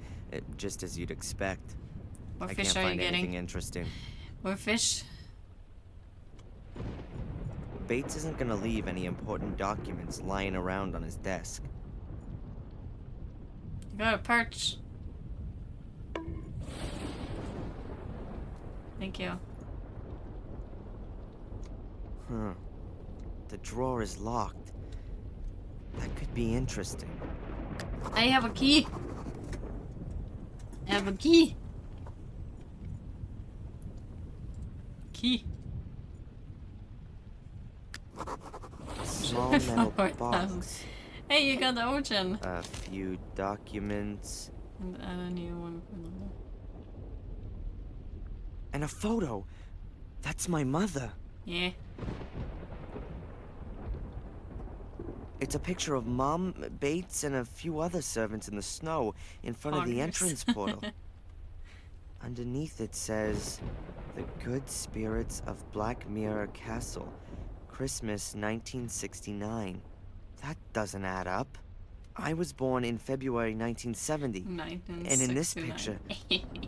just as you'd expect. What I fish can't are you find getting? anything interesting. What fish? Bates isn't gonna leave any important documents lying around on his desk. You got a perch. Thank you. Huh. The drawer is locked. That could be interesting. I have a key. I have a key. Key. Small metal 4,000. box. Hey, you got the ocean. A few documents. And add a new one for the. And a photo. That's my mother. Yeah. It's a picture of Mom, Bates, and a few other servants in the snow in front of the Foggers. entrance portal. Underneath it says, "The Good Spirits of Black Mirror Castle, Christmas 1969. That doesn't add up. I was born in February 1970. And in this picture,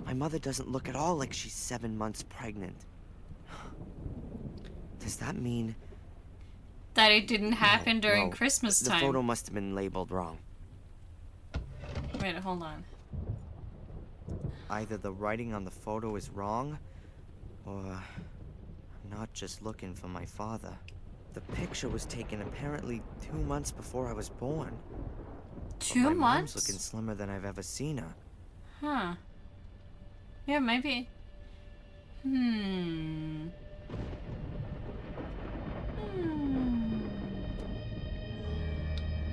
my mother doesn't look at all like she's 7 months pregnant. Does that mean... That it didn't happen during no, Christmas time. The photo must have been labeled wrong. Wait, hold on. Either the writing on the photo is wrong, or I'm not just looking for my father. The picture was taken apparently 2 months before I was born. 2 My months? mom's looking slimmer than I've ever seen her. Huh. Yeah, maybe.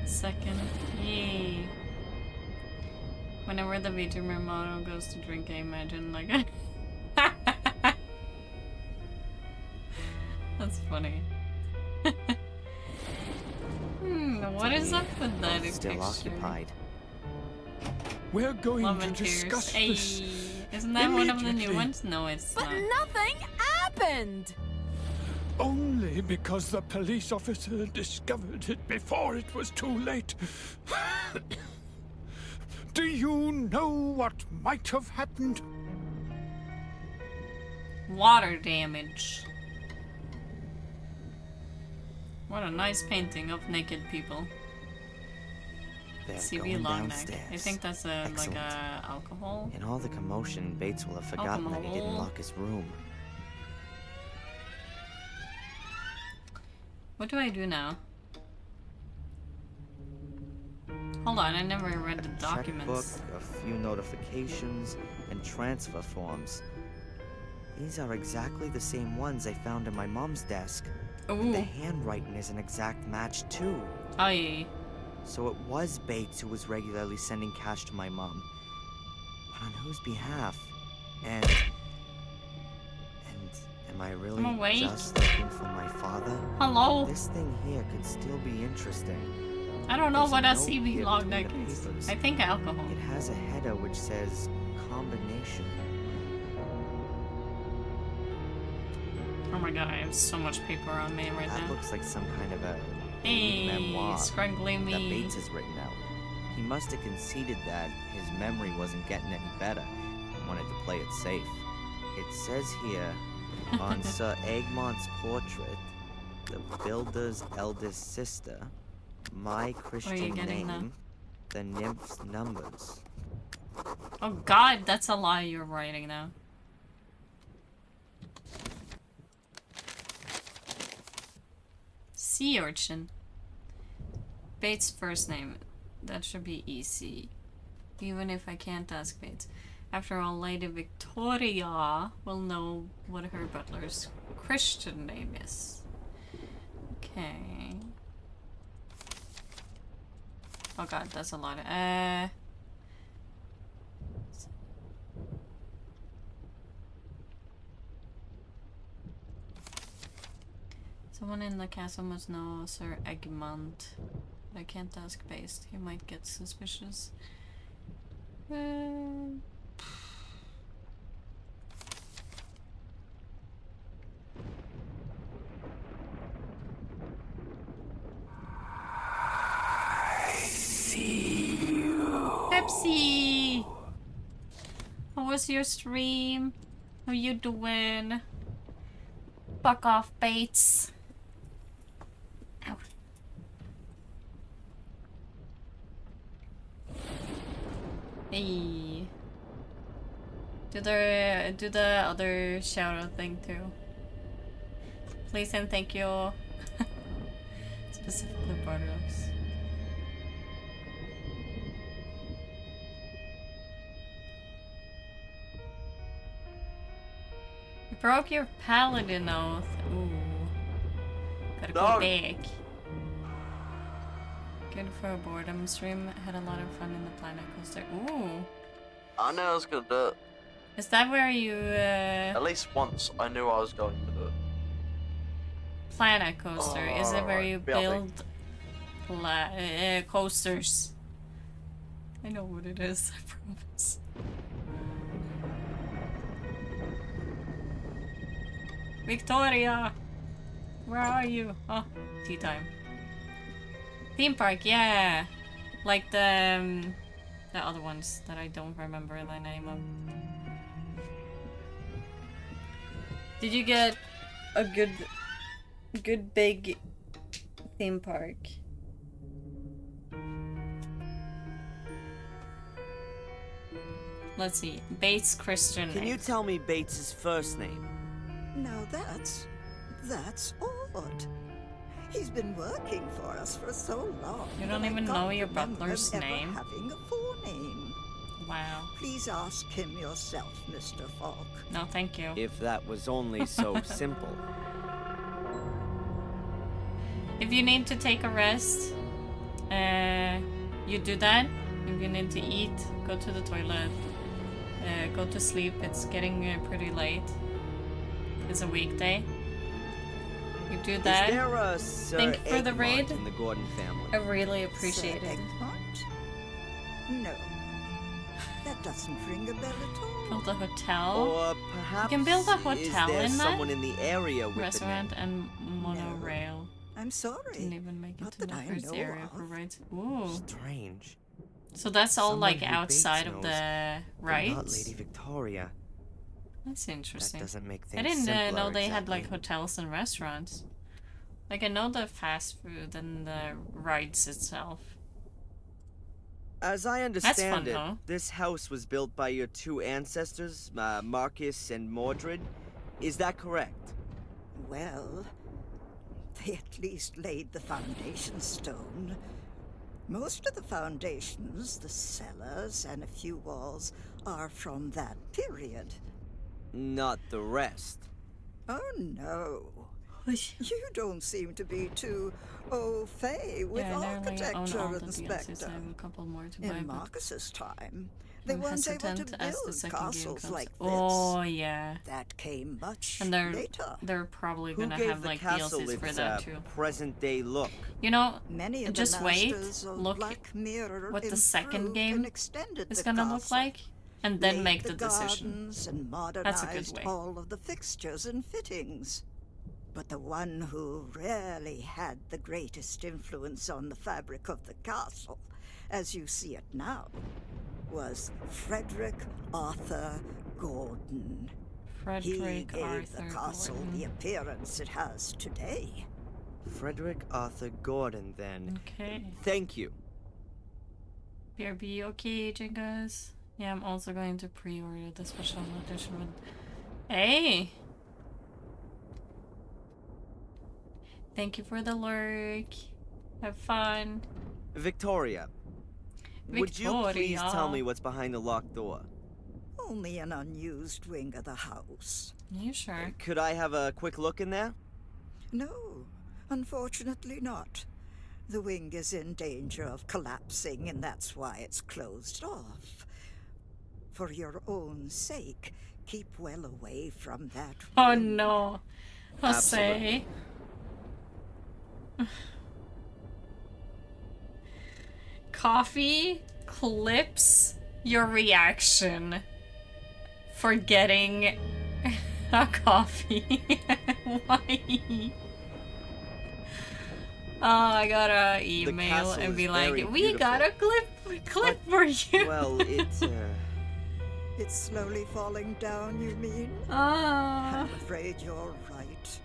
Second. Yay. Whenever the VTuber model goes to drink, I imagine like That's funny. What is up with that Still picture? occupied. We're going Love to and tears. discuss Hey, this. isn't that one of the new immediately. ones? No, it's But not. nothing happened! Only because the police officer discovered it before it was too late. Do you know what might have happened? Water damage. What a nice painting of naked people. They're CB going long neck. downstairs. I think that's a like Excellent. a alcohol. In all the commotion, Bates will have forgotten that he didn't Alcohol. lock his room. What do I do now? Hold on, I never read the documents. Checkbook, a few notifications, and transfer forms. These are exactly the same ones I found in my mom's desk. And the Ooh. handwriting is an exact match too. Aye. So it was Bates who was regularly sending cash to my mom. But on whose behalf? And am I really I'm awake. just looking for my father? Hello? This thing here could still be interesting. I don't know There's what a a note CB here long between neck the is. papers. I think alcohol. It has a header which says combination. Oh my god, I have so much paper on me right That now. looks like some kind of a Hey, memoir scrunkly me. that Bates has written out. He must have conceded that his memory wasn't getting any better and wanted to play it safe. It says here, on Sir Egmont's portrait, the builder's eldest sister, my Christian getting name, the nymph's numbers. Oh god, that's a lie you're writing now. Sea urchin. Bates' first name. That should be EC. Even if I can't ask Bates. After all, Lady Victoria will know what her butler's Christian name is. Okay. Oh god, that's a lot of someone in the castle must know Sir Egmont. But I can't ask Bates. He might get suspicious. Pepsi! How was your stream? How you doing? Fuck off, Bates. Ow. Hey. Do the other shout out thing too. Please and thank you. Specifically Bardox. You broke your paladin oath. Ooh. Gotta go No. back. Good for a boredom stream. Had a lot of fun in the Planet Coaster. Ooh. I knew I was gonna do it. Is that where you At least once I knew I was going to do it. Planet Coaster? Is it where Alright, you be healthy. build coasters. I know what it is, I promise. Victoria! Where are you? Oh, tea time. Theme park, yeah! Like the other ones that I don't remember the name of. Did you get a good big theme park? Let's see. Bates Christian. Can you tell me Bates's first name? Now that's odd. He's been working for us for so long. You don't that I even can't know your remember butler's him ever name? having a forename. Wow. Please ask him yourself, Mr. Falk. No, thank you. If that was only so simple. If you need to take a rest, you do that. If you need to eat, go to the toilet, go to sleep. It's getting pretty late. It's a weekday. You do that. Is there a Sir Thank you for the Egmont raid. in the Gordon family? I really appreciate Sir it. Egmont? No. That doesn't ring a bell at all. Build a hotel. Or perhaps You can build a is hotel there in that. someone in the area with Restaurant and monorail. I'm sorry. Didn't even make it Not to the that I first know area of. for rides. Ooh. Strange. So that's all Someone like who outside Bates of knows, the but rides? Not Lady Victoria. That's interesting. That doesn't make I things didn't know simpler, they had like exactly. hotels and restaurants. Like I know the fast food and the rides itself. As I understand fun, it, though. this house was built by your two ancestors, Marcus and Mordred. Is that correct? Well, they at least laid the foundation stone. Most of the foundations, the cellars, and a few walls are from that period. Not the rest. Oh no. You don't seem to be too au fait with Yeah, I nearly own architecture, all the Inspector. DLCs. I have a couple more to buy, In but Marcus's time, they I'm weren't able to hesitant as the build second game castles comes. like this. Oh yeah. That came much And they're later. probably Who gonna gave have the like castle DLCs for its that too. present-day look? You know, Many of just the wait, masters of look Black Mirror what the second improved game and extended is the gonna look castle, like, and then laid make the the decision. gardens and That's a good modernized way. all of the fixtures and fittings. But the one who really had the greatest influence on the fabric of the castle, as you see it now, was Frederick Arthur Gordon. He Frederick gave Arthur the castle Gordon. the appearance it has today. Frederick Arthur Gordon, then. Okay. Thank you. BRB, okay, Jingas. Yeah, I'm also going to pre-order the special edition with. Hey! Thank you for the lurk. Have fun. Victoria. Would you please Victoria. tell me what's behind the locked door? Only an unused wing of the house. You sure? Could I have a quick look in there? No, unfortunately not. The wing is in danger of collapsing, and that's why it's closed off. For your own sake, keep well away from that Oh wing. no. Jose. Absolutely. Coffee clips your reaction for getting a coffee. Why? Oh, I gotta email castle and is be like, very we got a clip for you. Well, it's, It's slowly falling down, you mean? Ah. I'm afraid you're right.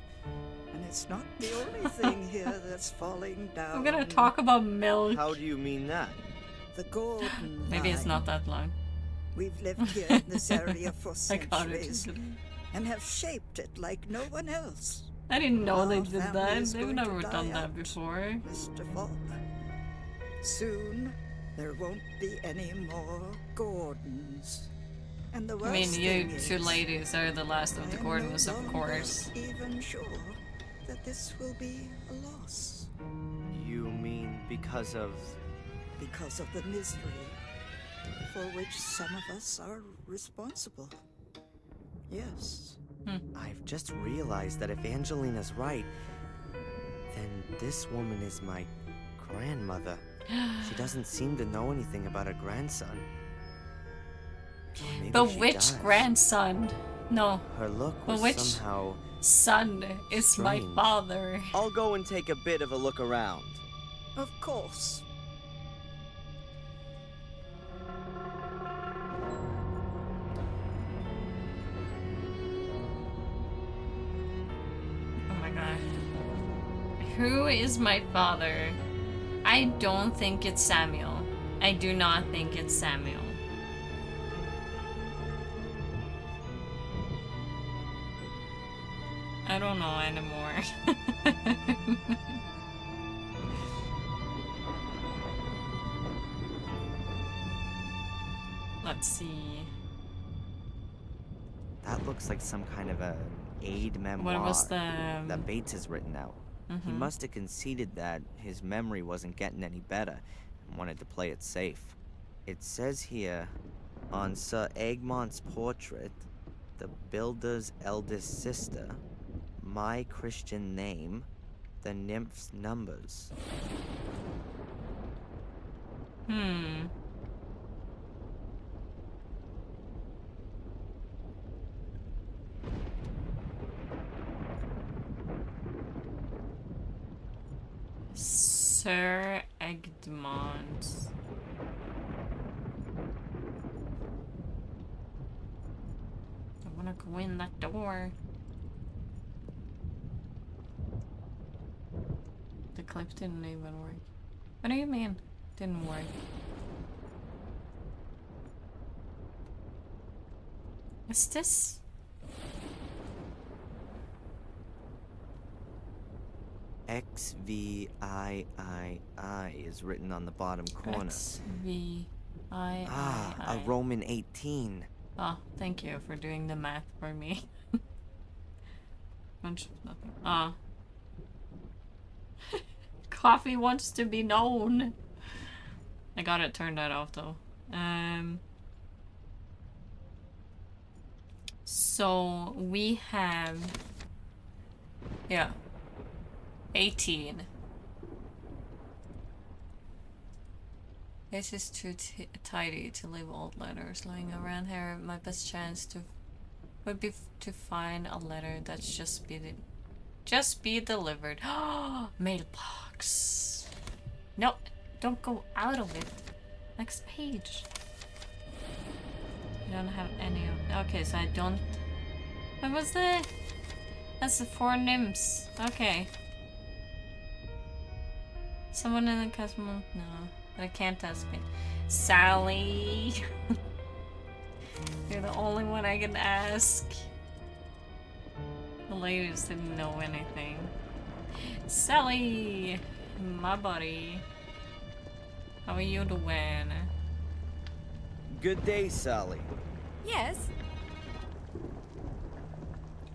And it's not the only thing here that's falling down. I'm gonna talk about milk. How do you mean that? The Gordon Maybe it's line. not that long. We've lived here in this area for I got it. centuries and have shaped it like no one else. I didn't know they Our did family that. is They've going to never die done that out, before. Mr. Falk. Soon, there won't be any more Gordons. And the I mean, worst you thing two is, ladies are the last of the I am Gordons, no of longer course. even sure that this will be a loss. You mean because of... Because of the misery for which some of us are responsible. Yes. I've just realized that if Angelina's right, then this woman is my Grandmother. She doesn't seem to know anything about her grandson. Or maybe But she which does. grandson? No. Her look But was which somehow son is my strange. father? I'll go and take a bit of a look around. Of course. Oh my god. Who is my father? I don't think it's Samuel. I do not think it's Samuel. I don't know anymore. Let's see. That looks like some kind of a aid memoir What was the that Bates has written out. He Mhm. must have conceded that his memory wasn't getting any better and wanted to play it safe. It says here, on Sir Egmont's portrait, the builder's eldest sister, my Christian name, the nymph's numbers. Hmm. Sir Egmont. I wanna go in that door. The clip didn't even work. What do you mean? Didn't work. Is this? XVIII is written on the bottom corner. XVIII. A Roman 18. Oh, thank you for doing the math for me. Bunch of nothing. Ah. Coffee wants to be known. I gotta turn that off though. So we have, yeah, 18. This is too tidy to leave old letters lying around here. My best chance would be to find a letter that's just be delivered. Mailbox. No, don't go out of it. Next page. I don't have any of. Okay, so I don't. What was that? That's the 4 nymphs. Okay. Someone in the cosmos. No. But I can't ask me. Sally! You're the only one I can ask. The ladies didn't know anything. Sally! My buddy. How are you doing? Good day, Sally. Yes.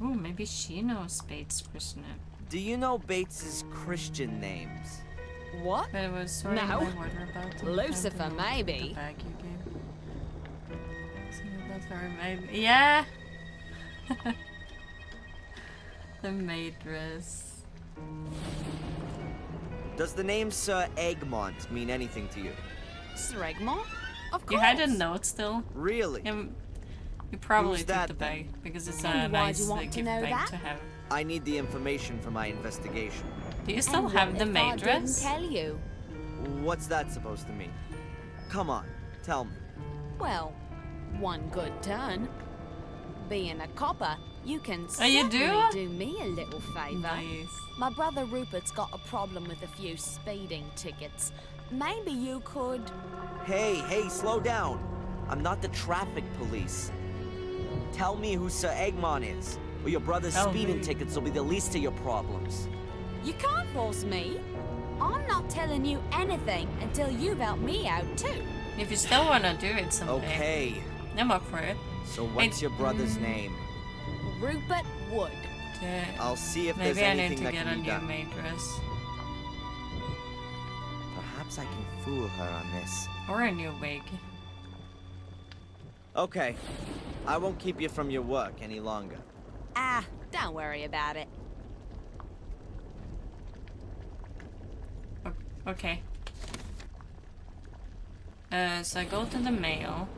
Ooh, maybe she knows Bates' Christian name. Do you know Bates's Christian names? What? But it was sort of No. my word about Lucifer, the maybe. bag you gave. So that's her maid. Yeah. The maid dress. Does the name Sir Egmont mean anything to you? Sir Egmont? Of course. You had a note still. Really? You probably Who's took that, the then? bag because it's And a why do nice you want to gift know bag that? to have. I need the information for my investigation. Do you still And have what the if maid I dress? didn't tell you? What's that supposed to mean? Come on, tell me. Well, one good turn. Being a copper, you can Oh, you certainly do? me a little favor. Nice. My brother Rupert's got a problem with a few speeding tickets. Maybe you could... Hey, slow down. I'm not the traffic police. Tell me who Sir Egmont is, or your brother's Tell speeding me. tickets will be the least of your problems. You can't force me. I'm not telling you anything until you've helped me out too. If you still wanna do it someday. Okay, I'm up for it. so what's your brother's name? Rupert Wood. I'll see if there's Maybe I need anything to that get a can be new done. maid dress. Perhaps I can fool her on this. Or a new wig. Okay, I won't keep you from your work any longer. Ah, don't worry about it. Okay. So I go to the mail.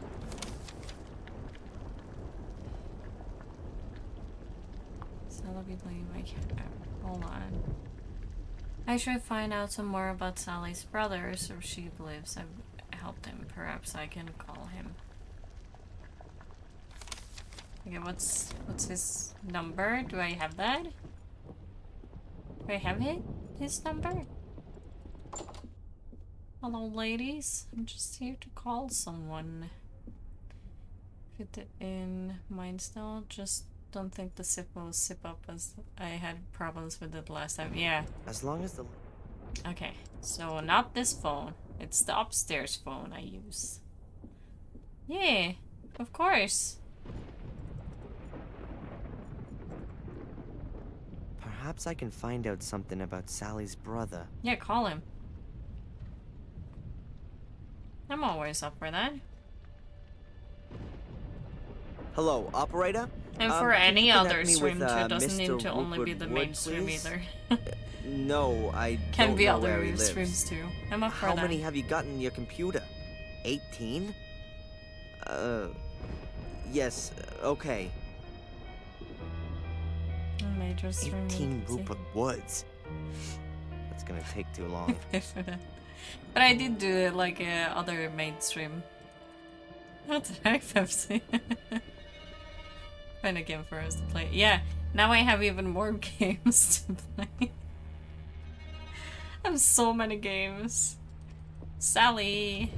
So I'll be playing my cat. Hold on. I should find out some more about Sally's brother, so she believes I've helped him. Perhaps I can call him. Okay, what's his number? Do I have that? Do I have his number? Hello, ladies. I'm just here to call someone. Fit it in. Mine still. Just don't think the zip will zip up as I had problems with it last time. Yeah. As long as the... Okay, so not this phone. It's the upstairs phone I use. Yeah, of course. Perhaps I can find out something about Sally's brother. Yeah, call him. I'm always up for that. Hello, operator? And for can any you connect other me stream with, too, it doesn't Mr. need to only be Rupert the Wood, mainstream please? either. No, I Can don't be know other where he lives. streams too. I'm up for How that. many have you got in your computer? 18? Yes, okay. Major stream. 18 Rupert Woods. That's gonna take too long. But I did do like other mainstream. What the heck, Pepsi? Find a game for us to play. Yeah, now I have even more games to play. I have so many games. Sally!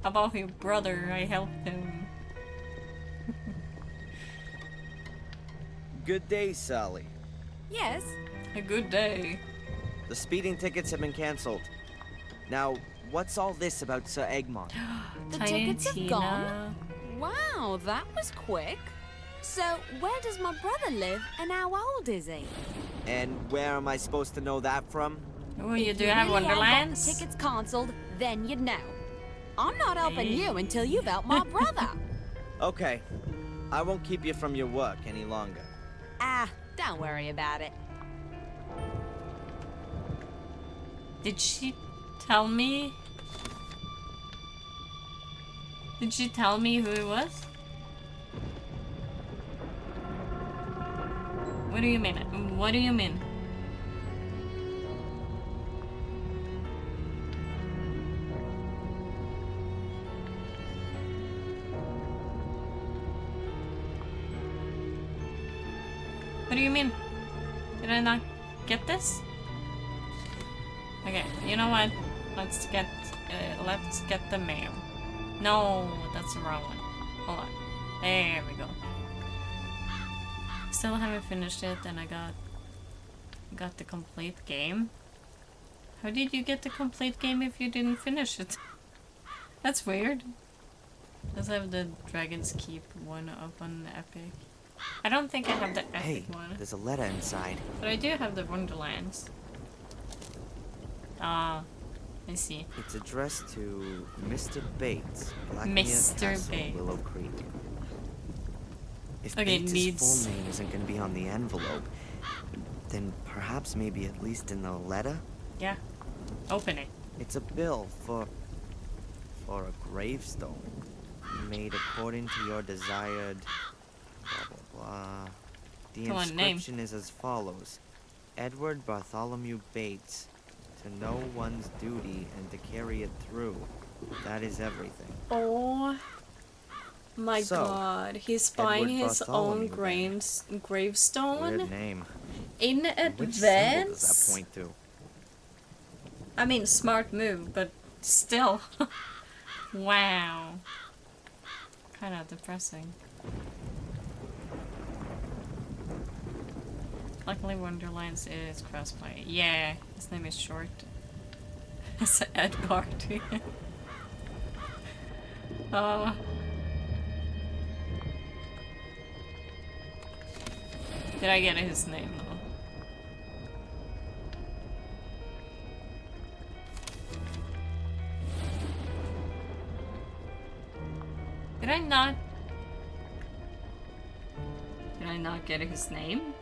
How about your brother? I helped him. Good day, Sally. Yes. A good day. The speeding tickets have been cancelled. Now, what's all this about Sir Egmont? The Tiny tickets have Tina. gone? Wow, that was quick. So, where does my brother live and how old is he? And where am I supposed to know that from? Oh, you If do have really ain't got the Wonderlands? tickets cancelled, then you'd know. I'm not helping you until you've helped my brother. Okay. I won't keep you from your work any longer. Ah, don't worry about it. Did she tell me? Did she tell me who it was? What do you mean? What do you mean? What do you mean? Did I not get this? Okay, you know what? Let's get the mail. No, that's the wrong one. Hold on. There we go. Still haven't finished it, and I got the complete game. How did you get the complete game if you didn't finish it? That's weird. Does have the Dragon's Keep one up on Epic? I don't think I have the Epic Hey, one. there's a letter inside. But I do have the Wonderlands. Ah, I see. It's addressed to Mr. Bates, Blackmere Mr. Castle, Bates. Willow Creek. If Okay, Bates' needs- full name isn't going to be on the envelope, then perhaps maybe at least in the letter? Yeah. Open it. It's a bill for a gravestone made according to your desired blah blah blah. The Come on, name. inscription is as follows: Edward Bartholomew Bates, to know one's duty and to carry it through. That is everything. Oh my So, god, he's buying Edward his own Bartholomew gravestone Weird name. in Which symbol does advance. that point to? I mean, smart move, but still. Wow. Kind of depressing. Luckily, Wonderlands is crossplay. Yeah, his name is short. It's Edgar. Oh. Did I get his name though? Did I not? Did I not get his name?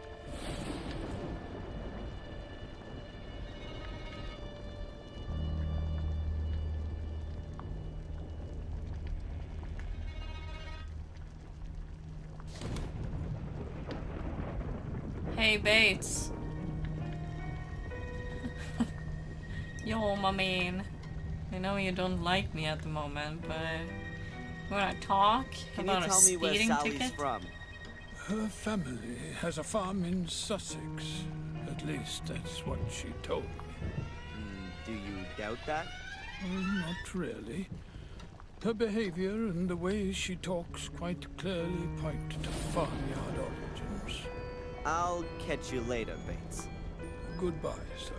Hey, Bates. Yo, my man. I know you don't like me at the moment, but you wanna talk Can about you a tell me where speeding Sally's ticket? from? Her family has a farm in Sussex. At least that's what she told me. Do you doubt that? Not really. Her behavior and the way she talks quite clearly point to farmyard origins. I'll catch you later, Bates. Goodbye, sir.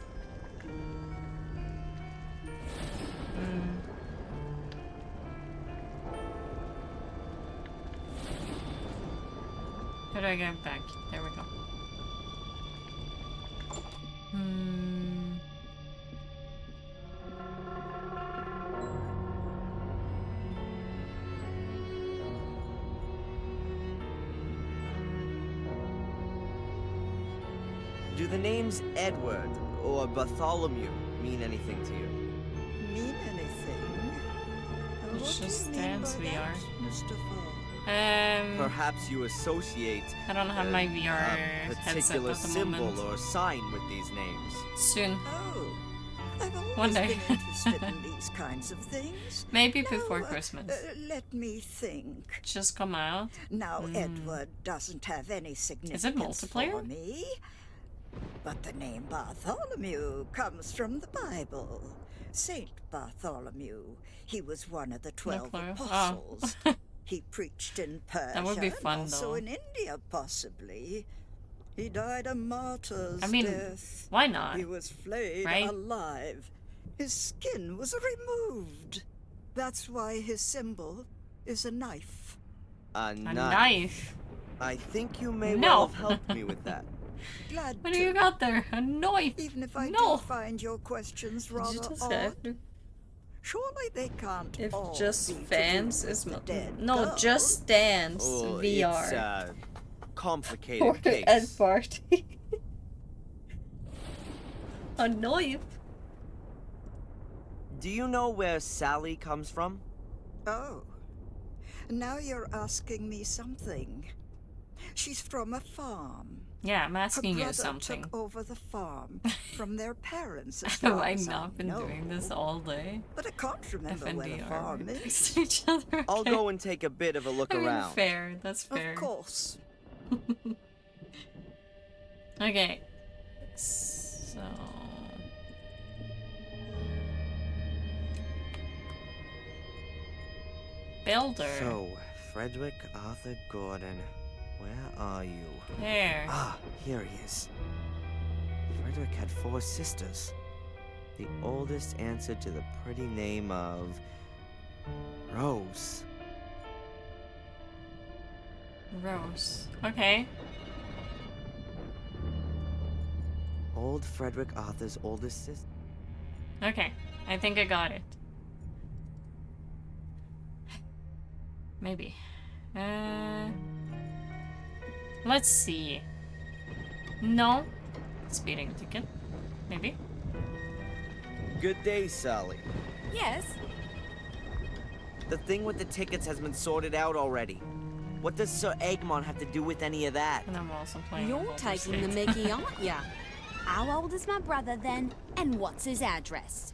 How do I get back? There we go. Do the names Edward or Bartholomew mean anything to you? Mean anything? It's just dance VR. Mr. Fall? Perhaps you associate I don't have my VR a headset particular at the symbol moment. or sign with these names. Soon. Oh, I've One always day. been interested in these kinds of things. Maybe before Christmas. Let me think. Just come out. Now, Edward doesn't have any significance multiplayer? for me. But the name Bartholomew comes from the Bible. Saint Bartholomew. He was one of the 12 clue. apostles. He preached in Persia would be fun, and also though. in India, possibly. He died a martyr's I mean, death. why not? He was flayed Right? alive. His skin was removed. That's why his symbol is a knife. A A knife. knife. I think you may No. well have helped me with that. Glad What to. do you got there? A knife. Even if I No. do find your questions You rather just odd, said surely they can't if all Just be to do Fans with is the dead no, girl. Just Dance Oh, VR. It's a Or complicated case. Ed Party. A knife. Do you know where Sally comes from? Oh, now you're asking me something. She's from a farm. Yeah, I'm asking Her you brother something. took over the farm from their parents. As Have far I as not been know. doing this all day? But I can't remember where the FNDR farm right is. next to each other. I'll okay. go and take a bit of a look I mean, around. fair. That's fair. Of course. Okay. So. Builder. So, Frederick Arthur Gordon, where are you? There. Ah, here he is. Frederick had 4 sisters. The oldest answered to the pretty name of Rose. Rose. Okay. Old Frederick Arthur's oldest sister. Okay. I think I got it. Maybe. Let's see. No. Speeding ticket. Maybe. Good day, Sally. Yes? The thing with the tickets has been sorted out already. What does Sir Egmont have to do with any of that? And I'm also playing. You're Baldur's taking the Gate. mickey, aren't ya? How old is my brother then? And what's his address?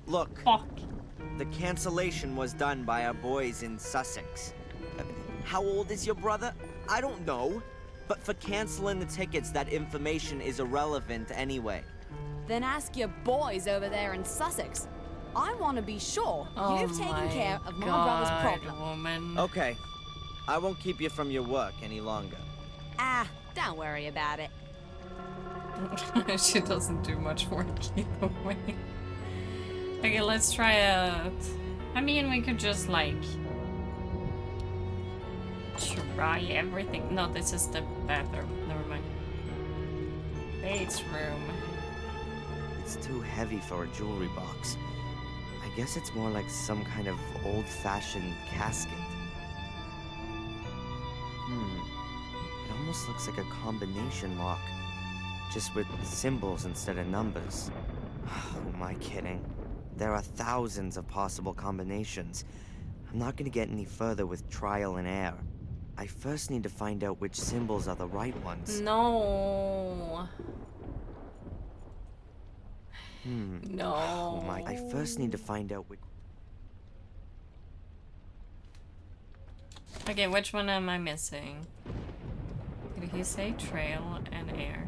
Look, Fuck. the cancellation was done by our boys in Sussex. How old is your brother? I don't know. But for canceling the tickets, that information is irrelevant anyway. Then ask your boys over there in Sussex. I want to be sure Oh you've taken my care of my God, brother's problem. Woman. Okay. I won't keep you from your work any longer. Ah, don't worry about it. She doesn't do much work either way. Okay, let's try out. I mean, we could just like try everything. No, this is the bathroom. Never mind. Bates room. It's too heavy for a jewelry box. I guess it's more like some kind of old-fashioned casket. It almost looks like a combination lock, just with symbols instead of numbers. Who am I kidding? There are thousands of possible combinations. I'm not gonna get any further with trial and error. I first need to find out which symbols are the right ones. No. No. Oh my, I first need to find out which... Okay, which one am I missing? Did he say trail and air?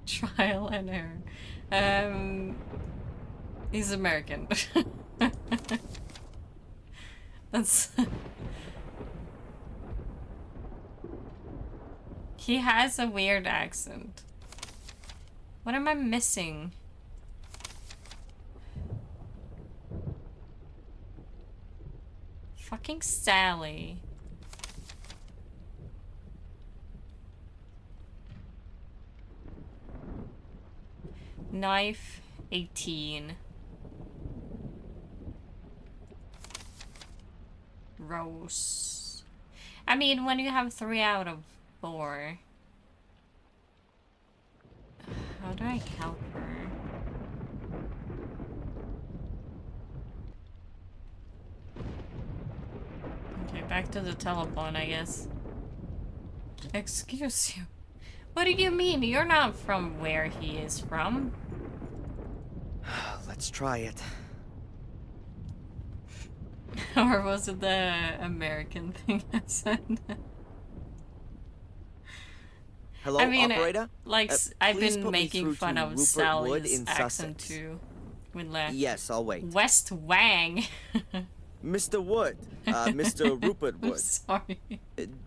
Trial and error. He's American. That's... He has a weird accent. What am I missing? Fucking Sally. Knife 18. Rose. I mean, when you have 3 out of 4. How do I help her? Okay, back to the telephone, I guess. Excuse you. What do you mean? You're not from where he is from. Let's try it. Or was it the American thing I said? Hello, I mean, operator? like, I've please been put me making through fun to of Rupert Wood Sally's in accent Sussex. too. With left. Yes, I'll wait. West Wang. Mr. Wood. Mr. Rupert Wood. I'm sorry.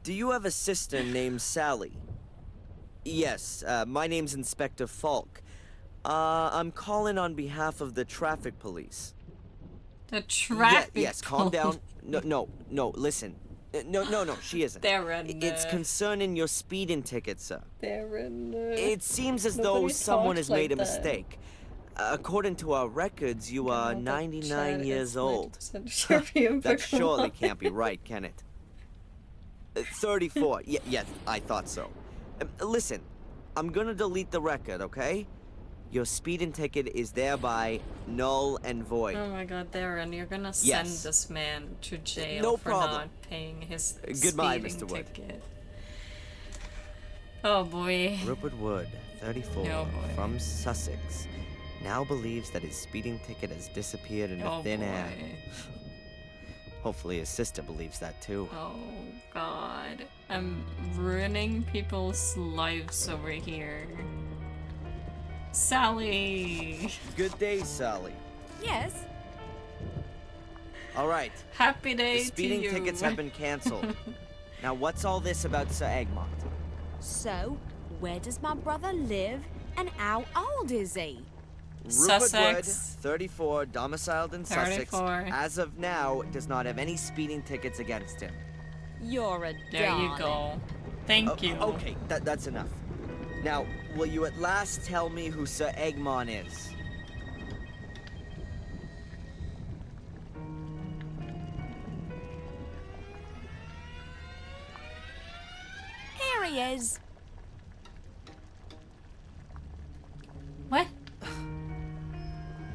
Do you have a sister named Sally? Yes, my name's Inspector Falk. I'm calling on behalf of the traffic police. The traffic Yes, calm down. No, listen. No, she isn't. Darren. It's concerning your speeding ticket, sir. Darren. It seems as though someone has made a mistake. According to our records, you are 99 years old. That surely can't be right, can it? 34. Yes, I thought so. Listen, I'm gonna delete the record, okay? Your speeding ticket is thereby null and void. Oh my god, Darren, you're gonna send Yes. this man to jail No for problem. not paying his Goodbye, speeding Mr. Wood. ticket. Oh boy. Rupert Wood, 34, Oh, boy. from Sussex, now believes that his speeding ticket has disappeared into Oh, thin air. boy. Hopefully his sister believes that too. Oh god. I'm ruining people's lives over here. Sally! Good day, Sally. Yes. All right. Happy day The speeding to you. tickets have been canceled. Now, what's all this about Sir Egmont? So, where does my brother live and how old is he? Rupert Wood, Sussex. 34, domiciled in Sussex, 34. as of now, does not have any speeding tickets against him. You're a There you darling. go. Thank you. Okay, that's enough. Now, will you at last tell me who Sir Egmont is? Here he is. What?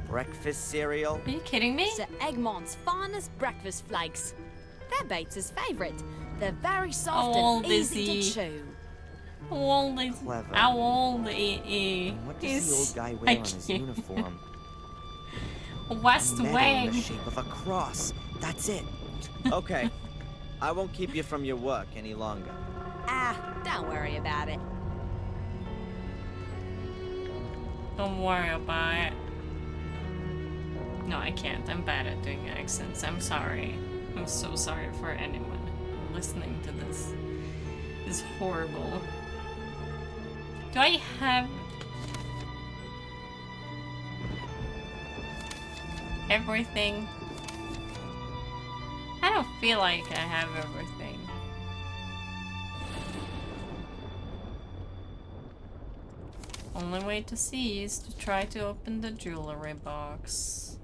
Breakfast cereal? Are you kidding me? Sir Egmont's finest breakfast flakes. They're Bates's favourite. They're very soft How old and is easy he? to chew. How old is Clever. How old is What does the old guy wear on his uniform? West A medal in Wang. the shape of a cross. That's it. Okay. I won't keep you from your work any longer. Ah, don't worry about it. Don't worry about it. No, I can't. I'm bad at doing accents. I'm sorry. I'm so sorry for anyone listening to this. It's horrible. Do I have everything? I don't feel like I have everything. Only way to see is to try to open the jewelry box.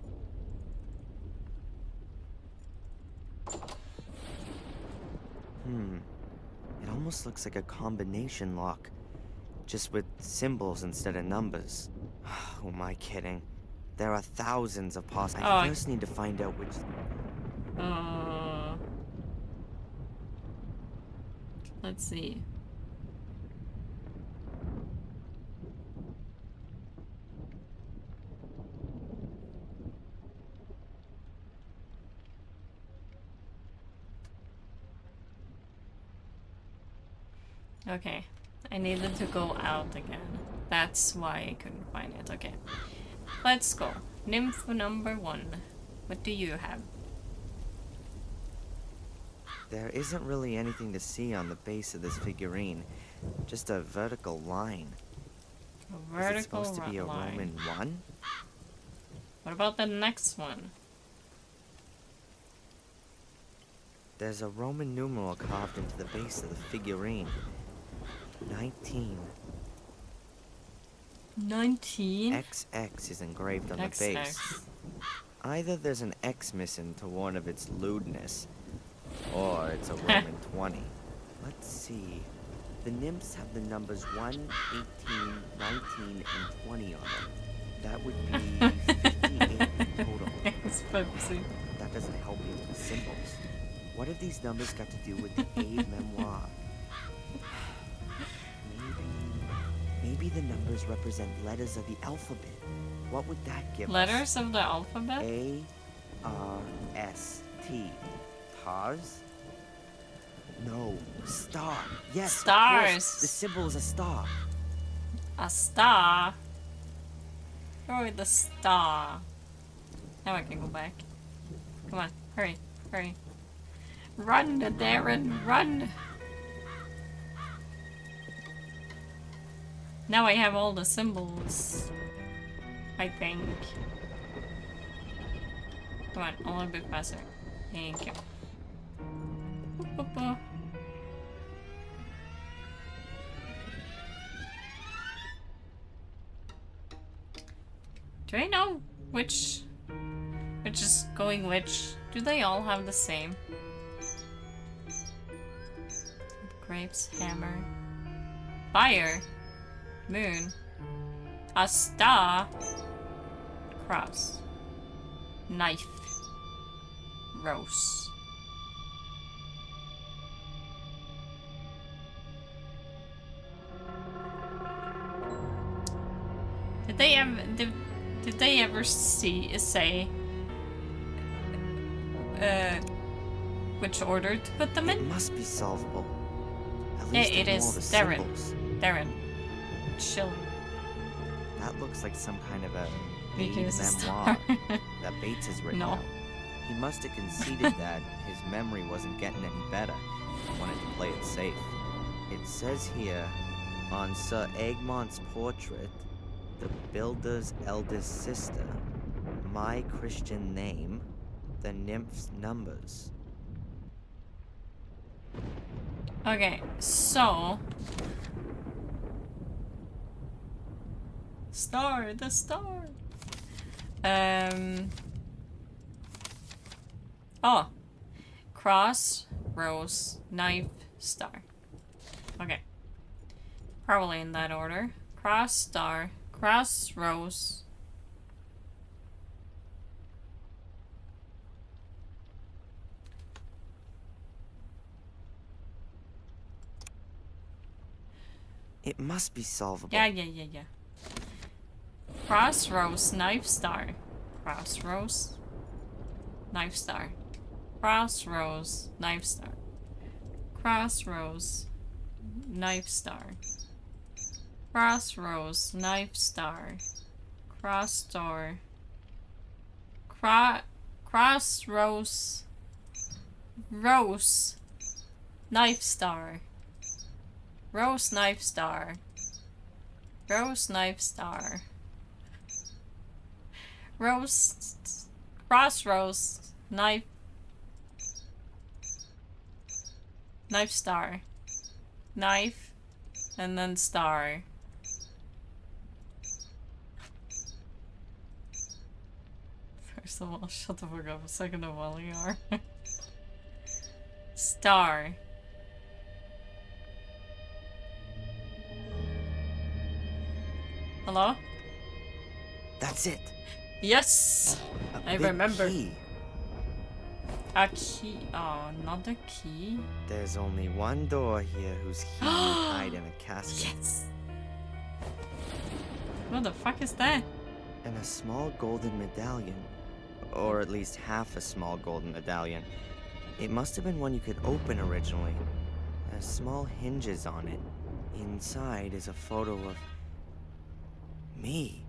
It almost looks like a combination lock, just with symbols instead of numbers. Who am I kidding? There are thousands of possible. I first need to find out which. Let's see. Okay, I needed to go out again. That's why I couldn't find it. Okay, let's go. Nymph number 1. What do you have? There isn't really anything to see on the base of this figurine. Just a vertical line. A vertical Is it supposed to be a line. Roman 1? What about the next one? There's a Roman numeral carved into the base of the figurine. 19. 19? XX is engraved on the XX. base. Either there's an X missing to warn of its lewdness, or it's a Roman 20. Let's see. The nymphs have the numbers 1, 18, 19, and 20 on them. That would be 58 in total. Thanks, Pepsi. That doesn't help you with the symbols. What have these numbers got to do with the Aid memoir? Maybe the numbers represent letters of the alphabet. What would that give us? Letters of the alphabet? A, R, S, T. Tars? No, star. Yes, of Stars. course. The symbol is a star. A star? Oh, the star. Now I can go back. Come on, hurry, hurry. Run, Darren, run! Now I have all the symbols. I think. Come on, a little bit faster. Thank you. Boop, boop, boop. Do I know which is going which? Do they all have the same? Grapes, hammer, fire, moon, a star, cross, knife, rose. Did they ever say which order to put them in? It must be solvable. At Yeah, least it I know is. all the Darren. symbols. Darren. Chill. That looks like some kind of a Because aid it's a memoir star. that Bates has written No. out. He must have conceded that his memory wasn't getting any better. He wanted to play it safe. It says here, on Sir Egmont's portrait, the builder's eldest sister, my Christian name, the nymph's numbers. Okay, so star, the star. Oh, cross, rose, knife, star. Okay, probably in that order. Cross, star, cross, rose. It must be solvable. Yeah. Cross, rose, knife, star. Cross, rose, knife, star. Cross, rose, knife, star. Cross, rose, knife, star. Cross, rose, knife, star. Cross, star. Cross, rose, rose, knife, star. Rose, knife, star. Rose, knife, star. Rose, cross, rose, knife, knife, star. Knife, and then star. First of all, shut the fuck up. Second of all, you are. Star. Hello? That's it. Yes! A I big remember. key. A key. Oh, not a key. There's only one door here whose key you hide in a casket. Yes. What the fuck is that? And a small golden medallion. Or at least half a small golden medallion. It must have been one you could open originally. Has small hinges on it. Inside is a photo of me.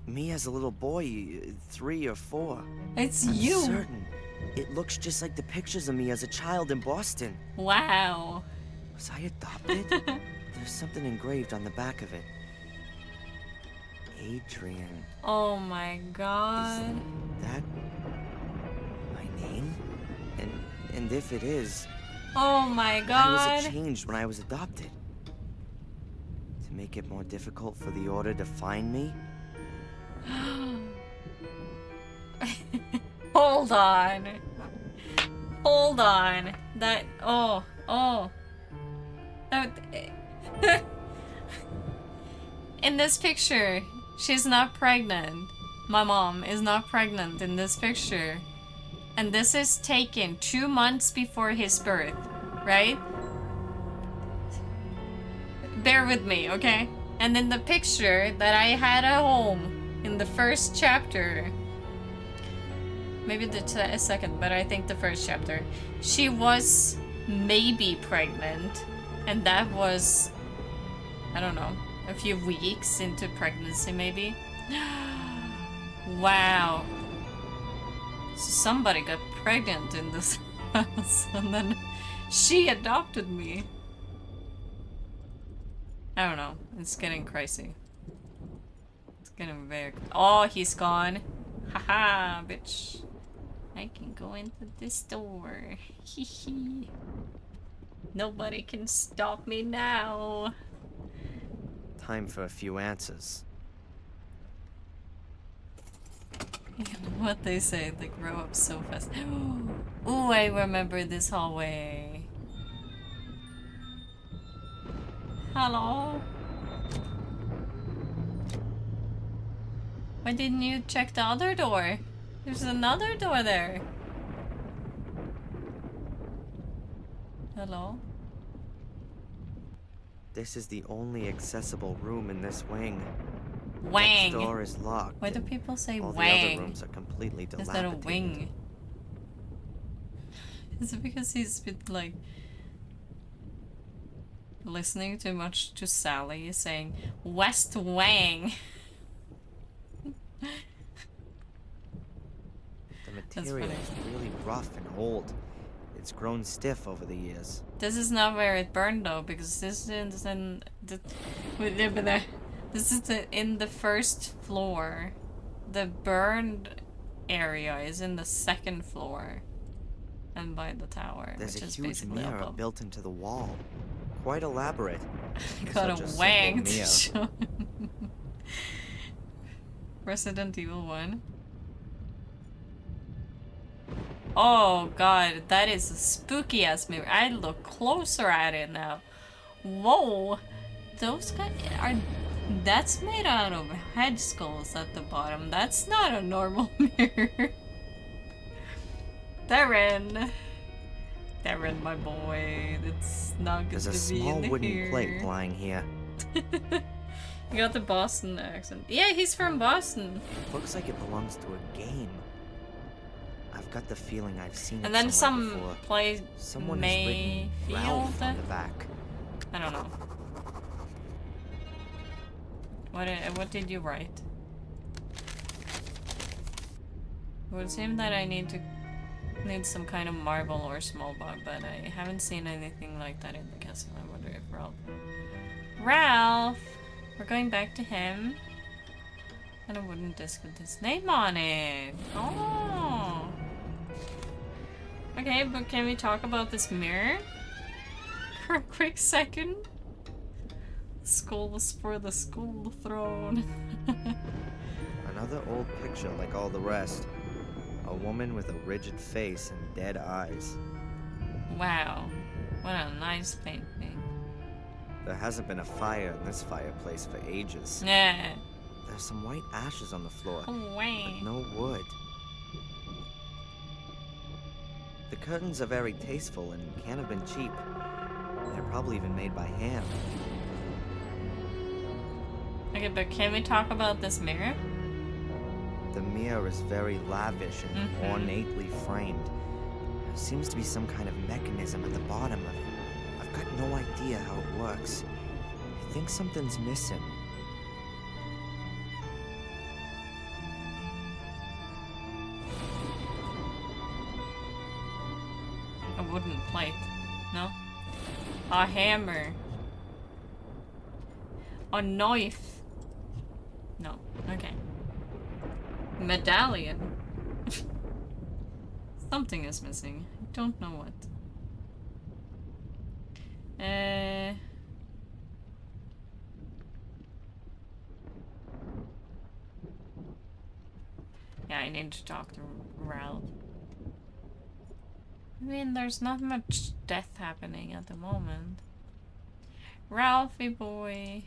Me as a little boy, 3 or 4. It's I'm you. certain. It looks just like the pictures of me as a child in Boston. Wow. Was I adopted? There's something engraved on the back of it. Adrian. Oh my god. Is that my name? And if it is, Oh my why god. was it changed when I was adopted? To make it more difficult for the Order to find me? Hold on. Hold on. That. Oh. That. In this picture, she's not pregnant. My mom is not pregnant in this picture. And this is taken 2 months before his birth, right? Bear with me, okay? And in the picture that I had at home in the first chapter, maybe the second, but I think the first chapter, she was maybe pregnant, and that was, I don't know, a few weeks into pregnancy maybe. Wow. So somebody got pregnant in this house, and then she adopted me. I don't know. It's getting crazy. It's getting very... Oh, he's gone. Haha, bitch. I can go into this door. Hehe. Nobody can stop me now. Time for a few answers. You know what they say, they grow up so fast. Ooh, I remember this hallway. Hello? Why didn't you check the other door? There's another door there. Hello? This is the only accessible room in this wing. Wang. Next door is locked. Why do people say all wang? The other rooms are completely dilapidated. Instead of wing. Is it because he's been like listening too much to Sally saying West Wang? The material is really rough and old. It's grown stiff over the years. This is not where it burned though, because this is in the this is in the first floor. The burned area is in the second floor, and by the tower. There's which a is huge basically mirror above. built into the wall. Quite elaborate. Got Such a simple wang to mirror. show him. Resident Evil 1. Oh god, that is a spooky ass mirror. I look closer at it now. Whoa, those guys are. That's made out of head skulls at the bottom. That's not a normal mirror. Darren, my boy, it's not good There's a to be small in wooden here. plate lying here. You got the Boston accent. Yeah, he's from Boston. Looks like it belongs to a game. I've got the feeling I've seen And it then somewhere some before. place Someone has written Ralph on the back. I don't know. What did you write? It would seem that I need some kind of marble or small bug, but I haven't seen anything like that in the castle. I wonder if Ralph! We're going back to him. And a wooden disc with his name on it. Oh! Okay, but can we talk about this mirror? For a quick second? Skulls for the skull throne. Another old picture like all the rest. A woman with a rigid face and dead eyes. Wow. What a nice painting. There hasn't been a fire in this fireplace for ages. Yeah. There's some white ashes on the floor, Oh, wow. but no wood. The curtains are very tasteful and can't have been cheap. They're probably even made by hand. Okay, but can we talk about this mirror? The mirror is very lavish and ornately framed. There seems to be some kind of mechanism at the bottom of it. I've got no idea how it works. I think something's missing. A wooden plate. No? A hammer. A knife. No. Okay. Medallion. Something is missing. I don't know what. Yeah, I need to talk to Ralph. I mean, there's not much death happening at the moment. Ralphie boy,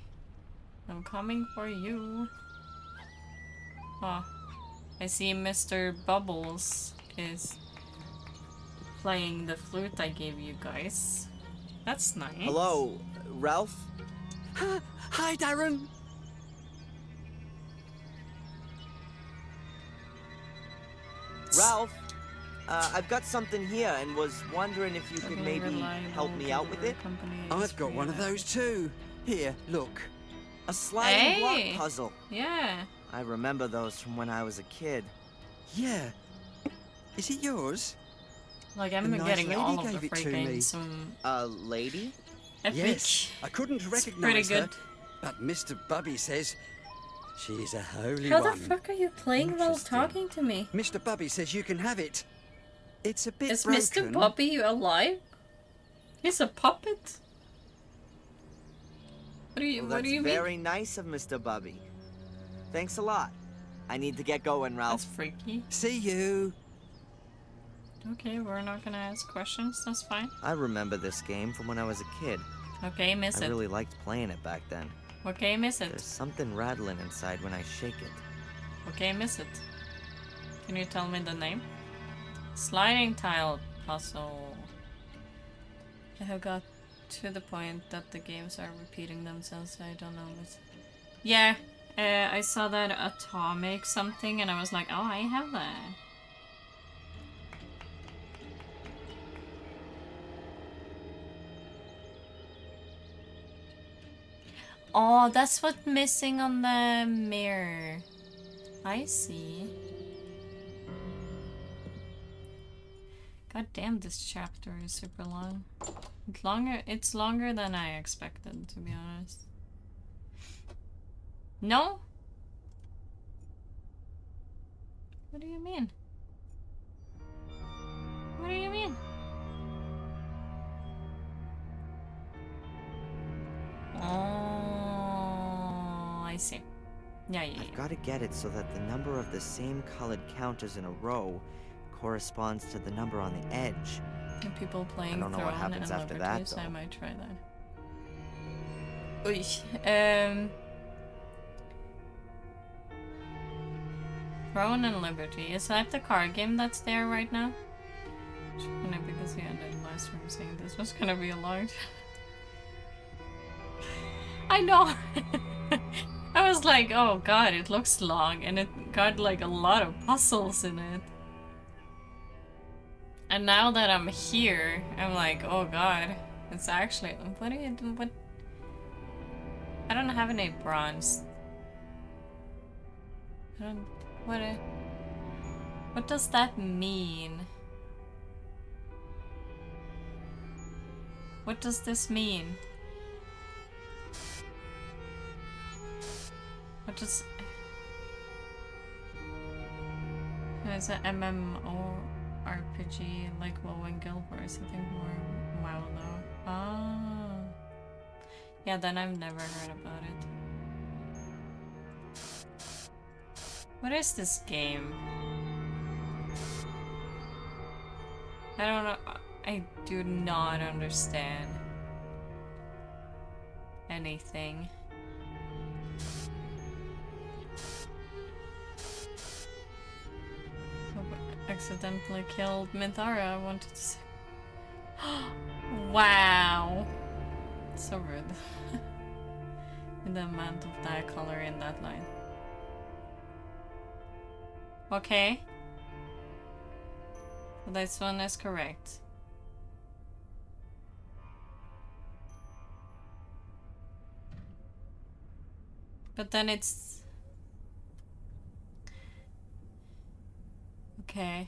I'm coming for you. Oh, I see Mr. Bubbles is playing the flute I gave you guys. That's nice. Hello, Ralph? Hi, Darren. Ralph, I've got something here and was wondering if you could maybe help me out with it. I've got one of those too. Here, look. A sliding Hey. block puzzle. Yeah. I remember those from when I was a kid. Yeah. Is it yours? Like, A I'm nice getting lady all of gave the it to me. freaking some A lady? epic. Yes. I couldn't It's recognize pretty her, good. but Mr. Bubby says she's a holy How one. the fuck are you playing while talking to me? Mr. Bubby says you can have it. It's a bit Is broken. Mr. Bobby alive? He's a puppet? What do you, Well, what that's do you mean? very nice of Mr. Bubby. Thanks a lot. I need to get going, Ralph. That's freaky. See you. Okay, we're not gonna ask questions, that's fine. I remember this game from when I was a kid. Okay, miss I it. really liked playing it back then. Okay, miss it. There's something rattling inside when I shake it. Okay, miss it. Can you tell me the name? Sliding tile puzzle. I have got to the point that the games are repeating themselves, so I don't know what. Yeah, I saw that Atomic something and I was like, oh, I have that. Oh, that's what's missing on the mirror. I see. God damn, this chapter is super long. It's longer than I expected, to be honest. No? What do you mean? What do you mean? Oh, I see. Yeah. I've got to get it so that the number of the same colored counters in a row corresponds to the number on the edge. And people playing I don't know what Throne happens and after Liberty, that, so I though. might try that. Oy. Throne and Liberty. Is that the card game that's there right now? It's funny because you ended last room saying this was gonna be a long I know! I was like, oh god, it looks long, and it got like a lot of puzzles in it. And now that I'm here, I'm like, oh god, it's actually, what do you do, what? I don't have any bronze. I don't, what does that mean? What does this mean? What does... It's an MMORPG like WoW and Guild Wars, I think more WoW though. Ah. Yeah, then I've never heard about it. What is this game? I don't know. I do not understand anything. accidentally killed Minthara, I wanted to say. Wow. So rude. In the amount of dye color in that line. Okay. So this one is correct. But then it's... Okay.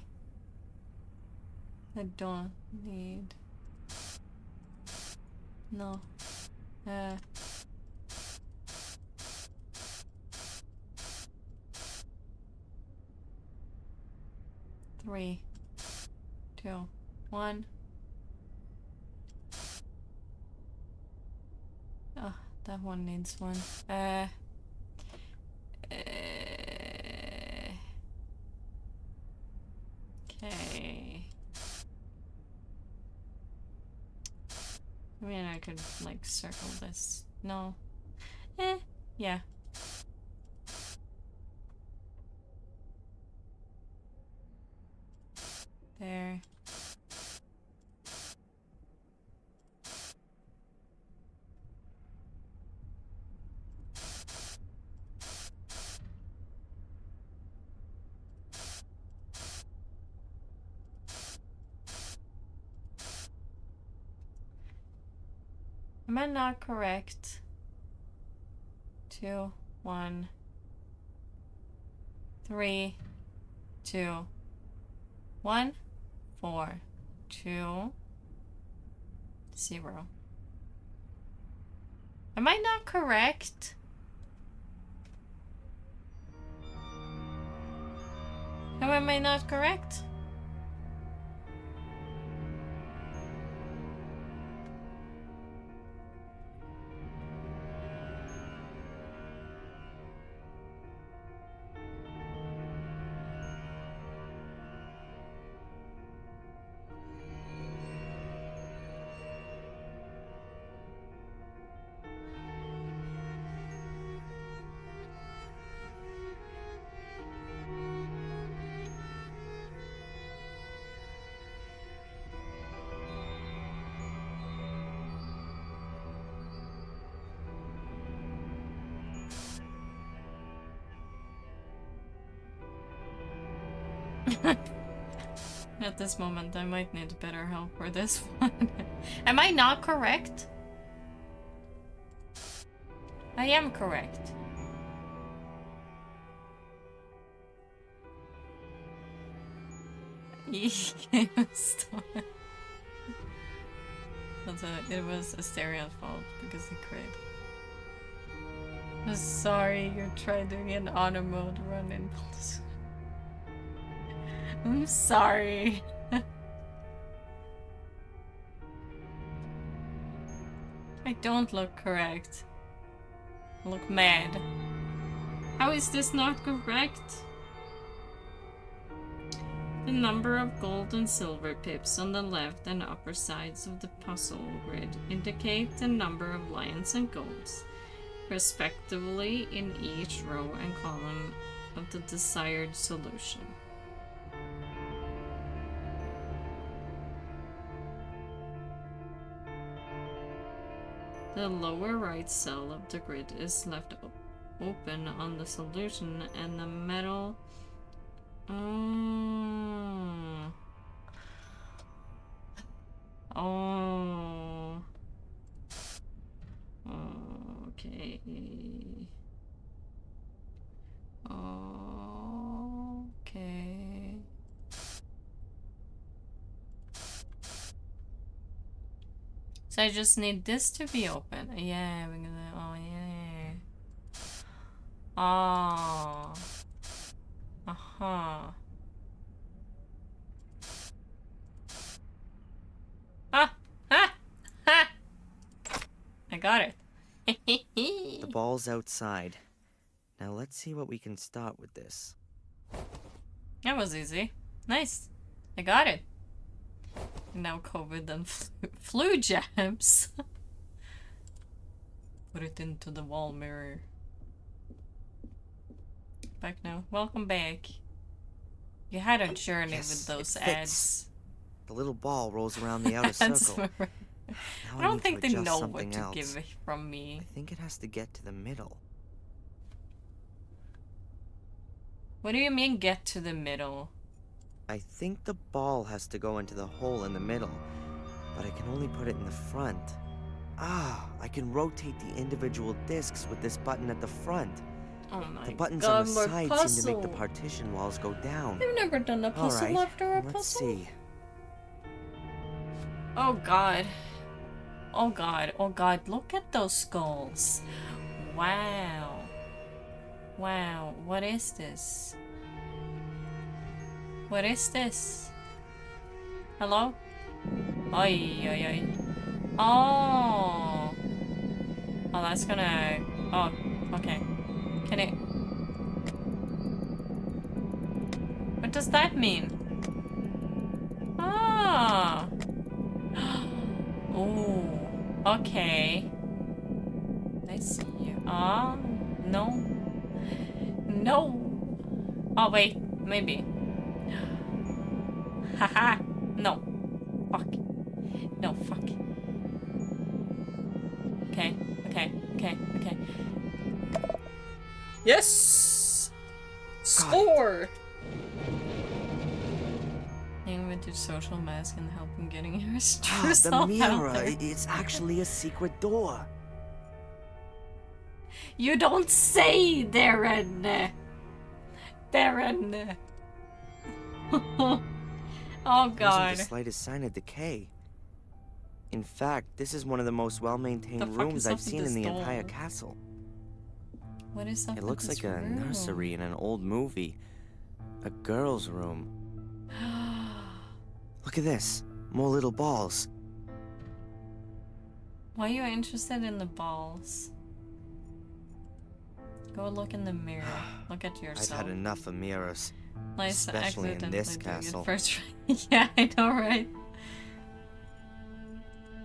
I don't need... No. 3, 2, 1. Oh, that one needs one. Okay. I mean, I could like circle this. No. Yeah. There. Am I not correct? 2, 1, 3, 2, 1, 4, 2, 0. Am I not correct? How am I not correct? At this moment, I might need better help for this one. Am I not correct? I am correct. It was Asterian's fault because he crit. I'm sorry, you're trying doing an auto mode run in Pulse. I'm sorry. I don't look correct. I look mad. How is this not correct? The number of gold and silver pips on the left and upper sides of the puzzle grid indicate the number of lions and goats, respectively, in each row and column of the desired solution. The lower right cell of the grid is left open on the solution, and the metal... Oh. Okay. Okay. So I just need this to be open. Yeah, we're gonna... Oh, yeah. Oh. Uh-huh. Ah! Ah! Ha! I got it. The ball's outside. Now let's see what we can start with this. That was easy. Nice. I got it. Now COVID and flu jabs. Put it into the wall mirror. Back now. Welcome back. You had a journey Yes, with those it fits. ads. The little ball rolls around the outer That's circle. right. Now I don't need think to they adjust know what something to else. give from me. I think it has to get to the middle. What do you mean get to the middle? I think the ball has to go into the hole in the middle, but I can only put it in the front. Ah, I can rotate the individual discs with this button at the front. Oh my The buttons god, on the more side puzzle. seem to make the partition walls go down. I've never done a puzzle Alright, after a let's puzzle. see. Oh god. Oh god, oh god, look at those skulls. Wow. Wow, what is this? What is this? Hello? Oi, oi, oi. Oh. Oh, that's gonna... Oh, okay. Can it... What does that mean? Ah. Oh. Okay. I see you. Ah. No. No. Oh, wait. Maybe. Haha. No. Fuck. No, fuck. Okay. Okay. Okay. Okay. Yes! Score! Hang with your social mask and help in getting your Ah, yourself the out mirror. there. It's actually a secret door. You don't say, Darren! Darren! Oh Wasn't god. the slightest sign of decay. In fact, this is one of the most The well-maintained fuck rooms is up I've with seen this in the door? entire castle. What is up It with looks this like a room? nursery in an old movie. A girl's room. Look at this. More little balls. Why are you interested in the balls? Go look in the mirror. Look at I've yourself. had enough of mirrors. Nice especially in this accidentally doing it castle. First try. Yeah, I know, right?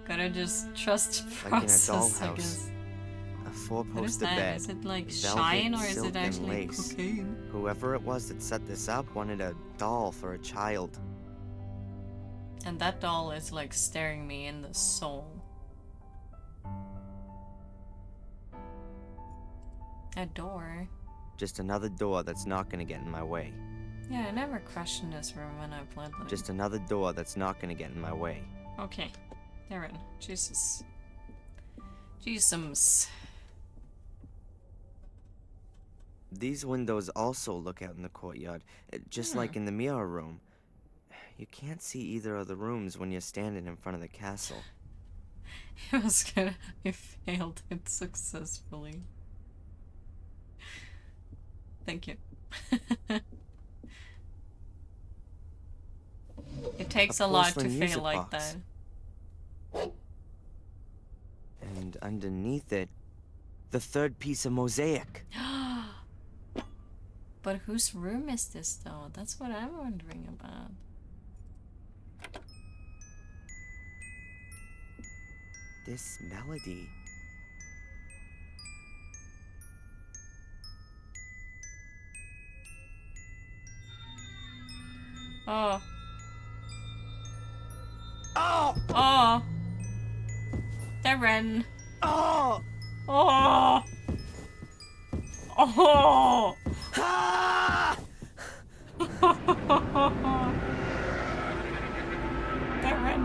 Gotta just trust the Like in a process, I dollhouse. guess. A What is four-poster that? bed. Is it like velvet, shine or is silk, it and actually lace. cocaine? Whoever it was that set this up wanted a doll for a child. And that doll is like staring me in the soul. A door? Just another door that's not gonna get in my way. Yeah, I never questioned this room when I played like... Just another door that's not gonna get in my way. Okay. Darren. Jesus. Jesus. These windows also look out in the courtyard, just like in the mirror room. You can't see either of the rooms when you're standing in front of the castle. It was good. I failed it successfully. Thank you. It takes a lot to porcelain fail music like box. that. And underneath it, the third piece of mosaic. But whose room is this though? That's what I'm wondering about. This melody. Oh. Oh! Oh! Darren! Oh! Oh! Oh! Ah! Darren!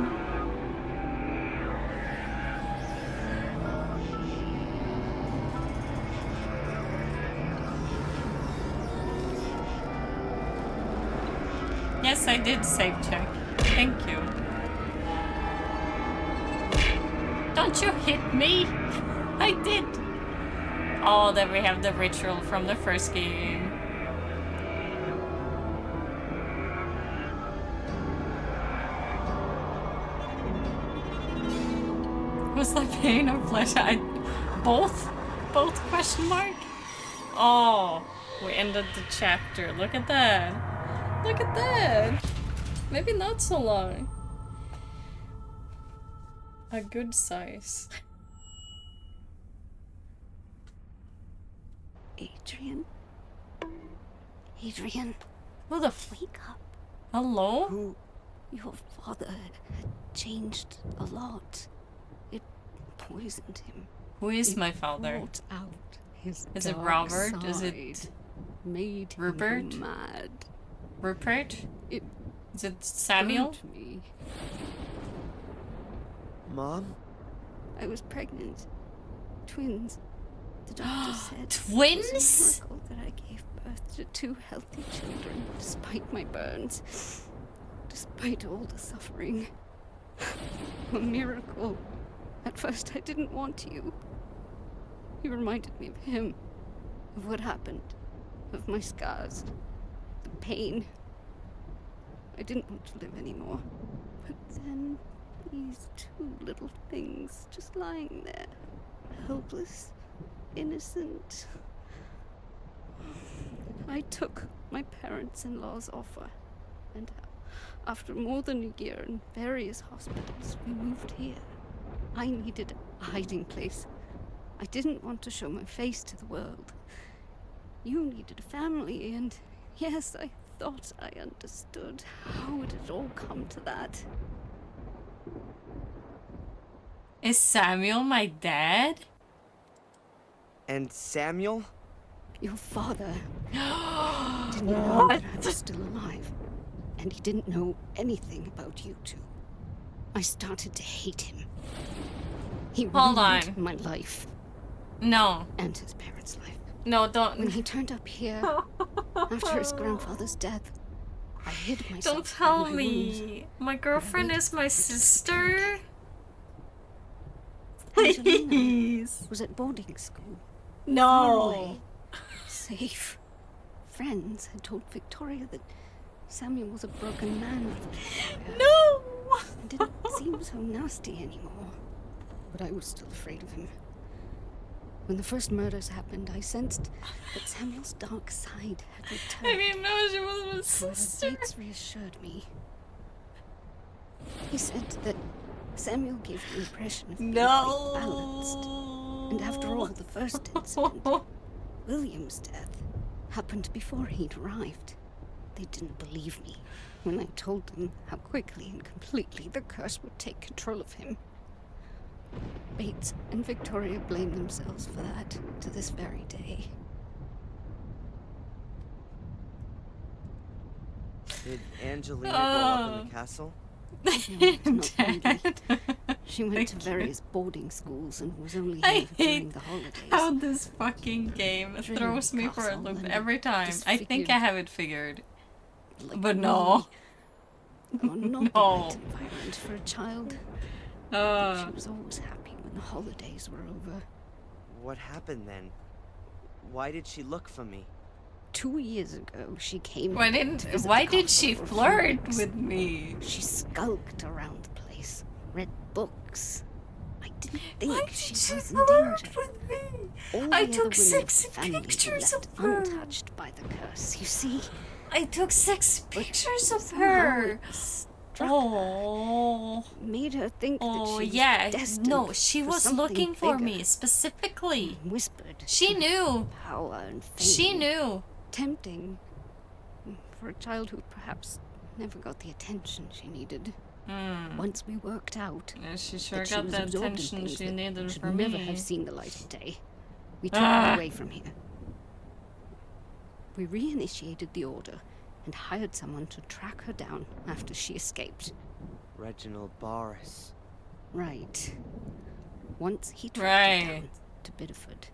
Yes, I did save check. Thank you. Don't you hit me! I did! Oh, then we have the ritual from the first game. Was that pain or pleasure? Both? Both question mark? Oh, we ended the chapter. Look at that. Look at that. Maybe not so long. A good size. Adrian? Adrian? Who the Wake up. Hello? Who? Your father had changed a lot. It poisoned him. Who is It my father? brought out his Is it dark Robert? Is side, it made him Rupert? go mad. Rupert? It Is it Samuel? burnt me. Mom? I was pregnant. Twins. The doctor said Twins? it was a miracle that I gave birth to 2 healthy children, despite my burns, despite all the suffering. A miracle. At first, I didn't want you. You reminded me of him, of what happened, of my scars, the pain. I didn't want to live anymore. But then, these 2 little things just lying there, helpless, innocent. I took my parents-in-law's offer, and after more than a year in various hospitals, we moved here. I needed a hiding place. I didn't want to show my face to the world. You needed a family, and yes, I thought I understood. How it had all come to that. Is Samuel my dad? And Samuel? Your father didn't know that I was still alive, and he didn't know anything about you two. I started to hate him. He Hold ruined on. my life. No. And his parents' life. No, don't. When he turned up here after his grandfather's death, I hid myself. Don't tell in my me. rooms. My girlfriend is my sister. Angelina Please. was at boarding school. No. Far away, safe. Friends had told Victoria that Samuel was a broken man. No. And didn't seem so nasty anymore. But I was still afraid of him. When the first murders happened, I sensed that Samuel's dark side had returned. I didn't know she was my But sister. Bates reassured me. He said that Samuel gave the impression of being quite balanced. And after all, the first incident, William's death, happened before he'd arrived. They didn't believe me when I told them how quickly and completely the curse would take control of him. Bates and Victoria blame themselves for that to this very day. Did Angelina grow up in the castle? No, not really. She went to various boarding schools and was only I here during hate the holidays. how this fucking game Dream throws me for a castle loop and every time. I think disfigured I have it figured. like But no. me. Or not No. the right environment for a child. She was always happy when the holidays were over. What happened then? Why did she look for me? 2 years ago, she came. Why to didn't? visit Why the did castle she for a few flirt weeks. with me? She skulked around the place, read books. I didn't think Why she did she was in flirt danger. with me? All I the took other women of 6 the family were pictures left of her. untouched by the curse. You see, I took 6 pictures of somehow her. it struck Oh. made her think that Oh she was yeah. destined No, she for was something looking for bigger. me specifically. Whispered. She knew. Power and fame. She knew. Tempting for a child who perhaps never got the attention she needed. Once we worked out Yeah, she sure that she got was the absorbed in attention things she that needed should from never me. have seen the light of day. We took her away from here. We reinitiated the order and hired someone to track her down after she escaped. Reginald Boris. Right. Once he tracked her Right. down to Biddeford,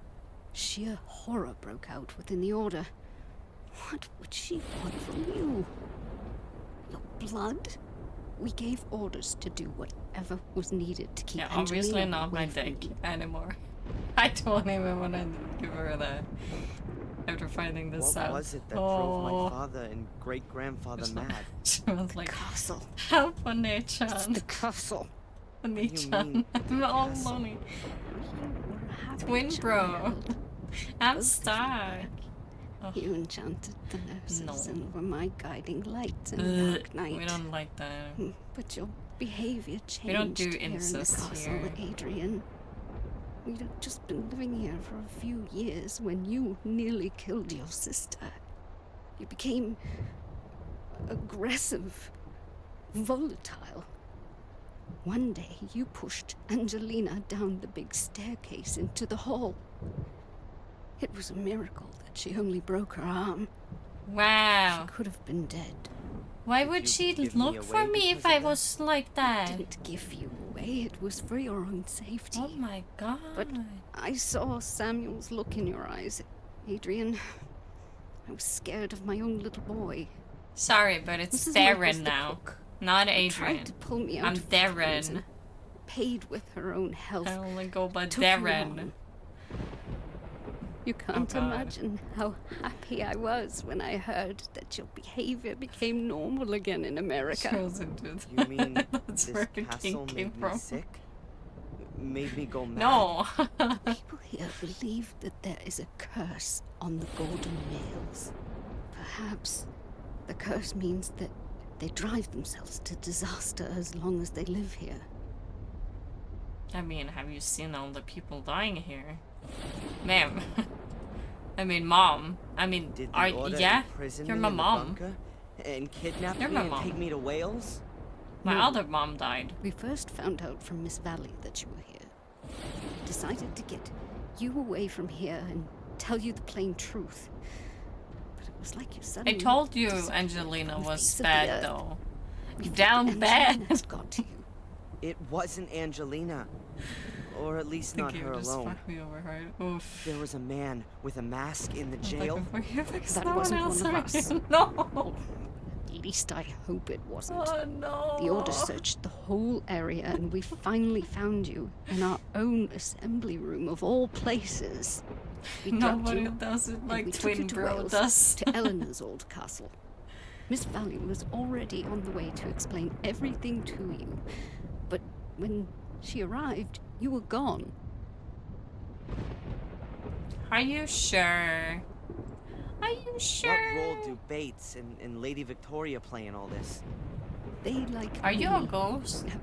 sheer horror broke out within the order. What would she want from you? Your blood? We gave orders to do whatever was needed to keep Yeah, obviously Angelina not my away from dick you. anymore. I don't even want to give her that after finding this What out. was it that drove my father and great-grandfather mad? She was like, castle. Help, Oni-chan. It's the castle. Oni-chan. I'm all lonely. Twin bro. I'm stuck. Oh. You enchanted the nurses No. and were my guiding light in the Ugh, dark night. we don't like that. But your behavior changed We don't do here in the incest castle, here. Adrian. We'd have just been living here for a few years when you nearly killed your sister. You became aggressive, volatile. One day you pushed Angelina down the big staircase into the hall. It was a miracle that she only broke her arm. Wow. She could have been dead. Why would she look for me if I was like that? I didn't give you away. It was for your own safety. Oh my god. But I saw Samuel's look in your eyes, Adrian. I was scared of my own little boy. Sorry, but it's Mrs. Michaels, Darren the now. cook, Not tried Adrian. to pull me out I'm of the flames Darren. and paid with her own health. I only go by Took you Darren. on. You can't God. imagine how happy I was when I heard that your behavior became normal again in America. You mean That's this where the castle king made came me from. sick? Made me go mad? No. People here believe that there is a curse on the Golden Males. Perhaps the curse means that they drive themselves to disaster as long as they live here. I mean, have you seen all the people dying here? Ma'am. I mean, mom. I mean, Did the are Order yeah? imprison You're me my in the mom. bunker and kidnap You're me my and mom. take me to Wales? My No. other mom died. We first found out from Miss Valley that you were here. We decided to get you away from here and tell you the plain truth. But it was like you I suddenly told you disappeared Angelina from the was face of the bad earth. though. We think Down bad. Angelina's got to you. It wasn't Angelina. Or at least I not think her you just alone. fucked me over hard. Oof. There was a man with a mask in the jail. That wasn't one of us. No. At least I hope it wasn't. Oh no. The Order searched the whole area and we finally found you in our own assembly room of all places. We drugged Nobody you, does it and like we took Twin you to Bro Wales, does. to Eleanor's old castle. Miss Valley was already on the way to explain everything to you. But when she arrived, you were gone. Are you sure? Are you sure? What role do Bates and Lady Victoria play in all this? They, like Are you a me, ghost? have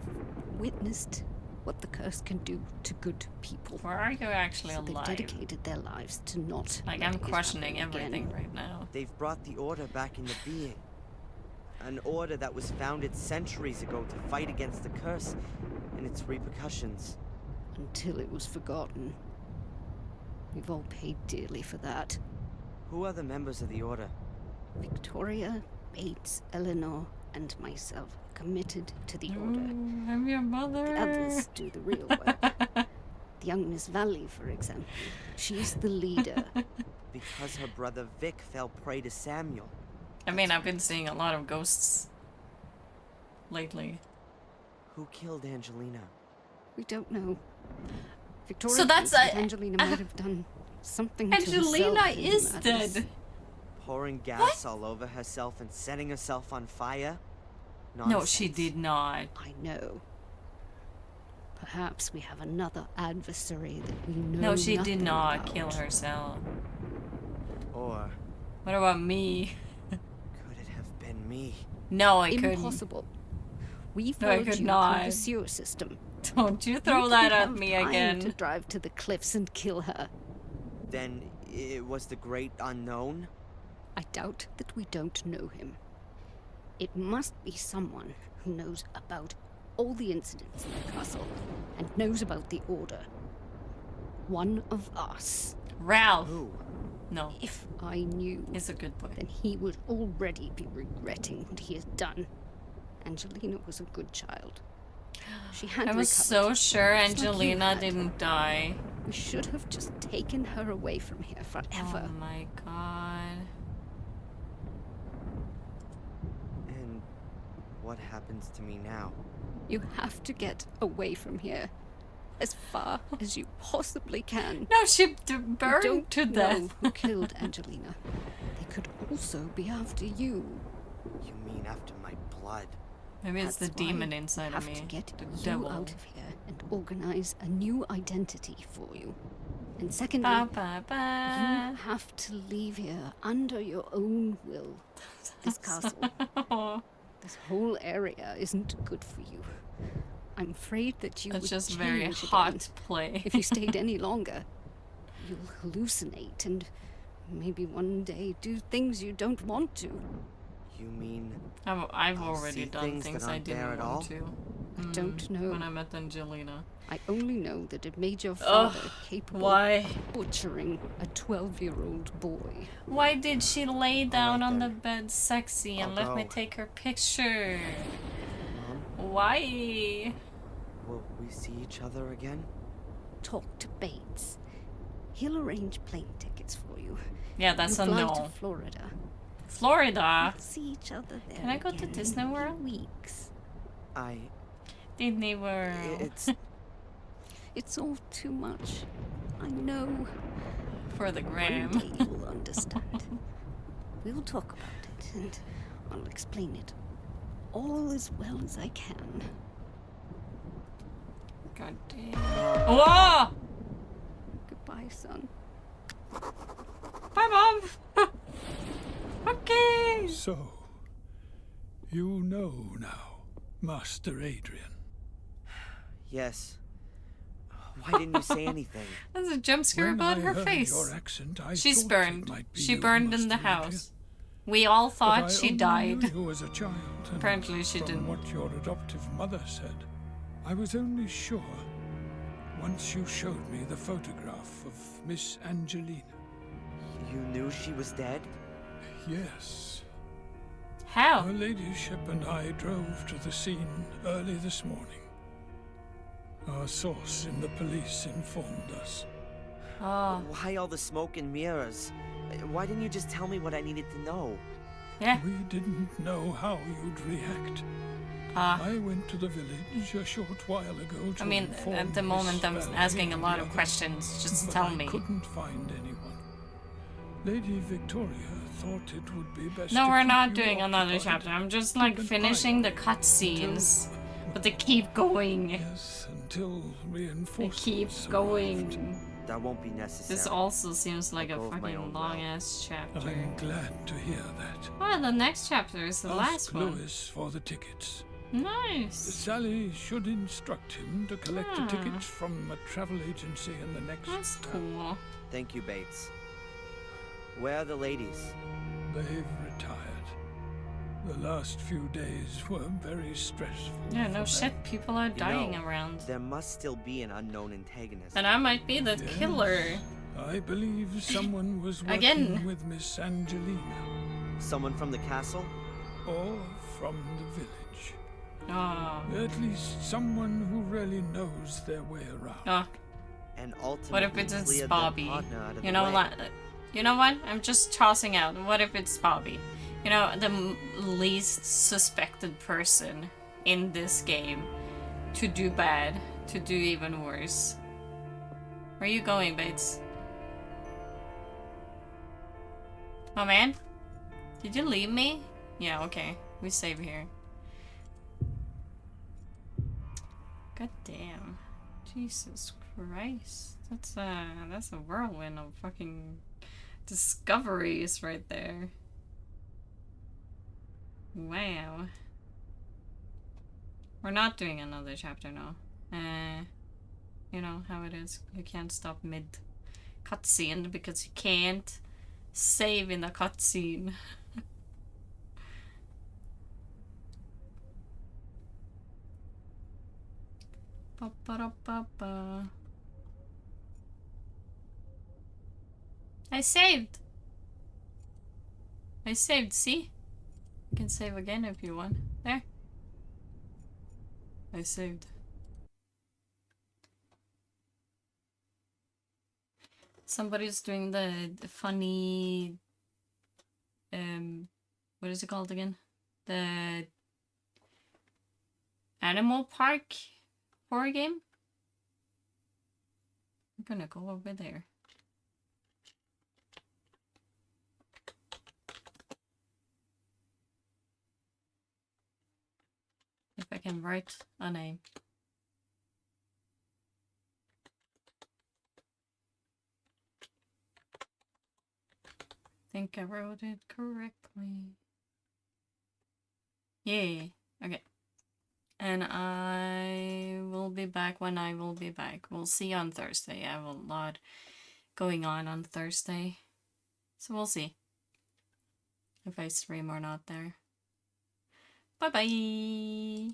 witnessed what the curse can do to good people. Or are you actually So they've alive? dedicated their lives to not Like, letting I'm it questioning happen again. everything right now. They've brought the Order back into being. An order that was founded centuries ago to fight against the curse and its repercussions. Until it was forgotten. We've all paid dearly for that. Who are the members of the Order? Victoria, Bates, Eleanor, and myself are committed to the Order. I'm your mother. The others do the real work. The young Miss Valley, for example. She's the leader. Because her brother Vic fell prey to Samuel. I mean, I've been seeing a lot of ghosts lately. Who killed Angelina? We don't know. Victoria So that's thinks that a- Angelina might have done something to Angelina herself in the is madness. dead. Pouring gas all over herself and setting herself on fire? No, she did not. I know. Perhaps we have another adversary that we know No, she did nothing not about. kill herself. Or What about me? could it have been me? No, I couldn't. Impossible. We No, I followed could you through not. the sewer system. Don't you You throw that didn't at have me time again. to drive to the cliffs and kill her. Then it was the great unknown? I doubt that we don't know him. It must be someone who knows about all the incidents in the castle and knows about the Order. One of us. Ralph. Who? No. If I knew, He's a good boy. then he would already be regretting what he has done. Angelina was a good child. She had I was recovered, so sure just like you Angelina had. didn't die. We should have just taken her away from here forever. Oh my god. And what happens to me now? You have to get away from here. As far as you possibly can. No, she We burned don't to know death. who killed Angelina. They could also be after you. You mean after my blood? Maybe it's the That's why demon inside we of have me. to get The you devil. out of here and organize a new identity for you. And secondly, Ba, ba, ba. you have to leave here under your own will. This castle, this whole area isn't good for you. I'm afraid that you That's would just change very again. hot play. If you stayed any longer, you'll hallucinate and maybe one day do things you don't want to. You mean I've I'll already see done things things that I aren't there didn't at all? want to. I don't know. When I met Angelina. I only know that it made your Ugh, father capable why? of butchering a 12-year-old boy. Why did she lay down on the bed sexy and I'll let me go. take her picture? Mom, Why? will we see each other again? Talk to Bates. He'll arrange plane tickets for you. Yeah, that's You'll a fly no. to Florida. Florida? We'll see each other there. Can I go to again Disney in a few World? weeks. Disney World. It's all too much. I know. For the One gram. day you'll understand. We'll talk about it, and I'll explain it all as well as I can. God damn. Whoa! Goodbye, son. Bye, Mom. Okay. So, you know now, Master Adrian. Yes. Why didn't you say anything? There's a jump scare When about I her heard face. your accent, I She's thought it burned. might be She you, burned in the Master Adrian. house. We all But thought I she only died. knew you as a child, and Apparently she from didn't. what your adoptive mother said, I was only sure once you showed me the photograph of Miss Angelina. You knew she was dead? Yes. How? Her ladyship and I drove to the scene early this morning. Our source in the police informed us. Oh. Why all the smoke and mirrors? Why didn't you just tell me what I needed to know? Yeah. We didn't know how you'd react. I went to the village a short while ago to I mean, inform at the Miss moment I'm Valerie asking a and lot the of others, questions. Just but tell I me. couldn't find anyone. Lady Victoria thought it would be best No, to we're keep not you doing another occupied. chapter. I'm just like Keep an finishing the eye cutscenes. But they keep going. Yes, until They reinforcements keep arrived. going. That won't be necessary. This also seems like I'll a go of my fucking own long will. ass chapter. I'm glad to hear that. Oh, the next chapter is the last Ask one. Lewis for the tickets. Nice. Sally should instruct him to collect Ah. the tickets from a travel agency in the next That's town. cool. Thank you, Bates. Where are the ladies? They've retired. The last few days were very stressful. Yeah, for no them. shit. People are You dying know, around. There must still be an unknown antagonist. And I might be the Yes. killer. I believe someone was working Again. with Miss Angelina. Someone from the castle? Or from the village. Oh. At least someone who really knows their way around. Oh. And ultimately What if it's cleared their Bobby? partner out of You the know way. what? You know what? I'm just tossing out. What if it's Bobby? You know, the least suspected person in this game to do bad, to do even worse. Where are you going, Bates? Oh man? Did you leave me? Yeah, okay. We save here. God damn. Jesus Christ. That's a whirlwind of fucking discoveries right there. Wow. We're not doing another chapter now. You know how it is. You can't stop mid cutscene because you can't save in the cutscene. Ba-ba-da-ba-ba. I saved! I saved, see? You can save again if you want. There. I saved. Somebody's doing the funny... what is it called again? The... Animal Park horror game? I'm gonna go over there. If I can write a name. Think I wrote it correctly. Yeah. Okay. And I will be back when I will be back. We'll see on Thursday. I have a lot going on Thursday. So we'll see if I stream or not there. Bye-bye.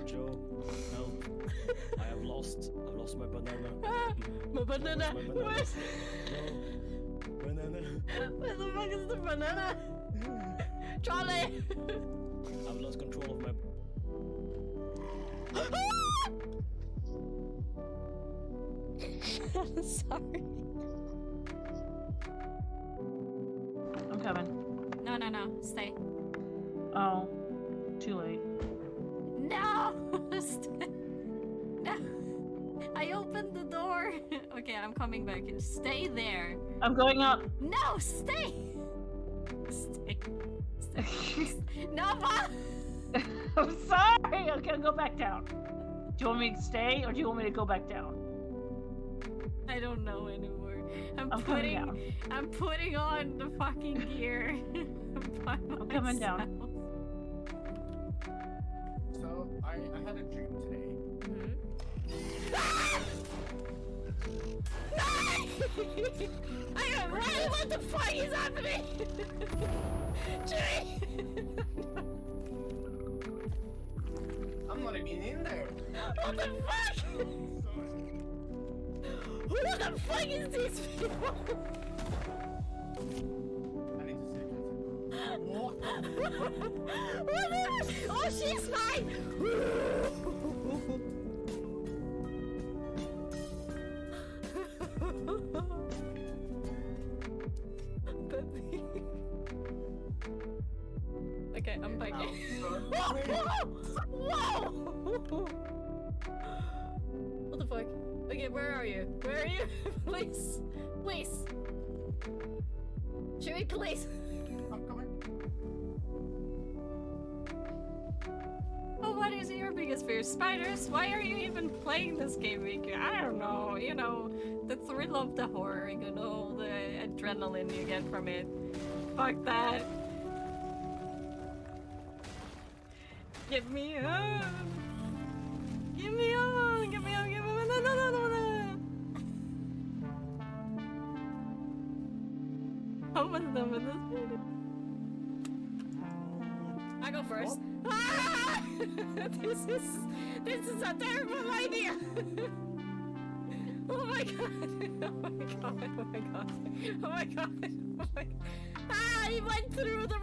Joe, help. I've lost my banana. My banana! Where's... Banana. Where the fuck is the banana? Charlie! I've lost control of my... I'm sorry. I'm coming. No, stay. Oh, too late. No! No! I opened the door. Okay, I'm coming back. And stay there. I'm going up. No, stay! Stay. No, Bob! I'm sorry. Okay, I'll go back down. Do you want me to stay or do you want me to go back down? I don't know anymore. I'm coming down. I'm putting on the fucking gear. I'm coming down. So, I had a dream today. I am right. What the fuck is happening? Jimmy! I'm not even in there. What the fuck? Who the fuck is this people? I need to save myself. What? What the... Oh, she's mine! Okay, I'm back in. Whoa! What the fuck? Okay, where are you? Where are you? Please. Please. Chewie, please. I'm coming. Oh, what is your biggest fear? Spiders? Why are you even playing this game, Miku? I don't know. You know, the thrill of the horror, you know, the adrenaline you get from it. Fuck that. Get me up. Get me on. Get me on. Get me on. No, no, no, no, no. Almost done with this video. I go first. Ah! This is a terrible idea. Oh my god. Oh my god. Oh my god. Oh my god. Oh my god. Ah, he went through the